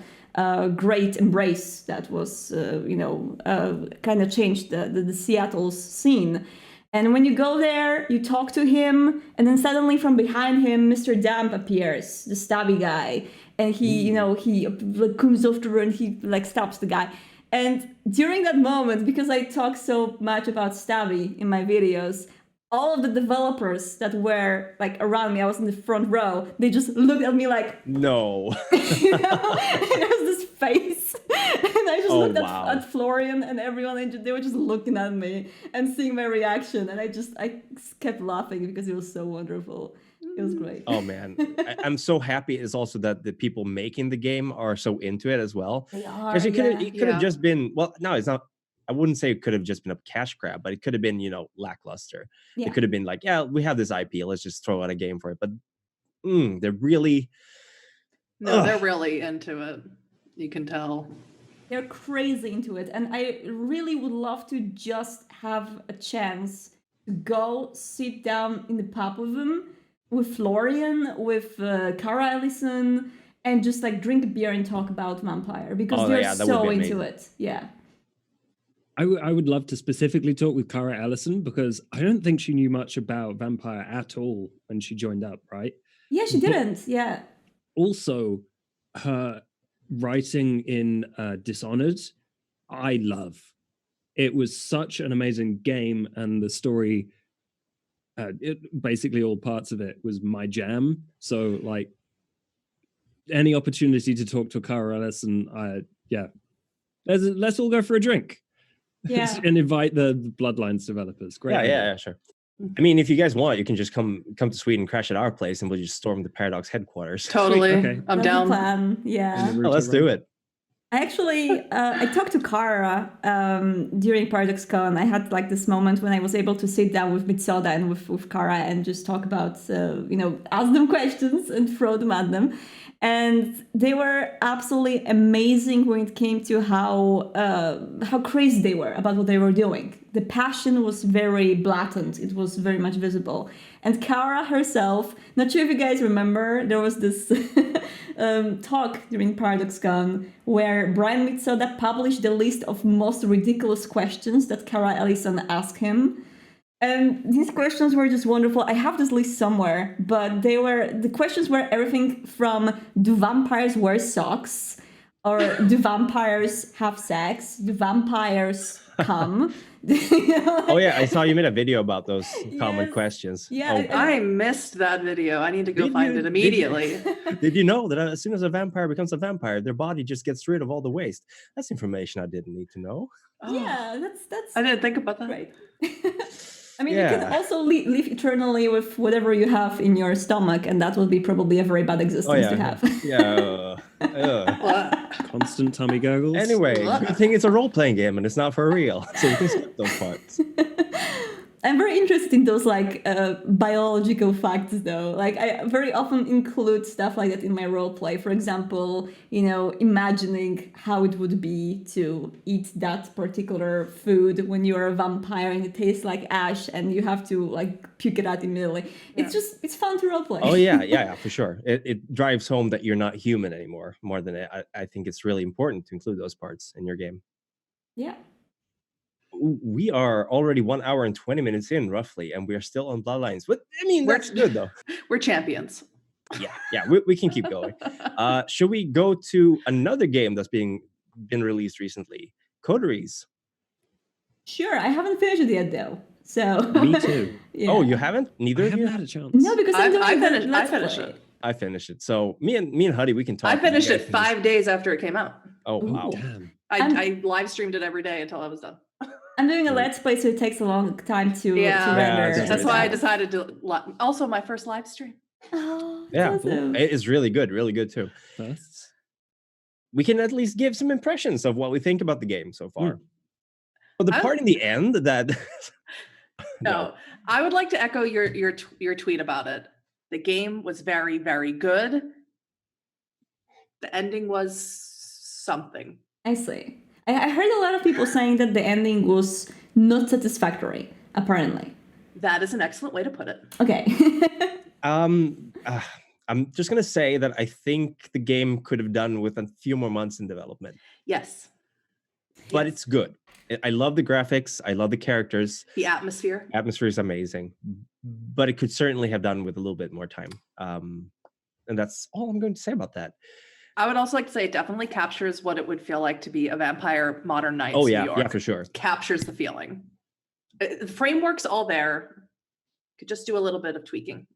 great embrace that was, kind of changed the Seattle's scene. And when you go there, you talk to him, and then suddenly from behind him, Mr. Damp appears, the stabby guy, and he like, comes over and he like stops the guy. And during that moment, because I talk so much about stabby in my videos, all of the developers that were like around me, I was in the front row, they just looked at me like, No. you know, and there was this face, and I just Oh, looked wow. at Florian and everyone, and they were just looking at me and seeing my reaction, and I kept laughing because it was so wonderful. It was great. Oh man, I'm so happy. It's also that the people making the game are so into it as well. They are, Because it could Yeah. have just been, well, no, it's not. I wouldn't say it could have just been a cash grab, but it could have been, lackluster. Yeah. It could have been like, yeah, we have this IP, let's just throw out a game for it. But they're really, No, Ugh. they're really into it. You can tell. They're crazy into it, and I really would love to just have a chance to go sit down in the pub with them, with Florian, with Cara Ellison, and just like drink a beer and talk about Vampire, because Oh, they're yeah, that would so be into amazing. it. Yeah. I would love to specifically talk with Cara Ellison because I don't think she knew much about Vampire at all when she joined up, right? Yeah, she But- didn't. Yeah. Also, her writing in Dishonored, I love. It was such an amazing game, and the story, basically all parts of it, was my jam. So, like, any opportunity to talk to Cara Ellison, let's all go for a drink. Yeah. And invite the Bloodlines developers. Great. idea. yeah, sure. I mean, if you guys want, you can just come to Sweden, crash at our place, and we'll just storm the Paradox headquarters. Totally. okay. I'm That's the down. plan. Yeah. In the Oh, let's do it. Actually, I talked to Cara during ParadoxCon. I had like this moment when I was able to sit down with Mitsoda and with Cara and just talk about, ask them questions and throw them at them. And they were absolutely amazing when it came to how crazy they were about what they were doing. The passion was very blatant. It was very much visible. And Cara herself, not sure if you guys remember, there was this talk during ParadoxCon where Brian Mitsoda published the list of most ridiculous questions that Cara Ellison asked him. And these questions were just wonderful. I have this list somewhere, but the questions were everything from, do vampires wear socks? Or do vampires have sex? Do vampires come? Oh yeah, I saw you made a video about those common Yes. questions. Yeah, Oh, I missed that video. I need to go Did find you- it did you- immediately. did you know that as soon as a vampire becomes a vampire, their body just gets rid of all the waste? That's information I didn't need to know. Oh, yeah, that's I didn't think about that. right. I mean, you can Yeah. also live eternally with whatever you have in your stomach, and that would be probably a very bad existence to have. Yeah. What? Constant tummy gurgles. Anyway, good thing it's a role-playing game and it's not for real, so you can skip those parts. I'm very interested in those biological facts though. Like I very often include stuff like that in my role play. For example, imagining how it would be to eat that particular food when you are a vampire and it tastes like ash and you have to puke it out immediately. It's fun to role play. Oh yeah, for sure. It drives home that you're not human anymore. More than I think it's really important to include those parts in your game. Yeah. We are already 1 hour and 20 minutes in, roughly, and we are still on Bloodlines. But I mean, that's good though. We're champions. Yeah, we can keep going. Should we go to another game that's been released recently? Coteries. Sure, I haven't finished it yet though. So Me too. yeah. Oh, you haven't? Neither I of you? haven't had a chance. No, because I'm doing I the finished. I Let's finished Play. it. I finished it. So me and Huddy, we can talk. I finished You it guys 5 days after it came out. Oh wow. Damn. I live streamed it every day until I was done. I'm doing a Let's Play, so it takes a long time to render. Yeah, That's why I decided to. Also, my first live stream. Oh, Yeah, awesome. it is really good too. Firsts. We can at least give some impressions of what we think about the game so far. Mm. But the I- part in the end that No, I would like to echo your tweet about it. The game was very, very good. The ending was something. I see. I heard a lot of people saying that the ending was not satisfactory, apparently. That is an excellent way to put it. Okay. I'm just gonna say that I think the game could have done with a few more months in development, Yes. but Yes. it's good. I love the graphics. I love the characters. The atmosphere. Atmosphere is amazing, but it could certainly have done with a little bit more time. And that's all I'm going to say about that. I would also like to say it definitely captures what it would feel like to be a vampire modern nights. Oh New yeah, York. yeah, for sure. Captures the feeling. The framework's all there. Could just do a little bit of tweaking,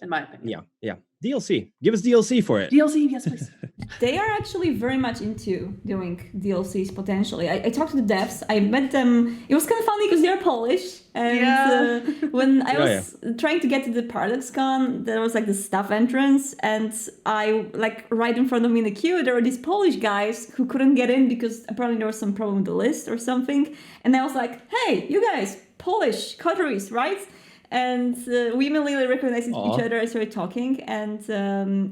in my opinion. Yeah. DLC. Give us DLC for it. DLC, yes, please. They are actually very much into doing DLCs potentially. I talked to the devs. I met them. It was kind of funny because they're Polish. And Yeah. when I Oh, was trying to get to the ParadoxCon, there was the staff entrance, and I right in front of me in the queue, there were these Polish guys who couldn't get in because apparently there was some problem with the list or something. And I was like, "Hey, you guys, Polish coteries, right?" And we immediately recognized each other and started talking. And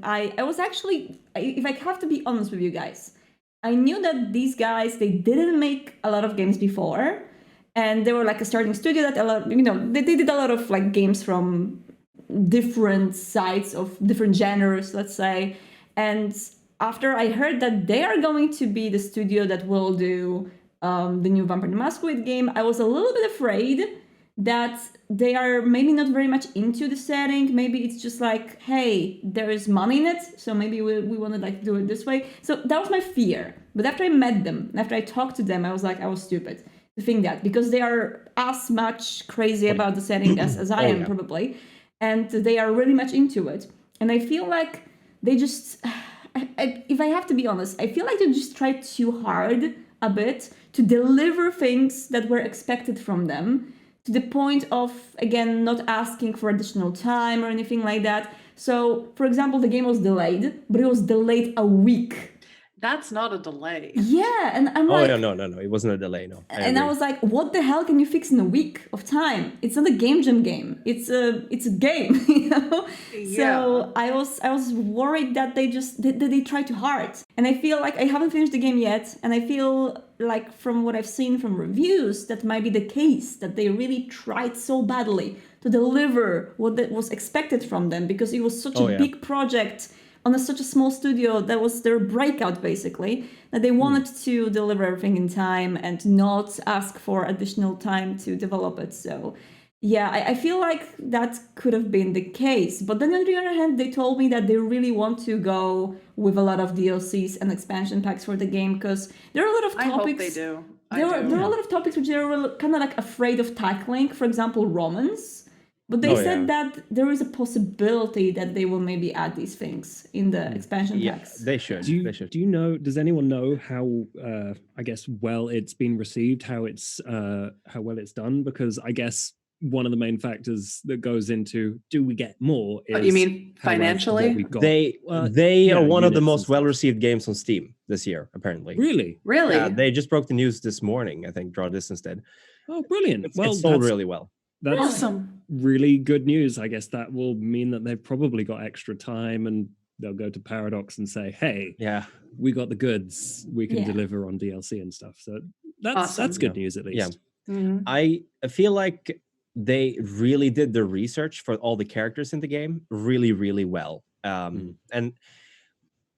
I was actually, if I have to be honest with you guys, I knew that these guys, they didn't make a lot of games before. And they were a starting studio that they did a lot of games from different sides of different genres, let's say. And after I heard that they are going to be the studio that will do the new Vampire the Masquerade game, I was a little bit afraid that they are maybe not very much into the setting. Maybe it's just hey, there is money in it, so maybe we want to do it this way. So that was my fear. But after I met them, after I talked to them, I was I was stupid to think that, because they are as much crazy about the setting as I am, probably. And they are really much into it. And I feel they just, if I have to be honest, I feel they just tried too hard a bit to deliver things that were expected from them, to the point of, again, not asking for additional time or anything like that. So, for example, the game was delayed, but it was delayed a week. That's not a delay. Yeah, and I'm Oh no, it wasn't a delay. No, I agree. was like, what the hell can you fix in a week of time? It's not a game jam game. It's a game, So I was worried that they tried too hard, and I feel I haven't finished the game yet, and I feel from what I've seen from reviews, that might be the case, that they really tried so badly to deliver what that was expected from them, because it was such a big project on such a small studio. That was their breakout, basically, that they wanted to deliver everything in time and not ask for additional time to develop it. So Yeah, I feel like that could have been the case. But then on the other hand, they told me that they really want to go with a lot of DLCs and expansion packs for the game because there are a lot of I topics. hope they do. There are a lot of topics which they're kind of like afraid of tackling. For example, romance. But they said that there is a possibility that they will maybe add these things in the expansion packs. They should. Do you know? Does anyone know how? I guess well it's been received, how well it's done? Because I guess one of the main factors that goes into do we get more? Is You mean how well financially? what we've got. They are one of the units most and stuff. well-received games on Steam this year, apparently. Really? Really? Yeah, they just broke the news this morning. I think Draw Distance did. Oh, brilliant! It sold really well. That's Awesome. really good news. I guess that will mean that they've probably got extra time and they'll go to Paradox and say, hey, Yeah. we got the goods. We can Yeah. deliver on DLC and stuff. So that's Awesome. good news at least. Yeah. Mhm. I feel like they really did the research for all the characters in the game really, really well. And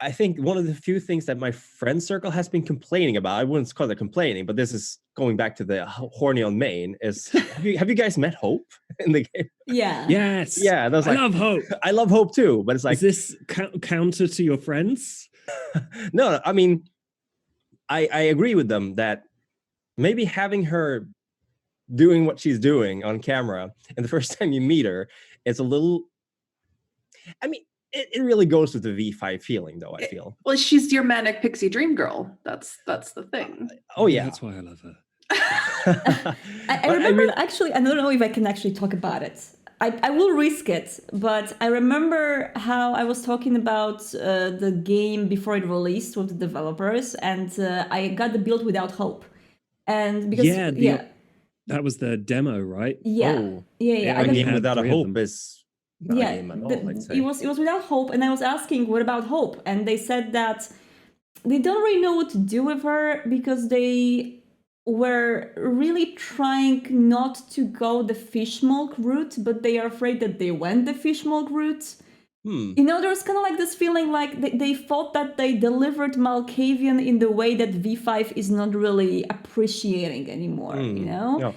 I think one of the few things that my friend circle has been complaining about, I wouldn't call it complaining, but this is going back to the horny on main, is have you guys met Hope in the game? Yeah. Yes. Yeah, that's I like, love Hope. I love Hope too, but it's like, Is this counter to your friends? no, I mean, I agree with them that maybe having her doing what she's doing on camera and the first time you meet her, it's a little, I mean, it really goes with the V5 feeling though, I feel. Well, she's your manic pixie dream girl. That's the thing. Oh yeah. That's why I love her. I remember actually, I don't know if I can actually talk about it. I will risk it, but I remember how I was talking about the game before it released with the developers, and I got the build without hope. And because that was the demo, right? Yeah. Oh. Yeah. A got- game had without a 3 of hope them. is not a game at all, I'd say. it was without hope, and I was asking what about hope, and they said that they don't really know what to do with her because they were really trying not to go the fishmilk route, but they are afraid that they went the fishmilk route. You know, there's kind of like this feeling like they thought that they delivered Malkavian in the way that V5 is not really appreciating anymore, you know? No,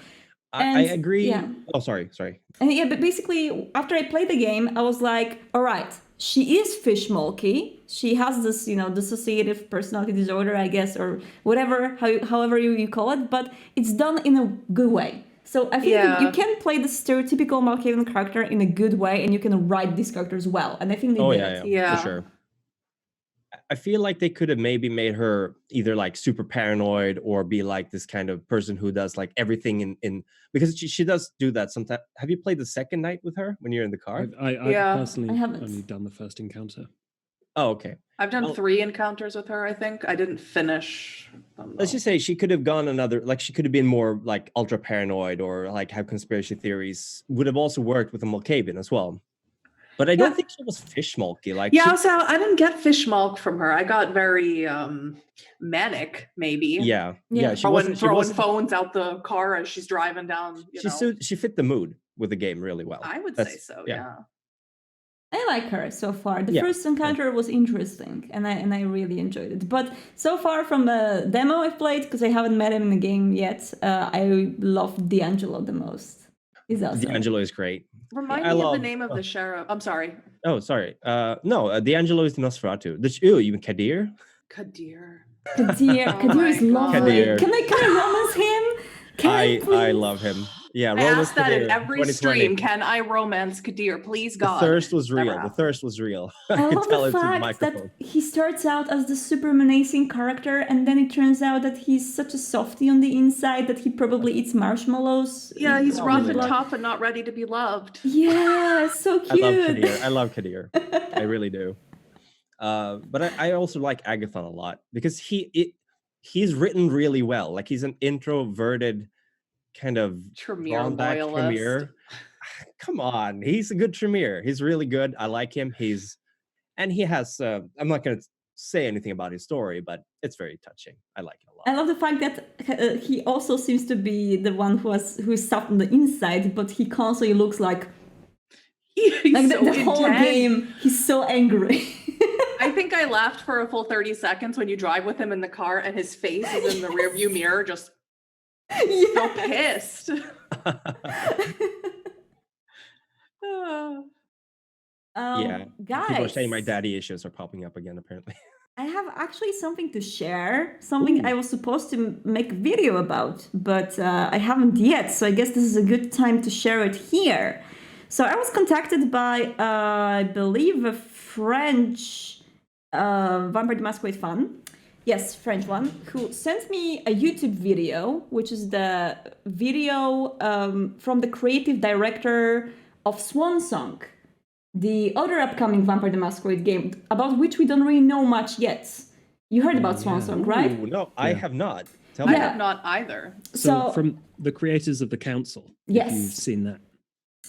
I agree. Yeah. Oh, sorry. And yeah, but basically, after I played the game, I was like, all right, she is fishmilky. She has this, you know, dissociative personality disorder, I guess, or whatever, however you call it, but it's done in a good way. So I think you can play the stereotypical Malkavian character in a good way, and you can write these characters well. And I think they did. Yeah. For sure. I feel like they could have maybe made her either like super paranoid or be like this kind of person who does like everything in because she does do that sometimes. Have you played the second night with her when you're in the car? I personally I haven't. only done the first encounter. Oh, okay. I've done 3 encounters with her, I think. I didn't finish them. Let's just say she could have gone another, like she could have been more like ultra paranoid or like have conspiracy theories. Would have also worked with a Malkavian as well. But I don't think she was fishmilky. Like so I didn't get fishmilk from her. I got very manic, maybe. Yeah. She Throwing wasn't, phones out the car as she's driving down. she fit the mood with the game really well. I would say so. Yeah. I like her so far. The first encounter was interesting, and I really enjoyed it. But so far from the demo I've played, because I haven't met him in the game yet, I love D'Angelo the most. He's awesome. D'Angelo is great. Remind me of the name of the sheriff. I'm sorry. Oh, sorry. No, D'Angelo is the Nosferatu. Even Kadir? Kadir. Kadir is lovely. Kadir. Can I romance him? I love him. Yeah, I ask that Kadir, in every 2020. stream. Can I romance Kadir? Please, God. The thirst was real. Never The thirst was real. I can love tell the it through the fact microphone. that he starts out as the super menacing character, and then it turns out that he's such a softie on the inside that he probably eats marshmallows. Yeah, he's rough and Like- tough and not ready to be loved. Yeah, so cute. I love Kadir. I really do. But I also like Agathon a lot because he's written really well. Like he's an introverted kind of Tremere Klondike loyalist. Tremere. Come on, he's a good Tremere. He's really good. I like him. He has. I'm not going to say anything about his story, but it's very touching. I like it a lot. I love the fact that he also seems to be the one who's soft on the inside, but he constantly looks like He's like so the whole intense. game. He's so angry. I think I laughed for a full 30 seconds when you drive with him in the car and his face is in the rearview mirror, just so pissed. Yeah. People are saying my Guys, daddy issues are popping up again, apparently. I have actually something to share, something I was supposed to make a video about, but I haven't yet, so I guess this is a good time to share it here. So I was contacted by, I believe, a French Vampire the Masquerade fan. Yes, French one, who sent me a YouTube video, which is the video from the creative director of Swan Song, the other upcoming Vampire the Masquerade game, about which we don't really know much yet. You heard about Swan Yeah. Song, right? Ooh, no, I Yeah. have not. Tell I me. have not either. So from the creators of the Council, Yes. if you've seen that.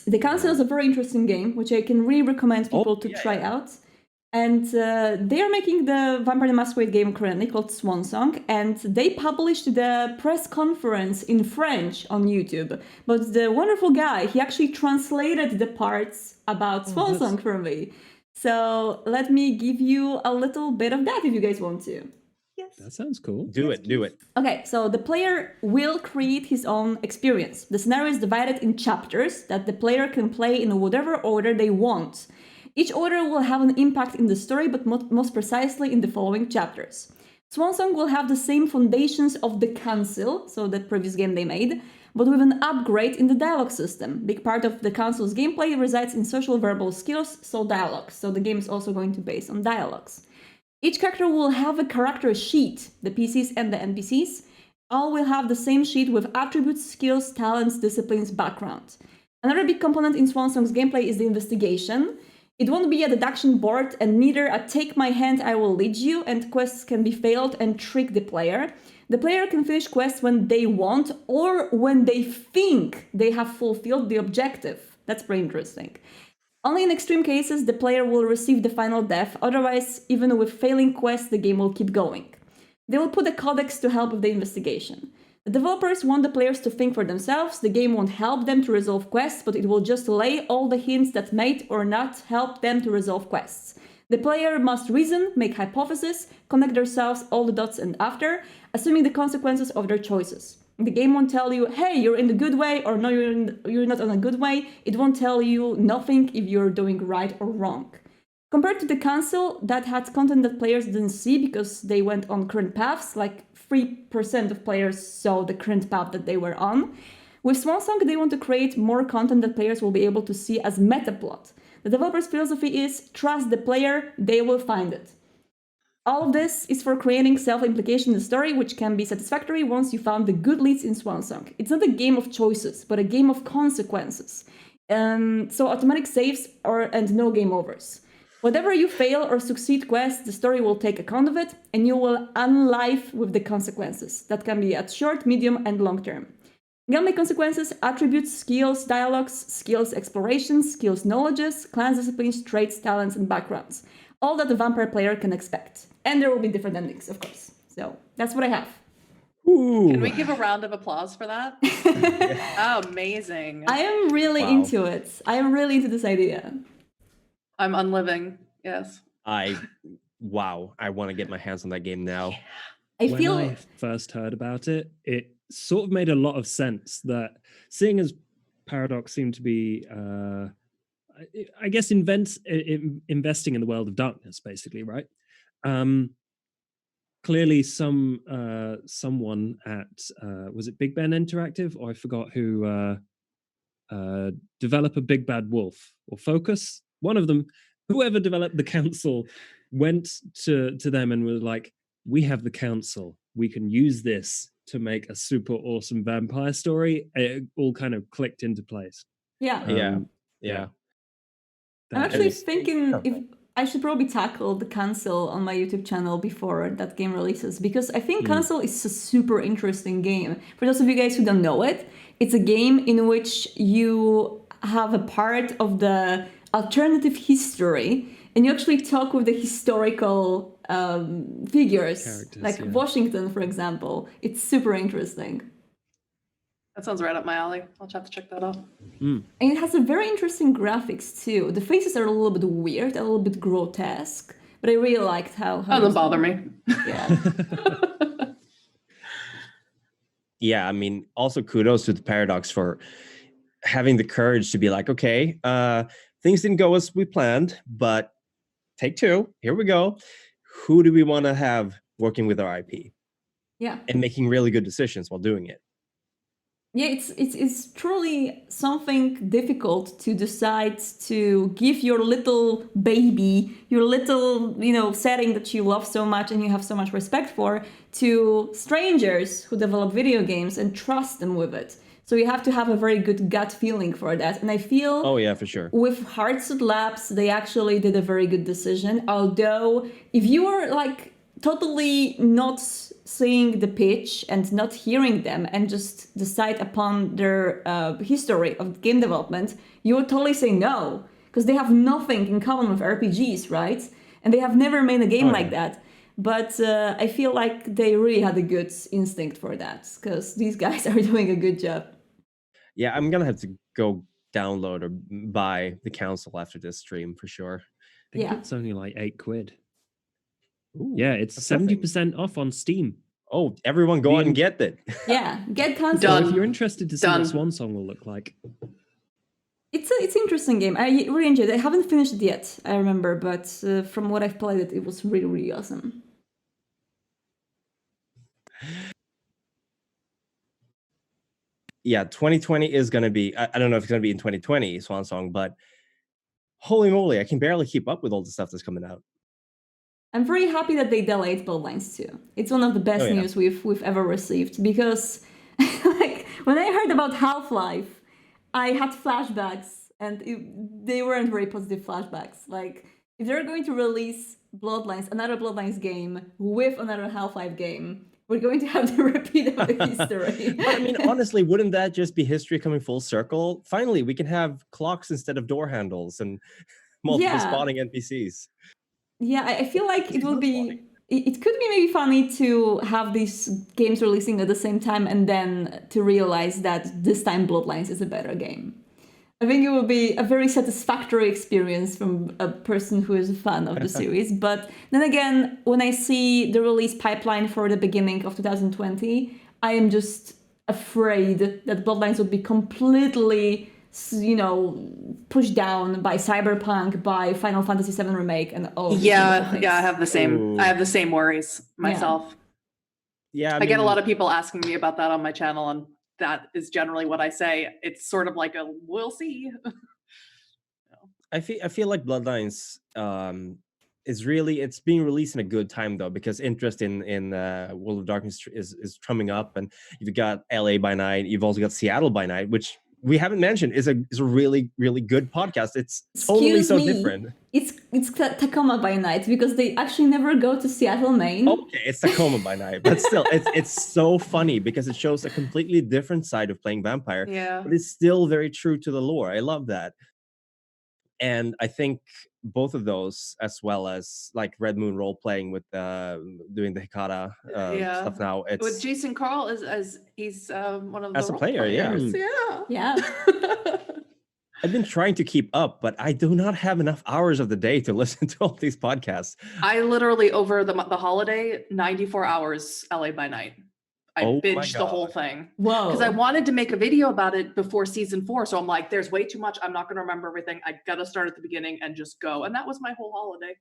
The Council is a very interesting game, which I can really recommend people to yeah, try out. And they are making the Vampire the Masquerade game currently called Swan Song, and they published the press conference in French on YouTube. But the wonderful guy, he actually translated the parts about Swan that's- Song for me. So let me give you a little bit of that if you guys want to. Yes. That sounds cool. Do it. Okay, so the player will create his own experience. The scenario is divided in chapters that the player can play in whatever order they want. Each order will have an impact in the story, but most precisely in the following chapters. Swan Song will have the same foundations of the Council, so the previous game they made, but with an upgrade in the dialogue system. Big part of the Council's gameplay resides in social verbal skills, so dialogues. So the game is also going to be based on dialogues. Each character will have a character sheet, the PCs and the NPCs. All will have the same sheet with attributes, skills, talents, disciplines, background. Another big component in Swan Song's gameplay is the investigation. It won't be a deduction board and neither a take my hand, I will lead you, and quests can be failed and trick the player. The player can finish quests when they want or when they think they have fulfilled the objective. That's pretty interesting. Only in extreme cases, the player will receive the final death, otherwise, even with failing quests, the game will keep going. They will put a codex to help with the investigation. The developers want the players to think for themselves. The game won't help them to resolve quests, but it will just lay all the hints that might or not help them to resolve quests. The player must reason, make hypotheses, connect themselves all the dots and after, assuming the consequences of their choices. The game won't tell you, hey, you're in the good way, or no, you're not on a good way. It won't tell you nothing if you're doing right or wrong. Compared to the Council, that had content that players didn't see because they went on current paths, like 3% of players saw the current path that they were on. With Swan Song, they want to create more content that players will be able to see as metaplot. The developer's philosophy is, trust the player, they will find it. All of this is for creating self-implication in the story, which can be satisfactory once you found the good leads in Swan Song. It's not a game of choices, but a game of consequences. So automatic saves and no game overs. Whatever you fail or succeed quests, the story will take account of it, and you will unlife with the consequences. That can be at short, medium, and long term. Gameplay consequences, attributes, skills, dialogues, skills explorations, skills knowledges, clans disciplines, traits, talents, and backgrounds. All that the vampire player can expect. And there will be different endings, of course. So that's what I have. Ooh. Can we give a round of applause for that? Amazing. I am really into it. I am really into this idea. I'm unliving. Yes. Wow. I want to get my hands on that game now. When I first heard about it, it sort of made a lot of sense that seeing as Paradox seemed to be, I guess, investing in the world of darkness, basically, right? Clearly, someone at was it Big Ben Interactive, or I forgot who developer Big Bad Wolf or Focus. One of them, whoever developed the Council, went to them and was like, "We have the Council. We can use this to make a super awesome vampire story." It all kind of clicked into place. Yeah. Yeah. I'm actually thinking if I should probably tackle the Council on my YouTube channel before that game releases, because I think Council is a super interesting game. For those of you guys who don't know it, it's a game in which you have a part of the alternative history and you actually talk with the historical figures, like Washington, for example. It's super interesting. That sounds right up my alley. I'll have to check that out. And it has a very interesting graphics too. The faces are a little bit weird, a little bit grotesque, but I really liked how doesn't bother me. Yeah. Yeah, I mean, also kudos to the Paradox for having the courage to be like, okay, things didn't go as we planned, but take two, here we go. Who do we want to have working with our IP? Yeah. And making really good decisions while doing it. Yeah, it's truly something difficult to decide to give your little baby, your little, setting that you love so much and you have so much respect for, to strangers who develop video games and trust them with it. So you have to have a very good gut feeling for that. And I feel Oh yeah, for sure. with Heartset Labs, they actually did a very good decision. Although if you are like totally not seeing the pitch and not hearing them and just decide upon their history of game development, you would totally say no, because they have nothing in common with RPGs, right? And they have never made a game like that. But I feel like they really had a good instinct for that, because these guys are doing a good job. Yeah, I'm gonna have to go download or buy the console after this stream for sure. I think Yeah. it's only like £8. Ooh, Yeah, it's that's nothing. 70% off on Steam. Oh, everyone go out and get it. Yeah, get console. So Done. if you're interested to see Done. what Swan Song will look like. It's an interesting game. I really enjoyed it. I haven't finished it yet, I remember, but from what I've played it was really, really awesome. Yeah, 2020 is going to be, I don't know if it's going to be in 2020, Swan Song, but holy moly, I can barely keep up with all the stuff that's coming out. I'm very happy that they delayed Bloodlines 2. It's one of the best news we've ever received, because like when I heard about Half-Life, I had flashbacks, and they weren't very positive flashbacks. Like, if they're going to release Bloodlines, another Bloodlines game with another Half-Life game, we're going to have the repeat of the history. But I mean, honestly, wouldn't that just be history coming full circle? Finally, we can have clocks instead of door handles and multiple spawning NPCs. Yeah, I feel like it will be... It could be maybe funny to have these games releasing at the same time and then to realize that this time Bloodlines is a better game. I think it will be a very satisfactory experience from a person who is a fan of the series. But then again, when I see the release pipeline for the beginning of 2020, I am just afraid that Bloodlines would be completely, pushed down by Cyberpunk, by Final Fantasy VII Remake, and all. Yeah, I have the same. Ooh. I have the same worries myself. Yeah, I get a lot of people asking me about that on my channel, and that is generally what I say. It's sort of like a we'll see. I feel like Bloodlines is really, it's being released in a good time though, because interest in World of Darkness is coming up, and you've got LA by Night, you've also got Seattle by Night, which we haven't mentioned is a really, really good podcast. It's totally different. It's Tacoma by Night, because they actually never go to Seattle, Maine. Okay, it's Tacoma by Night, but still, it's so funny because it shows a completely different side of playing vampire. Yeah. But it's still very true to the lore. I love that. And I think both of those, as well as like Red Moon role playing with doing the Hikata stuff now. It's with Jason Carl as he's one of the as a role player, players. Yeah. I've been trying to keep up, but I do not have enough hours of the day to listen to all these podcasts. I literally, over the holiday, 94 hours LA by Night. I binged the whole thing. Whoa. Because I wanted to make a video about it before season 4. So I'm like, there's way too much. I'm not going to remember everything. I got to start at the beginning and just go. And that was my whole holiday.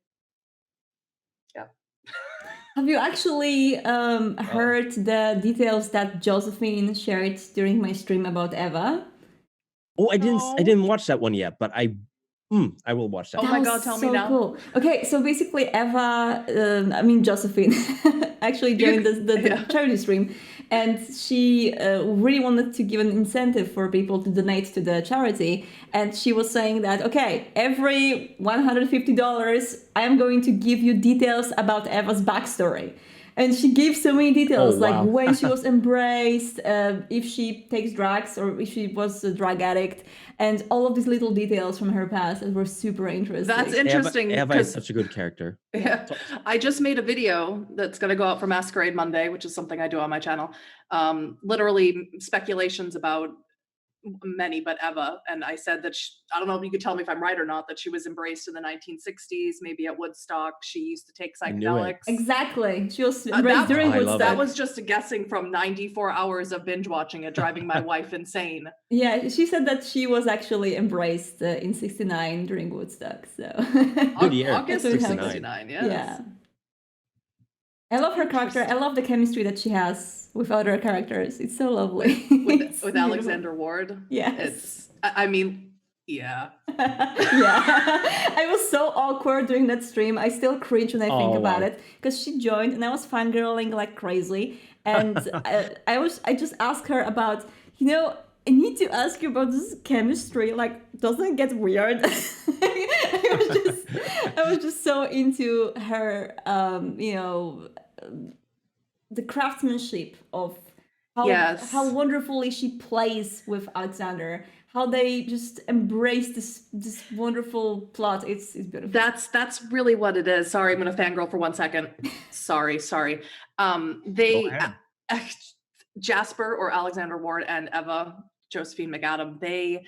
Yeah. Have you actually heard the details that Josephine shared during my stream about Eva? Oh, I didn't watch that one yet, but I will watch that. Oh my God, tell me now. Cool. Okay, so basically Eva, Josephine, actually joined the charity stream, and she really wanted to give an incentive for people to donate to the charity. And she was saying that, okay, every $150, I am going to give you details about Eva's backstory. And she gave so many details, like when she was embraced, if she takes drugs or if she was a drug addict, and all of these little details from her past that were super interesting. That's interesting. Eva is such a good character. Yeah. I just made a video that's going to go out for Masquerade Monday, which is something I do on my channel. Literally speculations about many, but Eva. And I said that I don't know if you could tell me if I'm right or not, that she was embraced in the 1960s, maybe at Woodstock. She used to take I knew it. psychedelics. Exactly. She was embraced That, during I love Woodstock. that was just a guessing from 94 hours of binge watching it, driving my wife insane. Yeah, she said that she was actually embraced in '69 during Woodstock. So Good year. August That's of what happened. 69, yes. yeah, I love her character. I love the chemistry that she has with other characters. It's so lovely. With It's with beautiful. Alexander Ward. Yes. It's, I mean, yeah. Yeah, I was so awkward during that stream. I still cringe when I think Oh, about wow. it because she joined and I was fangirling like crazy, and I just asked her about, I need to ask you about this chemistry. Like, doesn't it get weird? I was just so into her, the craftsmanship of Yes. how wonderfully she plays with Alexander. How they just embrace this wonderful plot. It's beautiful. That's really what it is. Sorry, I'm gonna fangirl for 1 second. Sorry. They Go ahead. Jasper, or Alexander Ward, and Eva Josephine McAdam,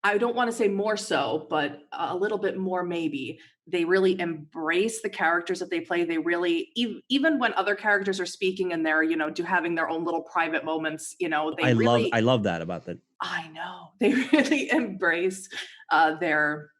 I don't want to say more so, but a little bit more maybe. They really embrace the characters that they play. They really, even when other characters are speaking and they're, having their own little private moments, they I really, love that about that. I know, they really embrace their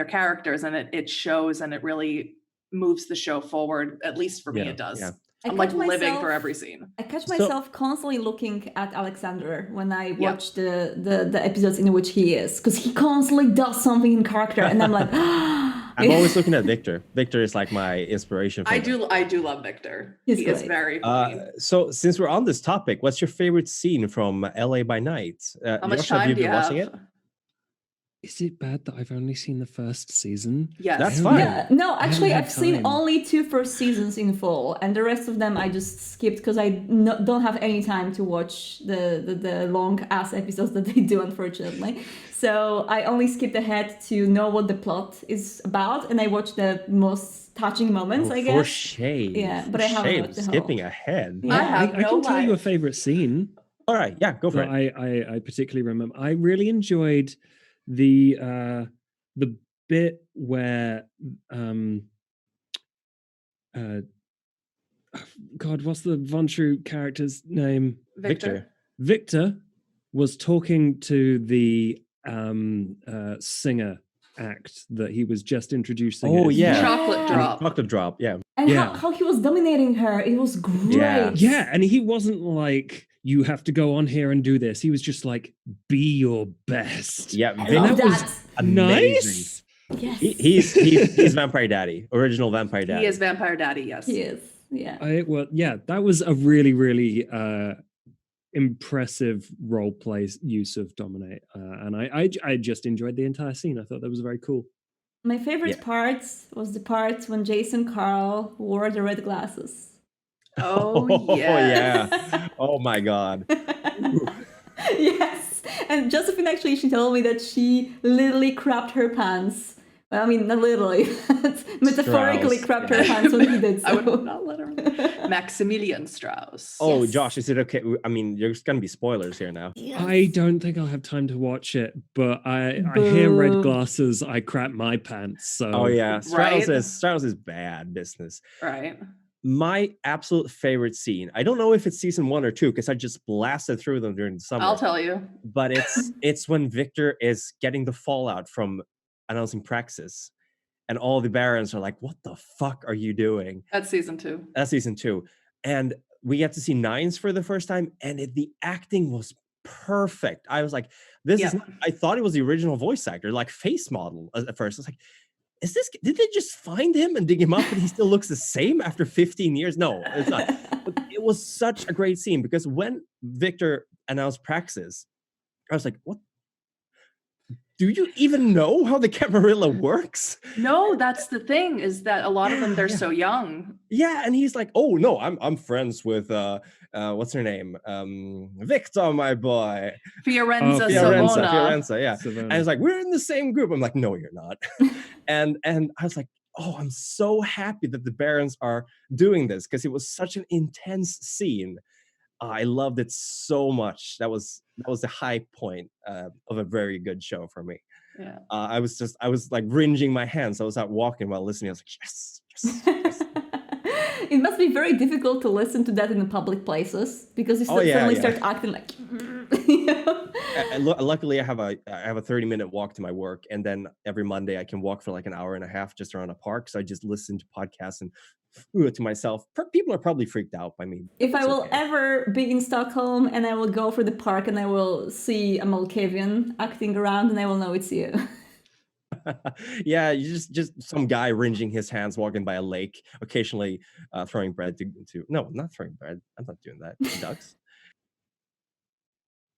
characters, and it shows, and it really moves the show forward. At least for me, Yeah, it does. yeah. I I'm like catch living myself- for every scene. I catch So- myself constantly looking at Alexander when I watch the episodes in which he is, because he constantly does something in character, and I'm like, I'm always looking at Victor. Victor is like my inspiration. For I that. do love Victor. He's He is great. very funny. So since we're on this topic, what's your favorite scene from LA by Night? How much Josh, have time you do you been have? watching it? Is it bad that I've only seen the first season? Yes. That's I fine. don't know. No, actually, had I've seen time. only 2 first seasons in full, and the rest of them I just skipped because I don't have any time to watch the long ass episodes that they do, unfortunately. So I only skipped ahead to know what the plot is about, and I watched the most touching moments, I For guess. shame. Yeah, For but I haven't shame. watched the Skipping whole. ahead. Yeah. I have I no can tell you a life. favorite scene All right. Yeah, go for that it. I particularly remember. I really enjoyed the bit where God, what's the Von True character's name? Victor. Victor was talking to the singer act that he was just introducing. Oh, at his yeah. Chocolate Yeah. drop. Chocolate drop. Yeah. And Yeah. how he was dominating her, it was great. Yeah. Yeah, and he wasn't like, you have to go on here and do this. He was just like, be your best. Yeah. I Vic- love that was that. amazing. Nice. Yes. He's Vampire Daddy, original Vampire Daddy. He is Vampire Daddy, yes. He is. Yeah. That was a really, really impressive role play use of Dominate, and I just enjoyed the entire scene. I thought that was very cool. My favorite Yeah. part was the part when Jason Carl wore the red glasses. Oh, yes. yeah. Oh my God. Yes. And Josephine actually, she told me that she literally crapped her pants. Well, I mean, not literally, but metaphorically Strauss, crapped yeah. her pants when he did so. I would not let her. Maximilian Strauss. Oh, Yes. Josh, is it okay? I mean, there's gonna be spoilers here now. Yes. I don't think I'll have time to watch it, but I hear red Boo. glasses, I crap my pants. So Oh yeah, Right? Strauss is bad business. Right. My absolute favorite scene. I don't know if it's season 1 or 2 because I just blasted through them during the summer. I'll tell you. But it's when Victor is getting the fallout from announcing Praxis, and all the barons are like, "What the fuck are you doing?" That's season 2. That's season 2, and we get to see Nines for the first time, and the acting was perfect. I was like, "This is." Yeah. I thought it was the original voice actor, like face model at first. I was like, "Is this? Did they just find him and dig him up, and he still looks the same after 15 years?" No, it's not. But it was such a great scene because when Victor announced Praxis, I was like, "What? Do you even know how the Camarilla works?" No, that's the thing, is that a lot of them, they're Yeah. so young. Yeah, and he's like, "Oh no, I'm friends with what's her name? Victor, my boy, Fiorenza Fiorenza, Savona. Fiorenza, yeah." Savona. And it's like, "We're in the same group." I'm like, "No, you're not." and I was like, "Oh, I'm so happy that the Barons are doing this because it was such an intense scene." I loved it so much. That was the high point of a very good show for me. Yeah. I was like wringing my hands. I was out walking while listening. I was like, yes, yes, yes. It must be very difficult to listen to that in the public places because you suddenly start acting like. You know? Luckily, I have a 30-minute walk to my work, and then every Monday I can walk for like an hour and a half just around a park. So I just listen to podcasts and to myself. People are probably freaked out by me. If I will ever be in Stockholm and I will go for the park and I will see a Malkavian acting around, and I will know it's you. Yeah, you just some guy wringing his hands walking by a lake, occasionally throwing bread to no, not throwing bread. I'm not doing that. To ducks.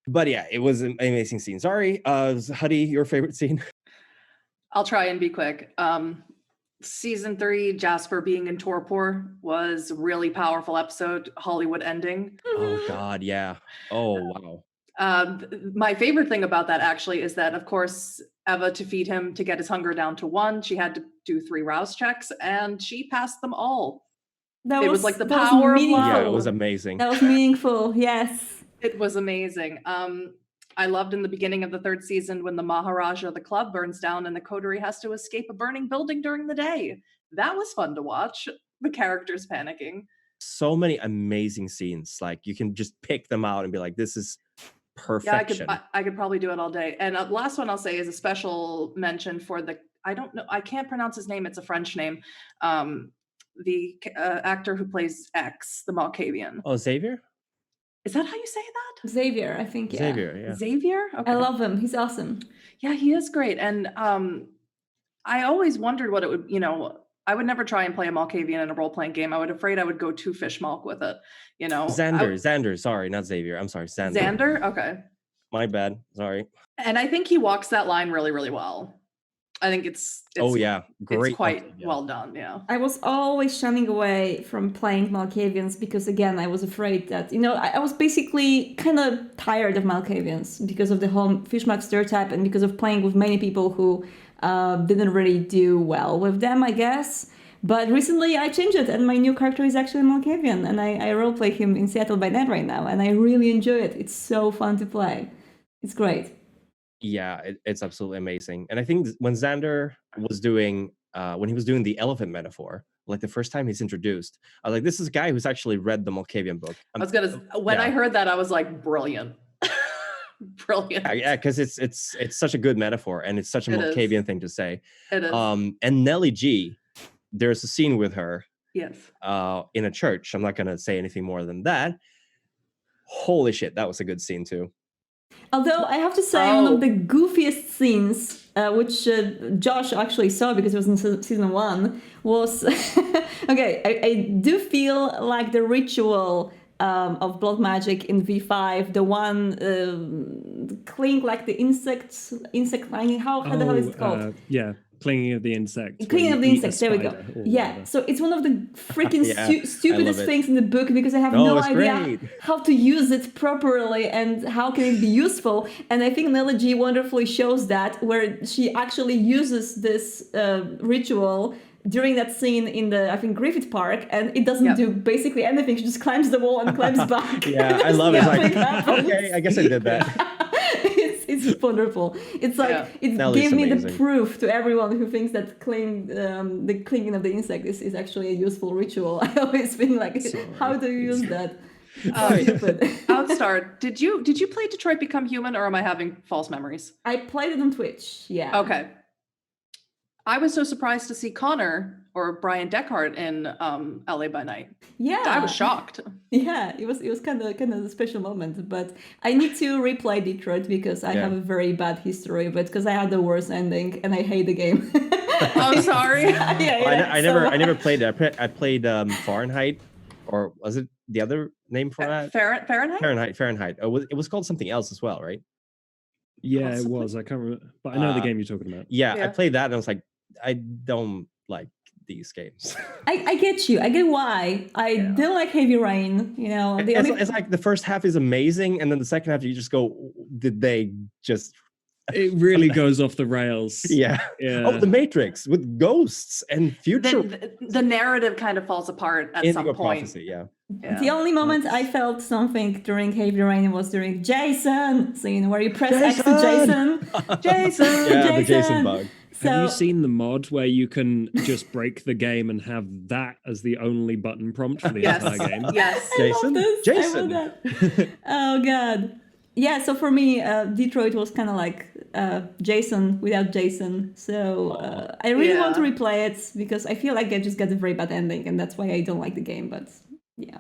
But yeah, it was an amazing scene. Sorry, Huddy, your favorite scene? I'll try and be quick. Season 3, Jasper being in torpor was a really powerful episode. Hollywood ending. Oh God, yeah. Oh wow. My favorite thing about that actually is that, of course, Eva, to feed him, to get his hunger down to 1, she had to do 3 rouse checks, and she passed them all. It was like the power of love. Yeah, it was amazing. That was meaningful. Yes. It was amazing. I loved in the beginning of the 3rd season when the Maharaja of the club burns down and the coterie has to escape a burning building during the day. That was fun to watch. The characters panicking. So many amazing scenes. Like you can just pick them out and be like, this is perfection. Yeah, I could probably do it all day. And last one I'll say is a special mention for I don't know, I can't pronounce his name. It's a French name. The actor who plays X, the Malkavian. Oh, Xavier? Is that how you say that? Xavier, I think. Yeah. Xavier? Okay. I love him. He's awesome. Yeah, he is great. And I always wondered what it would, I would never try and play a Malkavian in a role-playing game. I would afraid I would go too fish milk with it, Xander, sorry, not Xavier. I'm sorry, Xander. Xander? Okay. My bad. Sorry. And I think he walks that line really, really well. I think it's great. It's quite well done, yeah. I was always shunning away from playing Malkavians because, again, I was afraid that, I was basically kind of tired of Malkavians because of the whole fishmark stereotype and because of playing with many people who didn't really do well with them, I guess. But recently I changed it, and my new character is actually Malkavian, and I roleplay him in Seattle by Night right now, and I really enjoy it. It's so fun to play. It's great. Yeah, it's absolutely amazing. And I think when Xander was doing, when he was doing the elephant metaphor, like the first time he's introduced, I was like, this is a guy who's actually read the Malkavian book. I heard that, I was like, brilliant. Brilliant. Yeah, because it's such a good metaphor, and it's such a Malkavian thing to say. It is. And Nellie G, there's a scene with her. Yes. In a church. I'm not going to say anything more than that. Holy shit, that was a good scene too. Although I have to say, one of the goofiest scenes, which Josh actually saw because it was in season 1, was okay. I do feel like the ritual of blood magic in V5, the one clinging like the insect clinging. How the hell is it called? Yeah. Clinging of the insect. Clinging of the insect, there we go. Yeah, whatever. So it's one of the freaking stupidest things in the book because I have no idea how to use it properly and how can it be useful. And I think Nellie G wonderfully shows that, where she actually uses this ritual during that scene in the, I think, Griffith Park, and it doesn't do basically anything. She just climbs the wall and climbs back. Yeah, I love it. It's like, okay, I guess I did that. It's wonderful. It's like it gave me the proof to everyone who thinks that the clinging of the insect is actually a useful ritual. I always think like, how do you use that? Stupid. Outstar, did you play Detroit Become Human, or am I having false memories? I played it on Twitch. Yeah. Okay. I was so surprised to see Connor or Brian Deckhart in LA by Night. Yeah, I was shocked. Yeah, it was kind of a special moment. But I need to replay Detroit because I have a very bad history of it, because I had the worst ending and I hate the game. I'm sorry. I never played it. I played Fahrenheit, or was it the other name for that? Fahrenheit. Fahrenheit. It was called something else as well, right? Yeah, it was. I can't remember, but I know the game you're talking about. Yeah, I played that and I was like, I don't like these games. I get you. I get why. I don't like Heavy Rain. It's like the first half is amazing, and then the second half you just go, did they just? It really goes off the rails. Yeah. Oh, the Matrix with ghosts and future. The narrative kind of falls apart at some point. Prophecy, yeah. Yeah. The only moment I felt something during Heavy Rain was during Jason. So, where you press X to Jason. Jason! Yeah, the Jason bug. So, Have you seen the mod where you can just break the game and have that as the only button prompt for the Yes. entire game? Yes. Jason? this. I Jason. love that. Oh, God. Yeah, so for me, Detroit was kind of like Jason without Jason. So I really want to Yeah. replay it because I feel like I just got a very bad ending, and that's why I don't like the game. But yeah.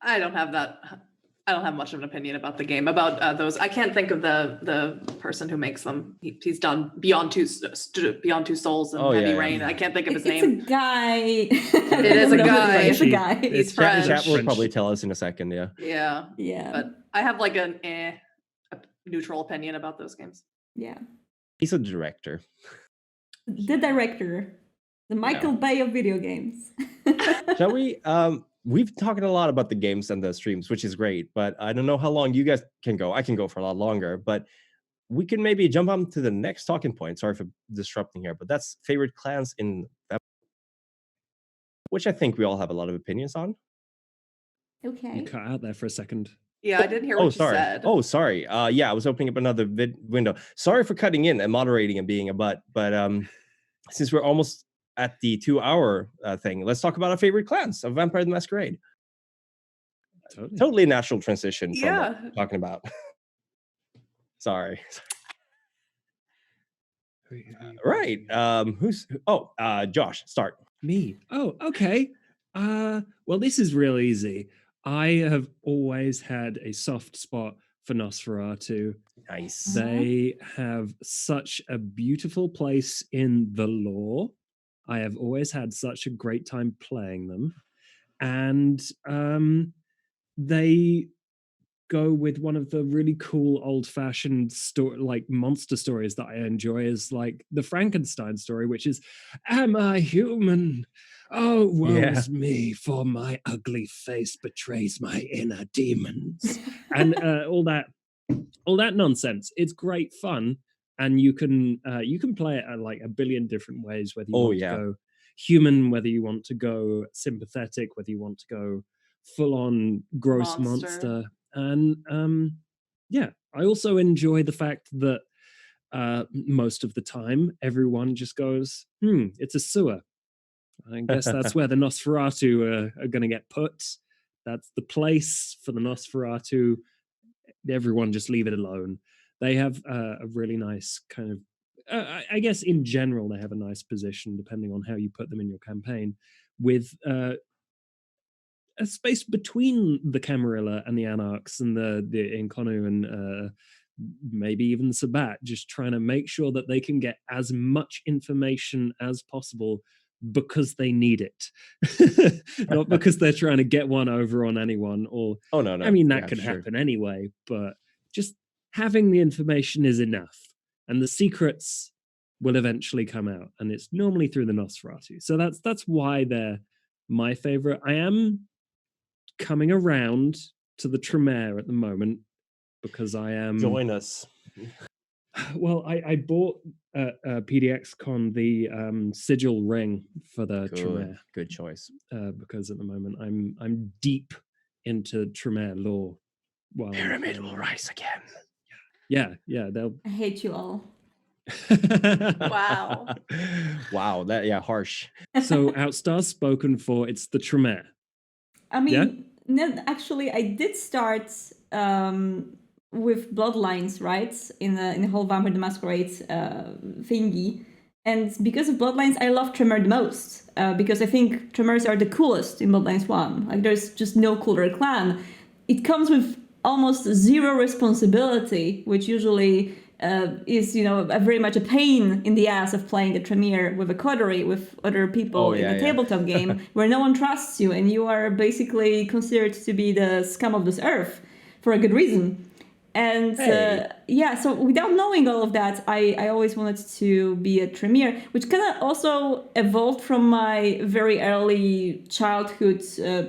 I don't have much of an opinion about the game, about those. I can't think of the person who makes them. He's done Beyond Two Souls and Oh, Heavy yeah. Rain. I can't think of his It's name. a guy. It is a guy. It's a guy. He's French. French. Chat will probably tell us in a second, yeah. Yeah, Yeah. but I have like a neutral opinion about those games. Yeah. He's a director. The director. The Michael Bay of video games. Shall we? We've talked a lot about the games and the streams, which is great, but I don't know how long you guys can go. I can go for a lot longer, but we can maybe jump on to the next talking point. Sorry for disrupting here, but that's favorite clans in that, which I think we all have a lot of opinions on. Okay. You cut out there for a second. Yeah, I didn't hear what you sorry. said. Oh, sorry. Yeah, I was opening up another window. Sorry for cutting in and moderating and being a butt, but since we're almost at the 2-hour thing, let's talk about our favorite clans of Vampire the Masquerade. Totally natural transition from what we're talking about. Sorry. Right. Josh, start. Me. Oh, okay. Well, this is real easy. I have always had a soft spot for Nosferatu. Nice. They have such a beautiful place in the lore. I have always had such a great time playing them. And they go with one of the really cool old-fashioned monster stories that I enjoy, is like the Frankenstein story, which is, am I human? Oh, woe is me, for my ugly face betrays my inner demons. And all that nonsense. It's great fun, and you can play it like a billion different ways, whether you want to go human, whether you want to go sympathetic, whether you want to go full-on gross monster. And I also enjoy the fact that most of the time everyone just goes, it's a sewer. I guess that's where the Nosferatu are going to get put. That's the place for the Nosferatu. Everyone just leave it alone. They have a really nice kind of, I guess in general, they have a nice position, depending on how you put them in your campaign, with a space between the Camarilla and the Anarchs and the Inconnu and maybe even the Sabbat, just trying to make sure that they can get as much information as possible because they need it. Not because they're trying to get one over on anyone, or no. I mean, that can happen anyway, but just having the information is enough, and the secrets will eventually come out, and it's normally through the Nosferatu. So that's why they're my favorite. I am coming around to the Tremere at the moment because I am join us. Well, I bought PDXCon the sigil ring for the Tremere. Good choice. Because at the moment I'm deep into Tremere lore. Well, Pyramid will rise again. Yeah. They'll. I hate you all. Wow. Wow. Harsh. So Outstar's spoken for. It's the Tremere. I mean, no, actually, I did start with Bloodlines, right? In the whole Vampire the Masquerade thingy. And because of Bloodlines, I love Tremere the most. Because I think Tremors are the coolest in Bloodlines 1. Like, there's just no cooler clan. It comes with almost zero responsibility, which usually is, very much a pain in the ass of playing the Tremere with a coterie, with other people in a tabletop game, where no one trusts you, and you are basically considered to be the scum of this earth for a good reason. And so without knowing all of that, I always wanted to be a Tremere, which kind of also evolved from my very early childhood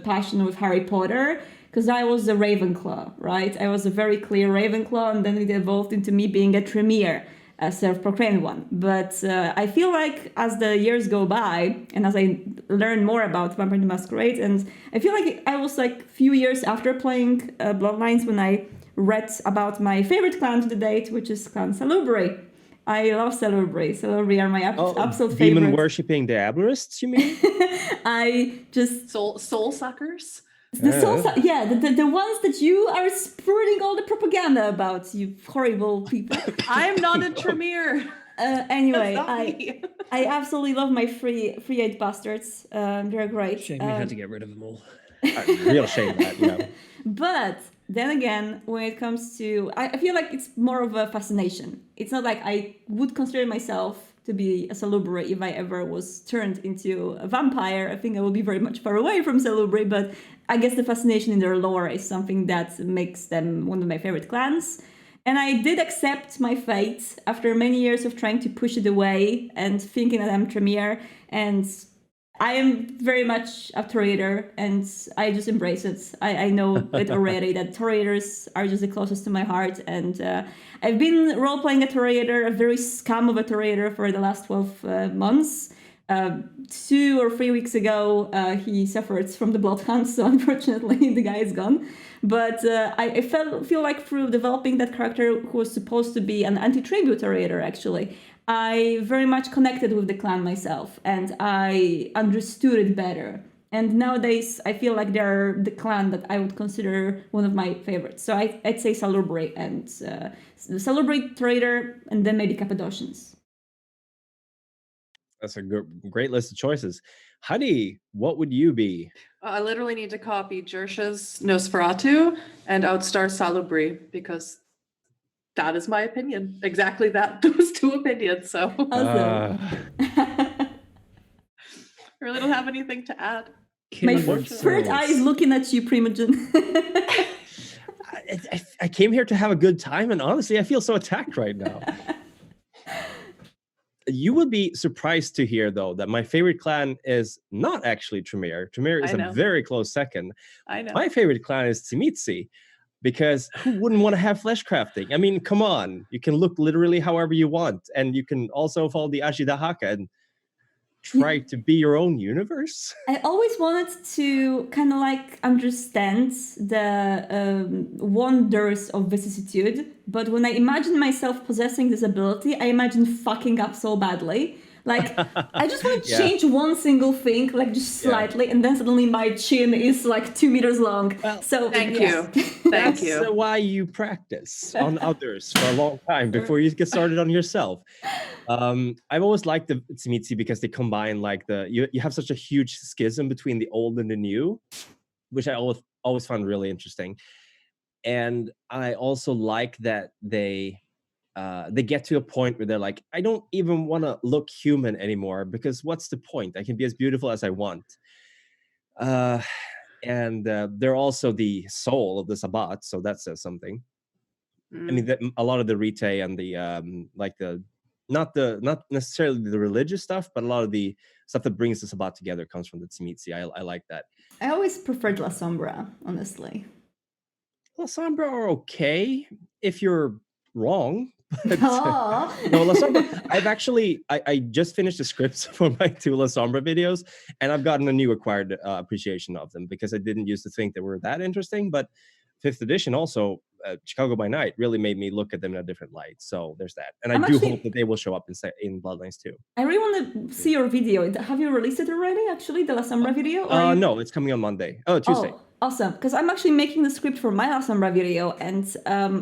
passion with Harry Potter, because I was a Ravenclaw, right? I was a very clear Ravenclaw, and then it evolved into me being a Tremere. self-proclaimed one. But I feel like as the years go by and as I learn more about Vampire the Masquerade, and I feel like I was like a few years after playing Bloodlines when I read about my favorite clan to the date, which is Clan Salubri. I love Salubri. Salubri are my absolute favorite. Demon worshipping Diabolorists, you mean? I just soul suckers. the ones that you are spreading all the propaganda about, you horrible people. I'm not a Tremere. Anyway, That's not me. I absolutely love my free 8 bastards. They're great. Shame we had to get rid of them all. Real shame that, yeah. But then again, when it comes to, I feel like it's more of a fascination. It's not like I would consider myself to be a Salubri if I ever was turned into a vampire. I think I will be very much far away from Salubri, but I guess the fascination in their lore is something that makes them one of my favorite clans. And I did accept my fate after many years of trying to push it away and thinking that I'm Tremere, and I am very much a Toreader, and I just embrace it. I know it already that Toreaders are just the closest to my heart, and I've been role-playing a Toreader, a very scum of a Toreader for the last 12 months. 2 or 3 weeks ago, he suffered from the blood hunt, so unfortunately the guy is gone. But I feel like through developing that character, who was supposed to be an anti-tribute Toreader, actually, I very much connected with the clan myself, and I understood it better. And nowadays, I feel like they're the clan that I would consider one of my favorites. So I'd say Salubri and Salubri, Toreader, and then maybe Cappadocians. That's a great list of choices. Huddy, what would you be? I literally need to copy Jersh's Nosferatu and Outstar Salubri because that is my opinion. Exactly that. Those 2 opinions. So Awesome. I really don't have anything to add. My third eye is looking at you, Primogen. I came here to have a good time, and honestly, I feel so attacked right now. You would be surprised to hear, though, that my favorite clan is not actually Tremere. Tremere is a very close second. I know. My favorite clan is Tzimisce, because who wouldn't want to have flesh crafting? I mean, come on. You can look literally however you want, and you can also follow the Ashidahaka and try to be your own universe. I always wanted to kind of like understand the wonders of vicissitude, but when I imagine myself possessing this ability, I imagine fucking up so badly. Like, I just want to change one single thing, like just slightly, and then suddenly my chin is like 2 meters long. Well, so thank you. Thank you. That's why you practice on others for a long time before you get started on yourself. I've always liked the Tzimisce because they combine like you have such a huge schism between the old and the new, which I always found really interesting. And I also like that they get to a point where they're like, I don't even want to look human anymore, because what's the point? I can be as beautiful as I want. And they're also the soul of the Sabbat, so that says something. I mean, a lot of the Rite and the not necessarily the religious stuff, but a lot of the stuff that brings the Sabbat together comes from the Tzimisce. I like that. I always preferred La Sombra, honestly. La Sombra are okay if you're wrong. But, no, La Sombra, I just finished the scripts for my 2 La Sombra videos, and I've gotten a new acquired appreciation of them, because I didn't used to think they were that interesting. But 5th edition also, Chicago by Night, really made me look at them in a different light. So there's that. And I do hope that they will show up in Bloodlines too. I really want to see your video. Have you released it already, actually, the La Sombra video? No, it's coming on Monday. Oh, Tuesday. Oh, awesome. Because I'm actually making the script for my La Sombra video. And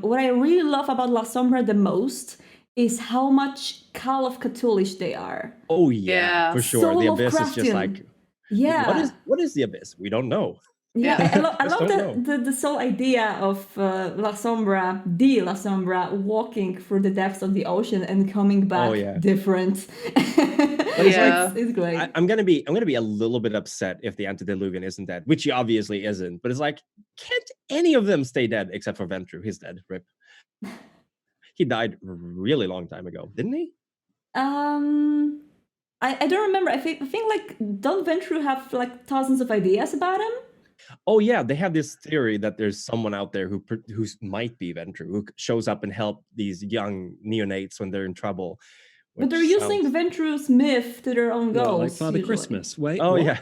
what I really love about La Sombra the most is how much Call of Cthulhu they are. Oh, yeah, for sure. So the Abyss is just like, what is the Abyss? We don't know. Yeah, I love the whole idea of La Sombra walking through the depths of the ocean and coming back different. It's great. I'm gonna be a little bit upset if the Antediluvian isn't dead, which he obviously isn't. But it's like, can't any of them stay dead except for Ventru? He's dead. Rip. He died a really long time ago, didn't he? I don't remember. I think like, don't Ventru have like thousands of ideas about him? Oh yeah, they have this theory that there's someone out there who might be Ventru, who shows up and help these young neonates when they're in trouble. But they're which using sounds- Ventru's myth to their own goals. What, like Father usually. Christmas? Wait. Oh what? yeah,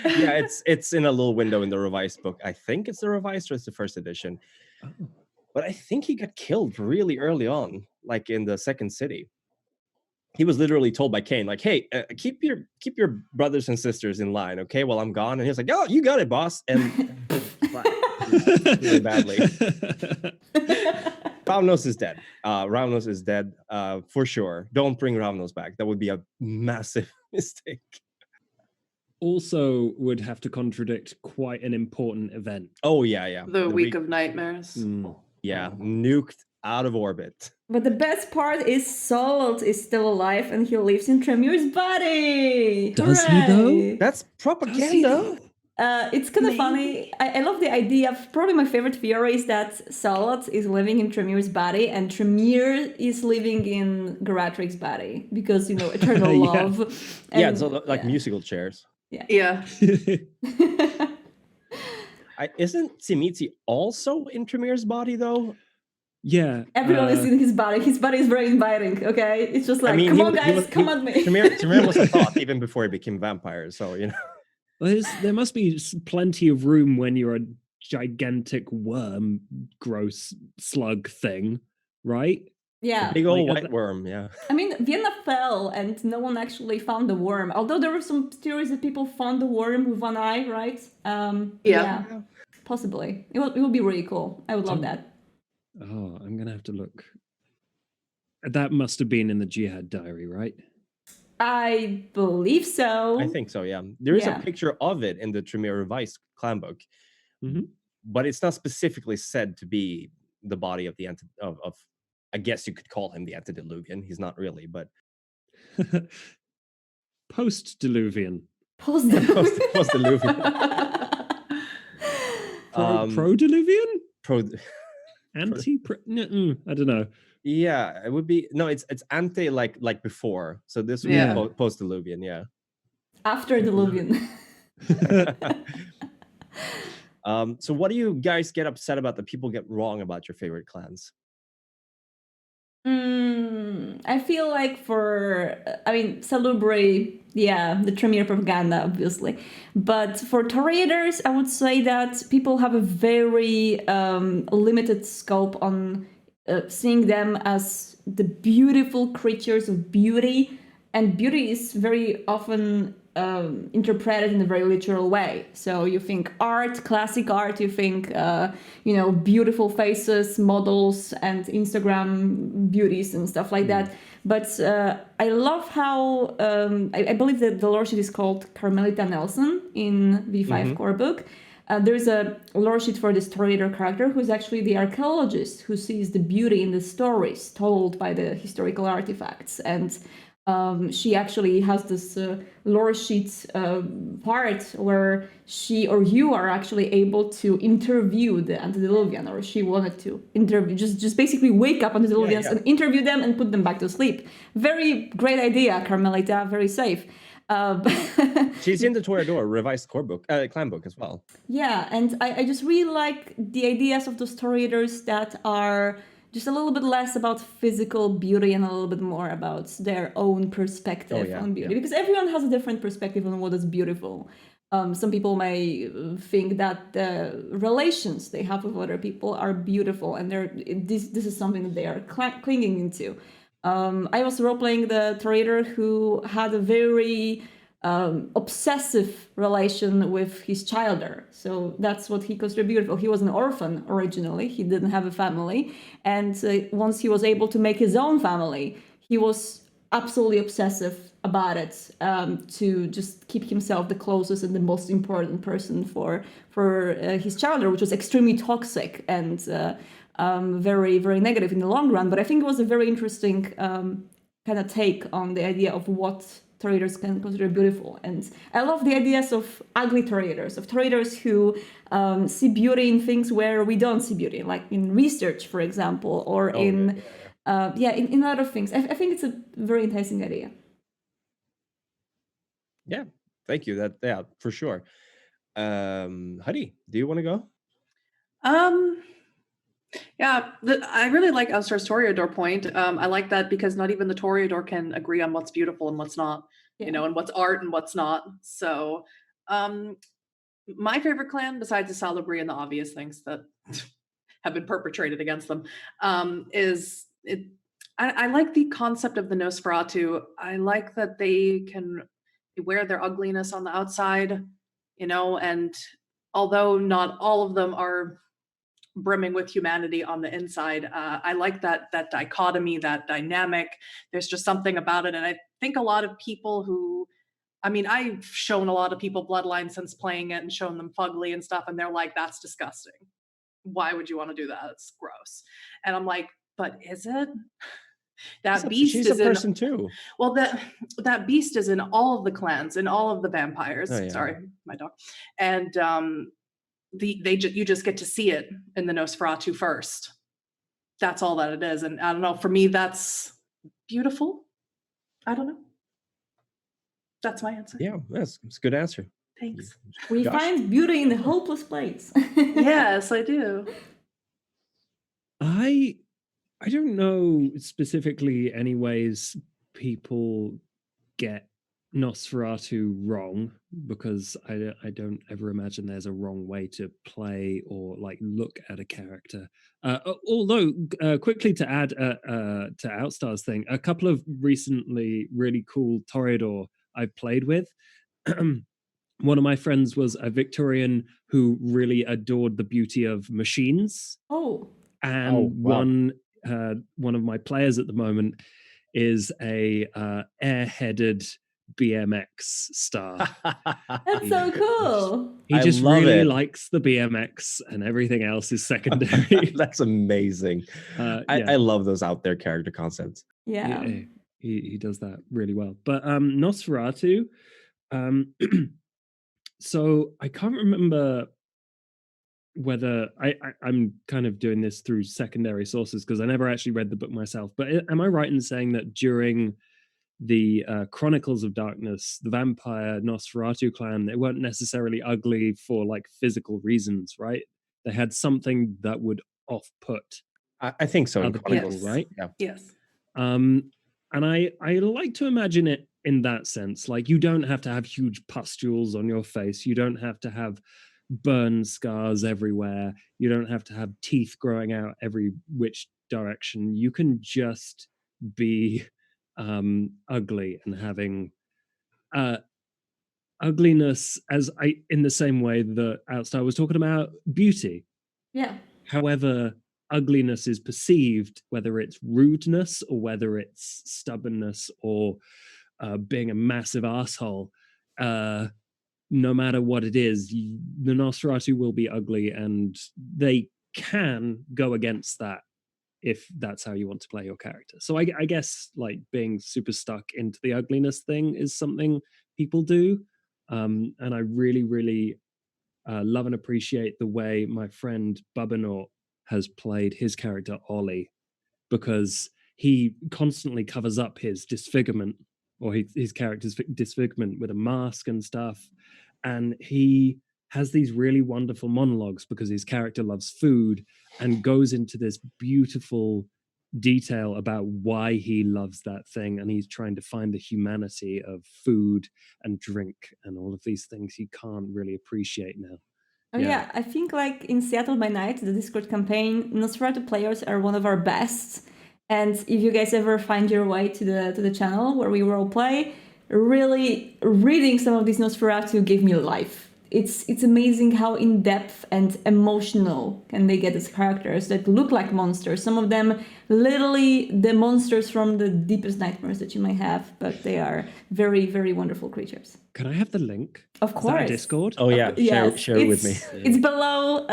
yeah. It's in a little window in the revised book. I think it's the revised or it's the first edition. Oh. But I think he got killed really early on, like in the second city. He was literally told by Cain, like, "Hey, keep your brothers and sisters in line, okay? While I'm gone." And he was like, "Oh, you got it, boss." And really badly. Ravnos is dead. Ravnos is dead for sure. Don't bring Ravnos back. That would be a massive mistake. Also would have to contradict quite an important event. Oh yeah. The Week of Nightmares. Yeah, nuked out of orbit. But the best part is Salt is still alive and he lives in Tremure's body. Does he though? Hooray! That's propaganda. It's kind of funny. I love the idea. Probably my favorite theory is that Salt is living in Tremure's body and Tremure is living in Garatrix's body because, eternal Yeah. love. Yeah, so like musical chairs. Yeah. Isn't Tsimitsi also in Tremure's body though? Yeah. Everyone is in his body. His body is very inviting, okay? It's just like, come on, guys, come at me. Tremure was a thought even before he became vampire, so, There must be plenty of room when you're a gigantic worm, gross slug thing, right? Yeah. Big old Like, white worm, yeah. I mean, Vienna fell and no one actually found the worm. Although there were some theories that people found the worm with one eye, right? Yeah. Possibly. It would be really cool. I would love that. Oh, I'm going to have to look. That must have been in the Jihad diary, right? I believe so. I think so, yeah. There is Yeah. a picture of it in the Tremere revised clan book, but it's not specifically said to be the body of the of I guess you could call him the antediluvian. He's not really, but Post-Diluvian. post-diluvian. Pro-Diluvian? I don't know. Yeah, it would be it's ante like before. So this would be post-diluvian, yeah. After Diluvian. So what do you guys get upset about that people get wrong about your favorite clans? I feel like Salubri, the Tremere propaganda, obviously. But for Toreadors, I would say that people have a very limited scope on seeing them as the beautiful creatures of beauty. And beauty is very often interpreted in a very literal way. So you think art, classic art, you think, beautiful faces, models, and Instagram beauties and stuff like that. But I love how, I believe that the lore sheet is called Carmelita Nelson in V5 core book. There's a lore sheet for this Toreador character who's actually the archaeologist who sees the beauty in the stories told by the historical artifacts. And she actually has this lore sheet part where she or you are actually able to interview the antediluvian, or she wanted to interview, just basically wake up antediluvians and interview them and put them back to sleep. Very great idea, Carmelita, very safe. She's in the Toreador revised core book, clan book as well. Yeah, and I just really like the ideas of those Toreadors that are just a little bit less about physical beauty and a little bit more about their own perspective on beauty. Because everyone has a different perspective on what is beautiful. Some people may think that the relations they have with other people are beautiful, and this is something that they are clinging into. I was role-playing the Toreador who had a very obsessive relation with his childer. So that's what he considered beautiful. He was an orphan originally. He didn't have a family. And once he was able to make his own family, he was absolutely obsessive about it, to just keep himself the closest and the most important person for his childer, which was extremely toxic and very, very negative in the long run. But I think it was a very interesting kind of take on the idea of what Toreadors can consider beautiful. And I love the ideas of ugly Toreadors, of Toreadors who see beauty in things where we don't see beauty, like in research, for example, or in other things. I think it's a very enticing idea. Yeah, thank you. For sure. Huddy, do you want to go? Yeah, I really like Outstar's Toreador point. I like that because not even the Toreador can agree on what's beautiful and what's not, Yeah. and what's art and what's not. So, my favorite clan, besides the Salubri and the obvious things that have been perpetrated against them, is it. I like the concept of the Nosferatu. I like that they can wear their ugliness on the outside, and although not all of them are brimming with humanity on the inside, I like that dichotomy, that dynamic. There's just something about it, and I think a lot of people who, I've shown a lot of people Bloodlines since playing it and shown them fugly and stuff, and they're like, "That's disgusting. Why would you want to do that? It's gross." And I'm like, "But is it?" That beast She's is a person too. well, that beast is in all of the clans, in all of the vampires. Oh, yeah. Sorry, my dog. And you just get to see it in the Nosferatu first. That's all that it is. And I don't know, for me, that's beautiful. I don't know. That's my answer. Yeah, it's a good answer. Thanks. We Josh? find beauty in the hopeless place. Yes, I do. I don't know specifically any ways people get Nosferatu wrong, because I don't ever imagine there's a wrong way to play or like look at a character. Although quickly to add to Outstar's thing, a couple of recently really cool Toreador I've played with. One of my friends was a Victorian who really adored the beauty of machines. Oh, And wow. one of my players at the moment is a air-headed BMX star. that's so cool. He I just love really it. likes the BMX, and everything else is secondary. That's amazing. Yeah. I love those out there character concepts. Yeah. He does that really well. But Nosferatu, so I can't remember whether I'm kind of doing this through secondary sources because I never actually read the book myself. But am I right in saying that during the Chronicles of Darkness, the vampire Nosferatu clan, they weren't necessarily ugly for like physical reasons, right? They had something that would off-put I think so. In other Chronicles, people, right? Yeah. Yes. And I like to imagine it in that sense. Like, you don't have to have huge pustules on your face. You don't have to have burn scars everywhere. You don't have to have teeth growing out every which direction. You can just be ugly and having ugliness in the same way that Outstar was talking about beauty. Yeah. However ugliness is perceived, whether it's rudeness or whether it's stubbornness or being a massive asshole, no matter what it is, the Nosferatu will be ugly, and they can go against that if that's how you want to play your character. So I guess like being super stuck into the ugliness thing is something people do. And I really, really love and appreciate the way my friend Bubbanort has played his character Ollie, because he constantly covers up his disfigurement, or his character's disfigurement, with a mask and stuff. And he has these really wonderful monologues because his character loves food and goes into this beautiful detail about why he loves that thing, and he's trying to find the humanity of food and drink and all of these things he can't really appreciate now. Oh yeah, I think like in Seattle by Night, the Discord campaign, Nosferatu players are one of our best. And if you guys ever find your way to the channel where we role play, really reading some of these Nosferatu gave me life. It's amazing how in depth and emotional can they get these characters that look like monsters. Some of them literally the monsters from the deepest nightmares that you might have, but they are very, very wonderful creatures. Can I have the link? Of Is that course. Discord? Oh yeah, Yes, share it with me. It's below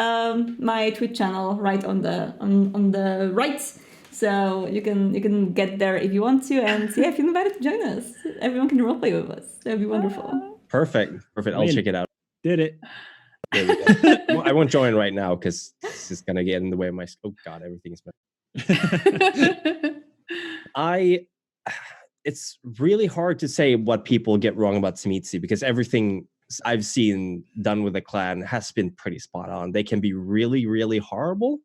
my Twitch channel, right on the right. So you can get there if you want to, and yeah, if you're invited to join us, everyone can roleplay with us. That'd be wonderful. Perfect. I'll check it out. Did it. There we go. I won't join right now because this is gonna get in the way of my. Oh God, everything is. It's really hard to say what people get wrong about Smeetsy because everything I've seen done with a clan has been pretty spot on. They can be really, really horrible.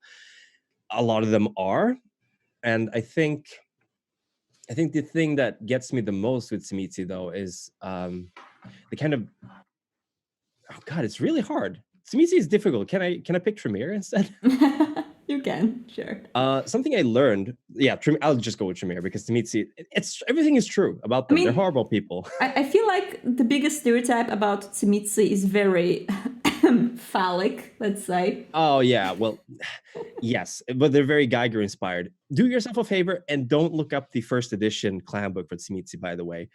A lot of them are. And I think the thing that gets me the most with Tzimisce, though, is the kind of, oh God, it's really hard. Tzimisce is difficult. Can I pick Tremere instead? You can, sure. Something I learned, I'll just go with Tremere because Tzimisce, it's everything is true about them. They're horrible people. I feel like the biggest stereotype about Tzimisce is very phallic, let's say. Oh yeah, well, yes, but they're very Geiger inspired. Do yourself a favor and don't look up the first edition clan book for Tzimisce, by the way.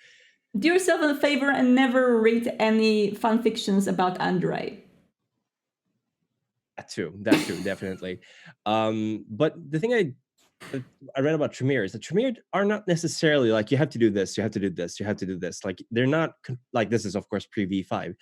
Do yourself a favor and never read any fan fictions about Andre. That too, definitely. But the thing I read about Tremere is that Tremere are not necessarily like you have to do this, you have to do this, you have to do this. Like they're not like, this is of course pre V5.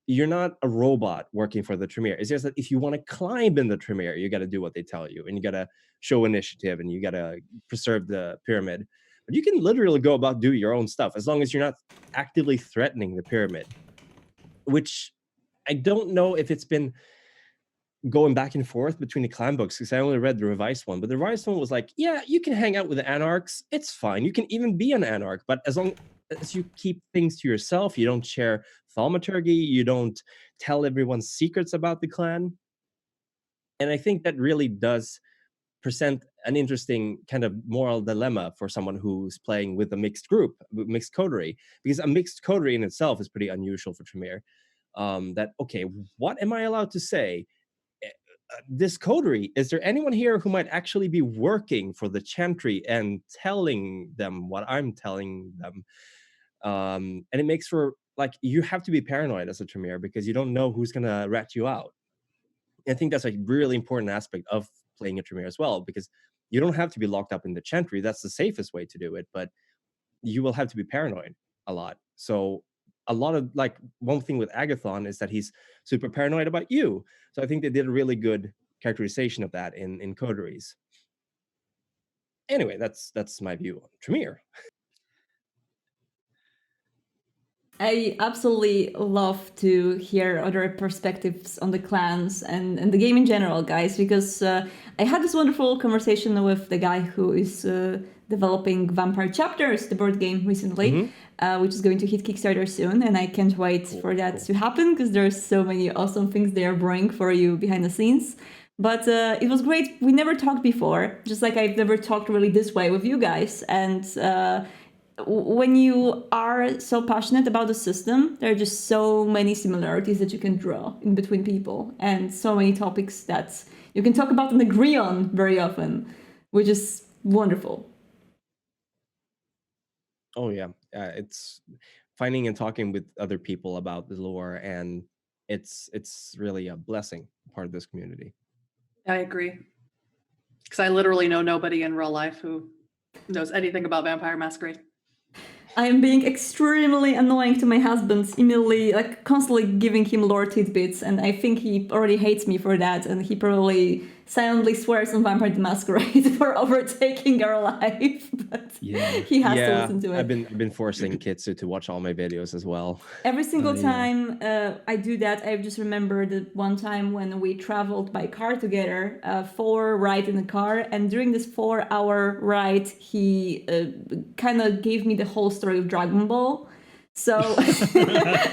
You're not a robot working for the Tremere. It's just that if you want to climb in the Tremere, you got to do what they tell you, and you got to show initiative, and you got to preserve the pyramid. But you can literally go about do your own stuff as long as you're not actively threatening the pyramid. Which I don't know if it's been going back and forth between the clan books, because I only read the revised one, but the revised one was like, yeah, you can hang out with the anarchs, it's fine, you can even be an anarch, but as long as you keep things to yourself, you don't share thaumaturgy, you don't tell everyone secrets about the clan. And I think that really does present an interesting kind of moral dilemma for someone who's playing with a mixed group, mixed coterie, because a mixed coterie in itself is pretty unusual for Tremere. That, okay, what am I allowed to say? This coterie, is there anyone here who might actually be working for the chantry and telling them what I'm telling them? And it makes for, like, you have to be paranoid as a Tremere because you don't know who's gonna rat you out. I think that's a really important aspect of playing a Tremere as well, because you don't have to be locked up in the chantry. That's the safest way to do it, but you will have to be paranoid a lot. So a lot of, like, one thing with Agathon is that he's super paranoid about you. So I think they did a really good characterization of that in coteries. Anyway, that's my view on Tremere. I absolutely love to hear other perspectives on the clans and the game in general, guys, because I had this wonderful conversation with the guy who is developing Vampire Chapters, the board game, recently, which is going to hit Kickstarter soon, and I can't wait for that to happen because there's so many awesome things they are brewing for you behind the scenes. But it was great. We never talked before, just like I've never talked really this way with you guys, and when you are so passionate about the system, there are just so many similarities that you can draw in between people, and so many topics that you can talk about and agree on very often, which is wonderful. Oh yeah, it's finding and talking with other people about the lore, and it's really a blessing, part of this community. I agree. Because I literally know nobody in real life who knows anything about Vampire Masquerade. I am being extremely annoying to my husband, immediately, like constantly giving him lore tidbits, and I think he already hates me for that, and he probably silently swears on Vampire the Masquerade for overtaking our life, but he has to listen to it. I've been forcing kids to watch all my videos as well. Every single time I do that, I just remember that one time when we traveled by car together, 4 ride in the car, and during this 4-hour ride, he kind of gave me the whole story of Dragon Ball. So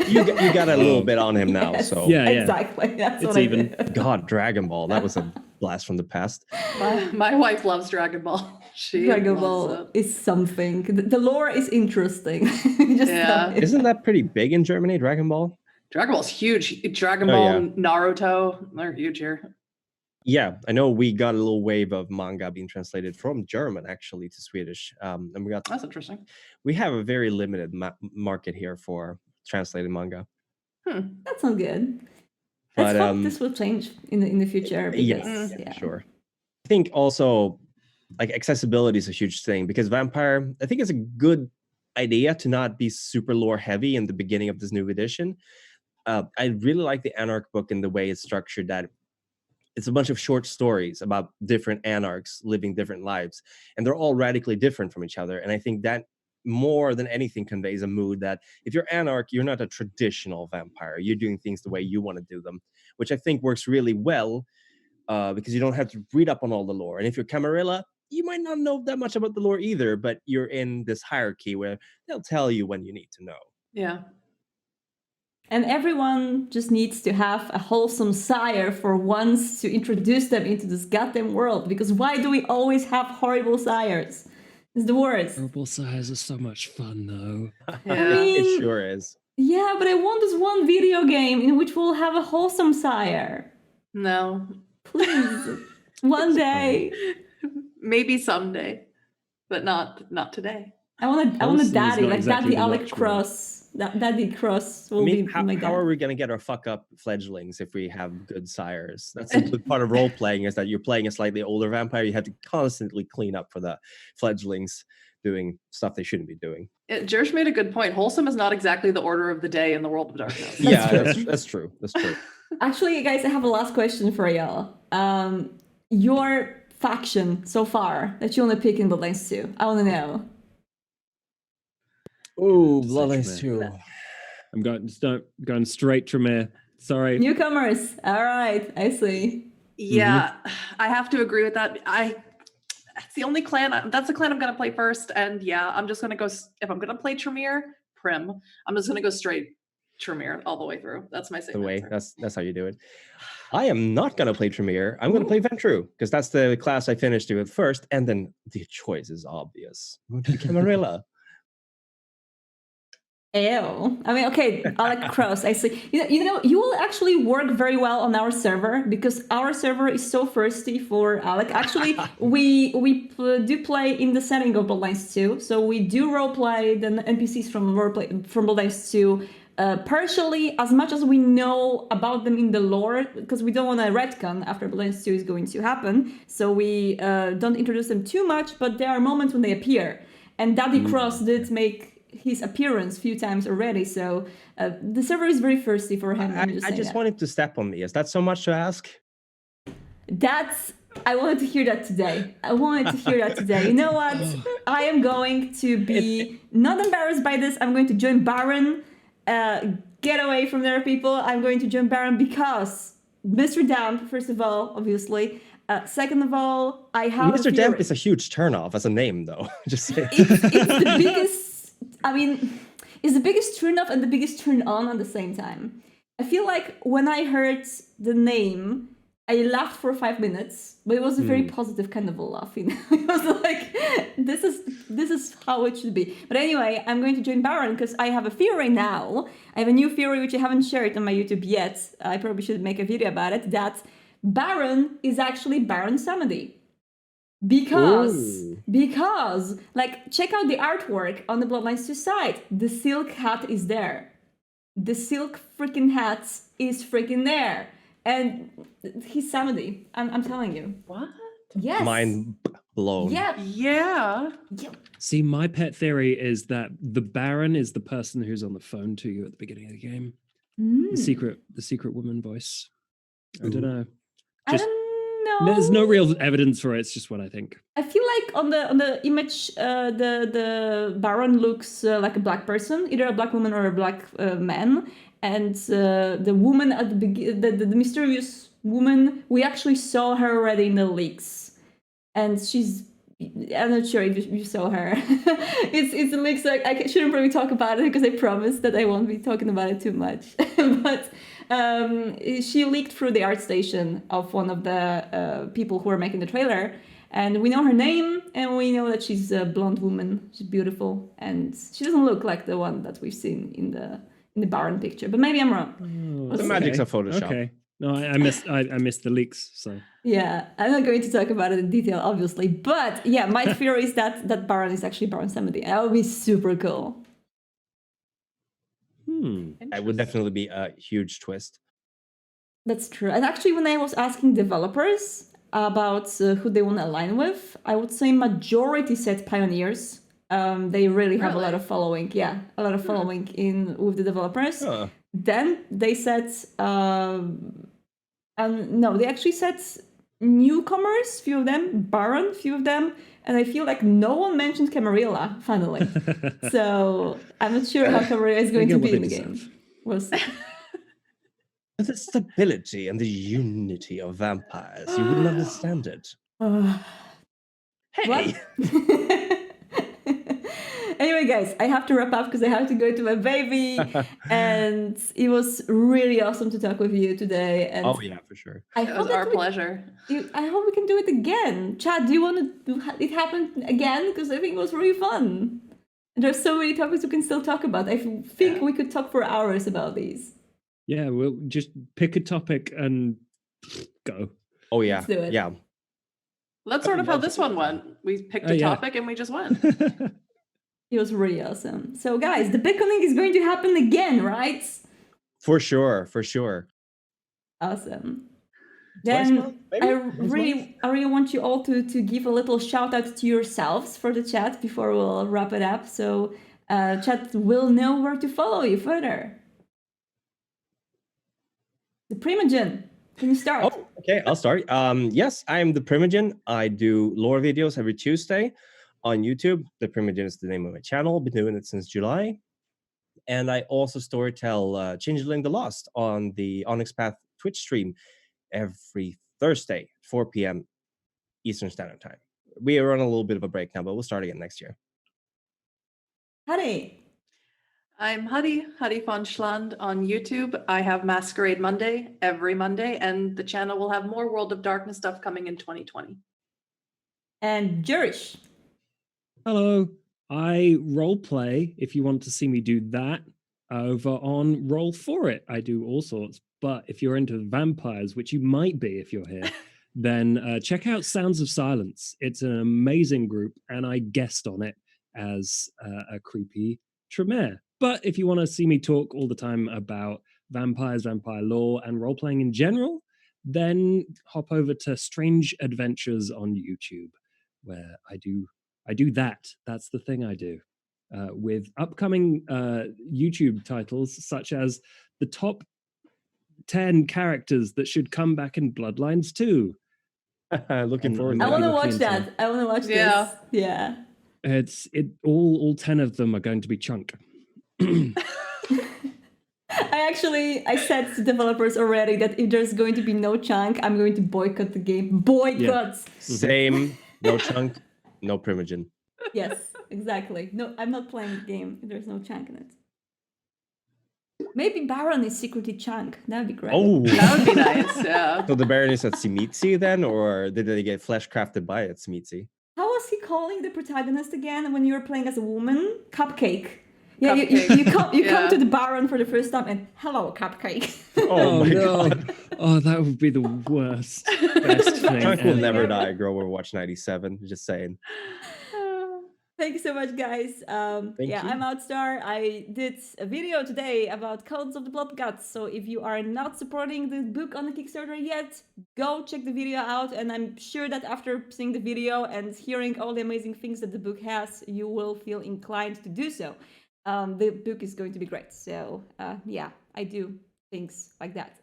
you got a little bit on him now. Yes, so yeah, exactly. That's it's what even. I did. God, Dragon Ball, that was a blast from the past. My wife loves Dragon Ball. Dragon Ball is something. The lore is interesting. Isn't that pretty big in Germany, Dragon Ball? Dragon Ball's huge. Dragon Ball, Naruto, they're huge here. Yeah, I know we got a little wave of manga being translated from German actually to Swedish. And we got That's interesting. We have a very limited market here for translated manga. That sounds good. But, Let's hope this will change in the future. Because, sure. I think also, like, accessibility is a huge thing, because Vampire, I think it's a good idea to not be super lore heavy in the beginning of this new edition. I really like the Anarch book in the way it's structured, that it's a bunch of short stories about different anarchs living different lives, and they're all radically different from each other. And I think that more than anything conveys a mood that if you're Anarch, you're not a traditional vampire. You're doing things the way you want to do them, which I think works really well because you don't have to read up on all the lore. And if you're Camarilla, you might not know that much about the lore either, but you're in this hierarchy where they'll tell you when you need to know. Yeah. And everyone just needs to have a wholesome sire for once to introduce them into this goddamn world. Because why do we always have horrible sires? It's the worst. Horrible sires are so much fun, though. Yeah. It sure is. Yeah, but I want this one video game in which we'll have a wholesome sire. No. Please. One day. Maybe someday, but not today. I want a Wholesome is daddy, not like exactly Daddy the Alec watchword. Cross. Daddy Cross will I mean, be how, my how dad. are we going to get our fuck up fledglings if we have good sires? That's a good part of role playing, is that you're playing a slightly older vampire. You have to constantly clean up for the fledglings doing stuff they shouldn't be doing. Jersh made a good point. Wholesome is not exactly the order of the day in the world of darkness. Yeah, true. that's true. That's true. Actually, guys, I have a last question for y'all. Your faction so far that you want to pick in Bloodlines 2. I want to know. Ooh, Such Bloodlines a 2. I'm going straight Tremere. Sorry. Newcomers. All right, I see. Yeah, I have to agree with that. That's the only clan. That's the clan I'm gonna play first. And yeah, I'm just gonna go. If I'm gonna play Tremere, Prim, I'm just gonna go straight Tremere all the way through. That's my safe The way answer. that's how you do it. I am not gonna play Tremere. I'm gonna play Ventru because that's the class I finished with first, and then the choice is obvious. I'm going to be Camarilla. Ew. I mean, okay, Alec Cross, I see. You know, you will actually work very well on our server because our server is so thirsty for Alec. Actually, we do play in the setting of Bloodlines 2, so we do roleplay the NPCs from Bloodlines 2 partially as much as we know about them in the lore, because we don't want to retcon after Bloodlines 2 is going to happen, so we don't introduce them too much, but there are moments when they appear. And Daddy Cross did make his appearance a few times already, so the server is very thirsty for him. I just wanted to step on me. Is that so much to ask? I wanted to hear that today. You know what? I am going to be not embarrassed by this. I'm going to join Baron. Get away from there, people. I'm going to join Baron because Mr. Damp, first of all, obviously. Second of all, I have Mr. Damp is a huge turnoff as a name, though. Just saying. It's the biggest. I mean, it's the biggest turn off and the biggest turn on at the same time. I feel like when I heard the name, I laughed for 5 minutes, but it was a very positive kind of a laugh. You know, it was like, this is how it should be. But anyway, I'm going to join Baron because I have a theory now. I have a new theory which I haven't shared on my YouTube yet. I probably should make a video about it. That Baron is actually Baron Samedi. Because, like, check out the artwork on the Bloodlines 2 site. The silk hat is there. The silk freaking hat is freaking there. And he's Samedi. I'm telling you. What? Yes. Mind blown. Yeah. Yeah. See, my pet theory is that the Baron is the person who's on the phone to you at the beginning of the game. The secret woman voice. I don't know. I don't know. There's no real evidence for it. It's just what I think. I feel like on the image, the Baron looks like a black person, either a black woman or a black man. And the woman at the beginning, the mysterious woman, we actually saw her already in the leaks. And she's, I'm not sure if you saw her. It looks like, I shouldn't probably talk about it because I promised that I won't be talking about it too much. But she leaked through the art station of one of the people who are making the trailer. And we know her name, and we know that she's a blonde woman. She's beautiful, and she doesn't look like the one that we've seen in the Baron picture. But maybe I'm wrong. The magic's of Photoshop. Okay. No, I missed the leaks. So Yeah, I'm not going to talk about it in detail, obviously. But yeah, my theory is that Baron is actually Baron Samedi. That would be super cool. That would definitely be a huge twist. That's true. And actually, when I was asking developers about who they want to align with, I would say majority said Pioneers. They really have a lot of following. Yeah, a lot of following with the developers. Then they said, no, they actually said newcomers, few of them, Baron, few of them, and I feel like no one mentioned Camarilla, finally. So I'm not sure how Camarilla is going They to get what be in they the game. deserve. We'll see. The stability and the unity of vampires. You wouldn't understand it. Hey! What? Anyway, guys, I have to wrap up because I have to go to my baby. And it was really awesome to talk with you today. And Oh, yeah, for sure. It was our pleasure. I hope we can do it again. Chad, do you want to do it happen again? Because I think it was really fun. And there's so many topics we can still talk about. I think we could talk for hours about these. Yeah, we'll just pick a topic and go. Oh, yeah. Let's do it. Yeah. That's sort of how this one went. We picked a yeah. topic and we just went. It was really awesome. So, guys, the Beckoning is going to happen again, right? For sure. For sure. Awesome. Twice a Then month, maybe? I Once a month? really want you all to give a little shout out to yourselves for the chat before we'll wrap it up. So chat will know where to follow you further. The Primogen, can you start? Oh, okay, I'll start. Yes, I'm the Primogen. I do lore videos every Tuesday on YouTube. The Primogen is the name of my channel. Been doing it since July. And I also storytell Changeling the Lost on the Onyx Path Twitch stream every Thursday, 4 p.m. Eastern Standard Time. We are on a little bit of a break now, but we'll start again next year. Huddy. I'm Huddyvonschland on YouTube. I have Masquerade Monday every Monday, and the channel will have more World of Darkness stuff coming in 2020. And Jersh. Hello. I role play, if you want to see me do that, over on Roll For It. I do all sorts. But if you're into vampires, which you might be if you're here, then check out Sounds of Silence. It's an amazing group, and I guest on it as a creepy Tremere. But if you want to see me talk all the time about vampires, vampire lore, and role-playing in general, then hop over to Strange Adventures on YouTube, where I do that. That's the thing I do. With upcoming YouTube titles such as the top 10 characters that should come back in Bloodlines 2. Looking forward to I that. want to looking watch into that. I want to watch Yeah. this. Yeah. All 10 of them are going to be chunk. I said to developers already that if there's going to be no chunk, I'm going to boycott the game. Boycott. Same. No chunk, no Primogen. Yes, exactly. No, I'm not playing the game if there's no chunk in it. Maybe Baron is secretly chunk. That would be great. Oh, That would be nice. Yeah. so the Baron is at Simitsi then, or did they get flesh crafted by at Simitsi? How was he calling the protagonist again when you were playing as a woman? Cupcake. Yeah, Cupcake. you Yeah. come to the Baron for the first time and hello, Cupcake. Oh, my no. god. Oh, that would be the worst. Best thing. Chunk will ever. never die, girl. We're Watch 97. Just saying. Thank you so much, guys. Thank you. I'm Outstar. I did a video today about Cults of the Blood Gods. So if you are not supporting the book on the Kickstarter yet, go check the video out. And I'm sure that after seeing the video and hearing all the amazing things that the book has, you will feel inclined to do so. The book is going to be great. So yeah, I do things like that.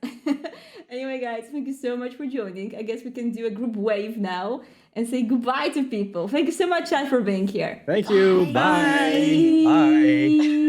Anyway, guys, thank you so much for joining. I guess we can do a group wave now and say goodbye to people. Thank you so much, Chad, for being here. Thank you. Bye. Bye.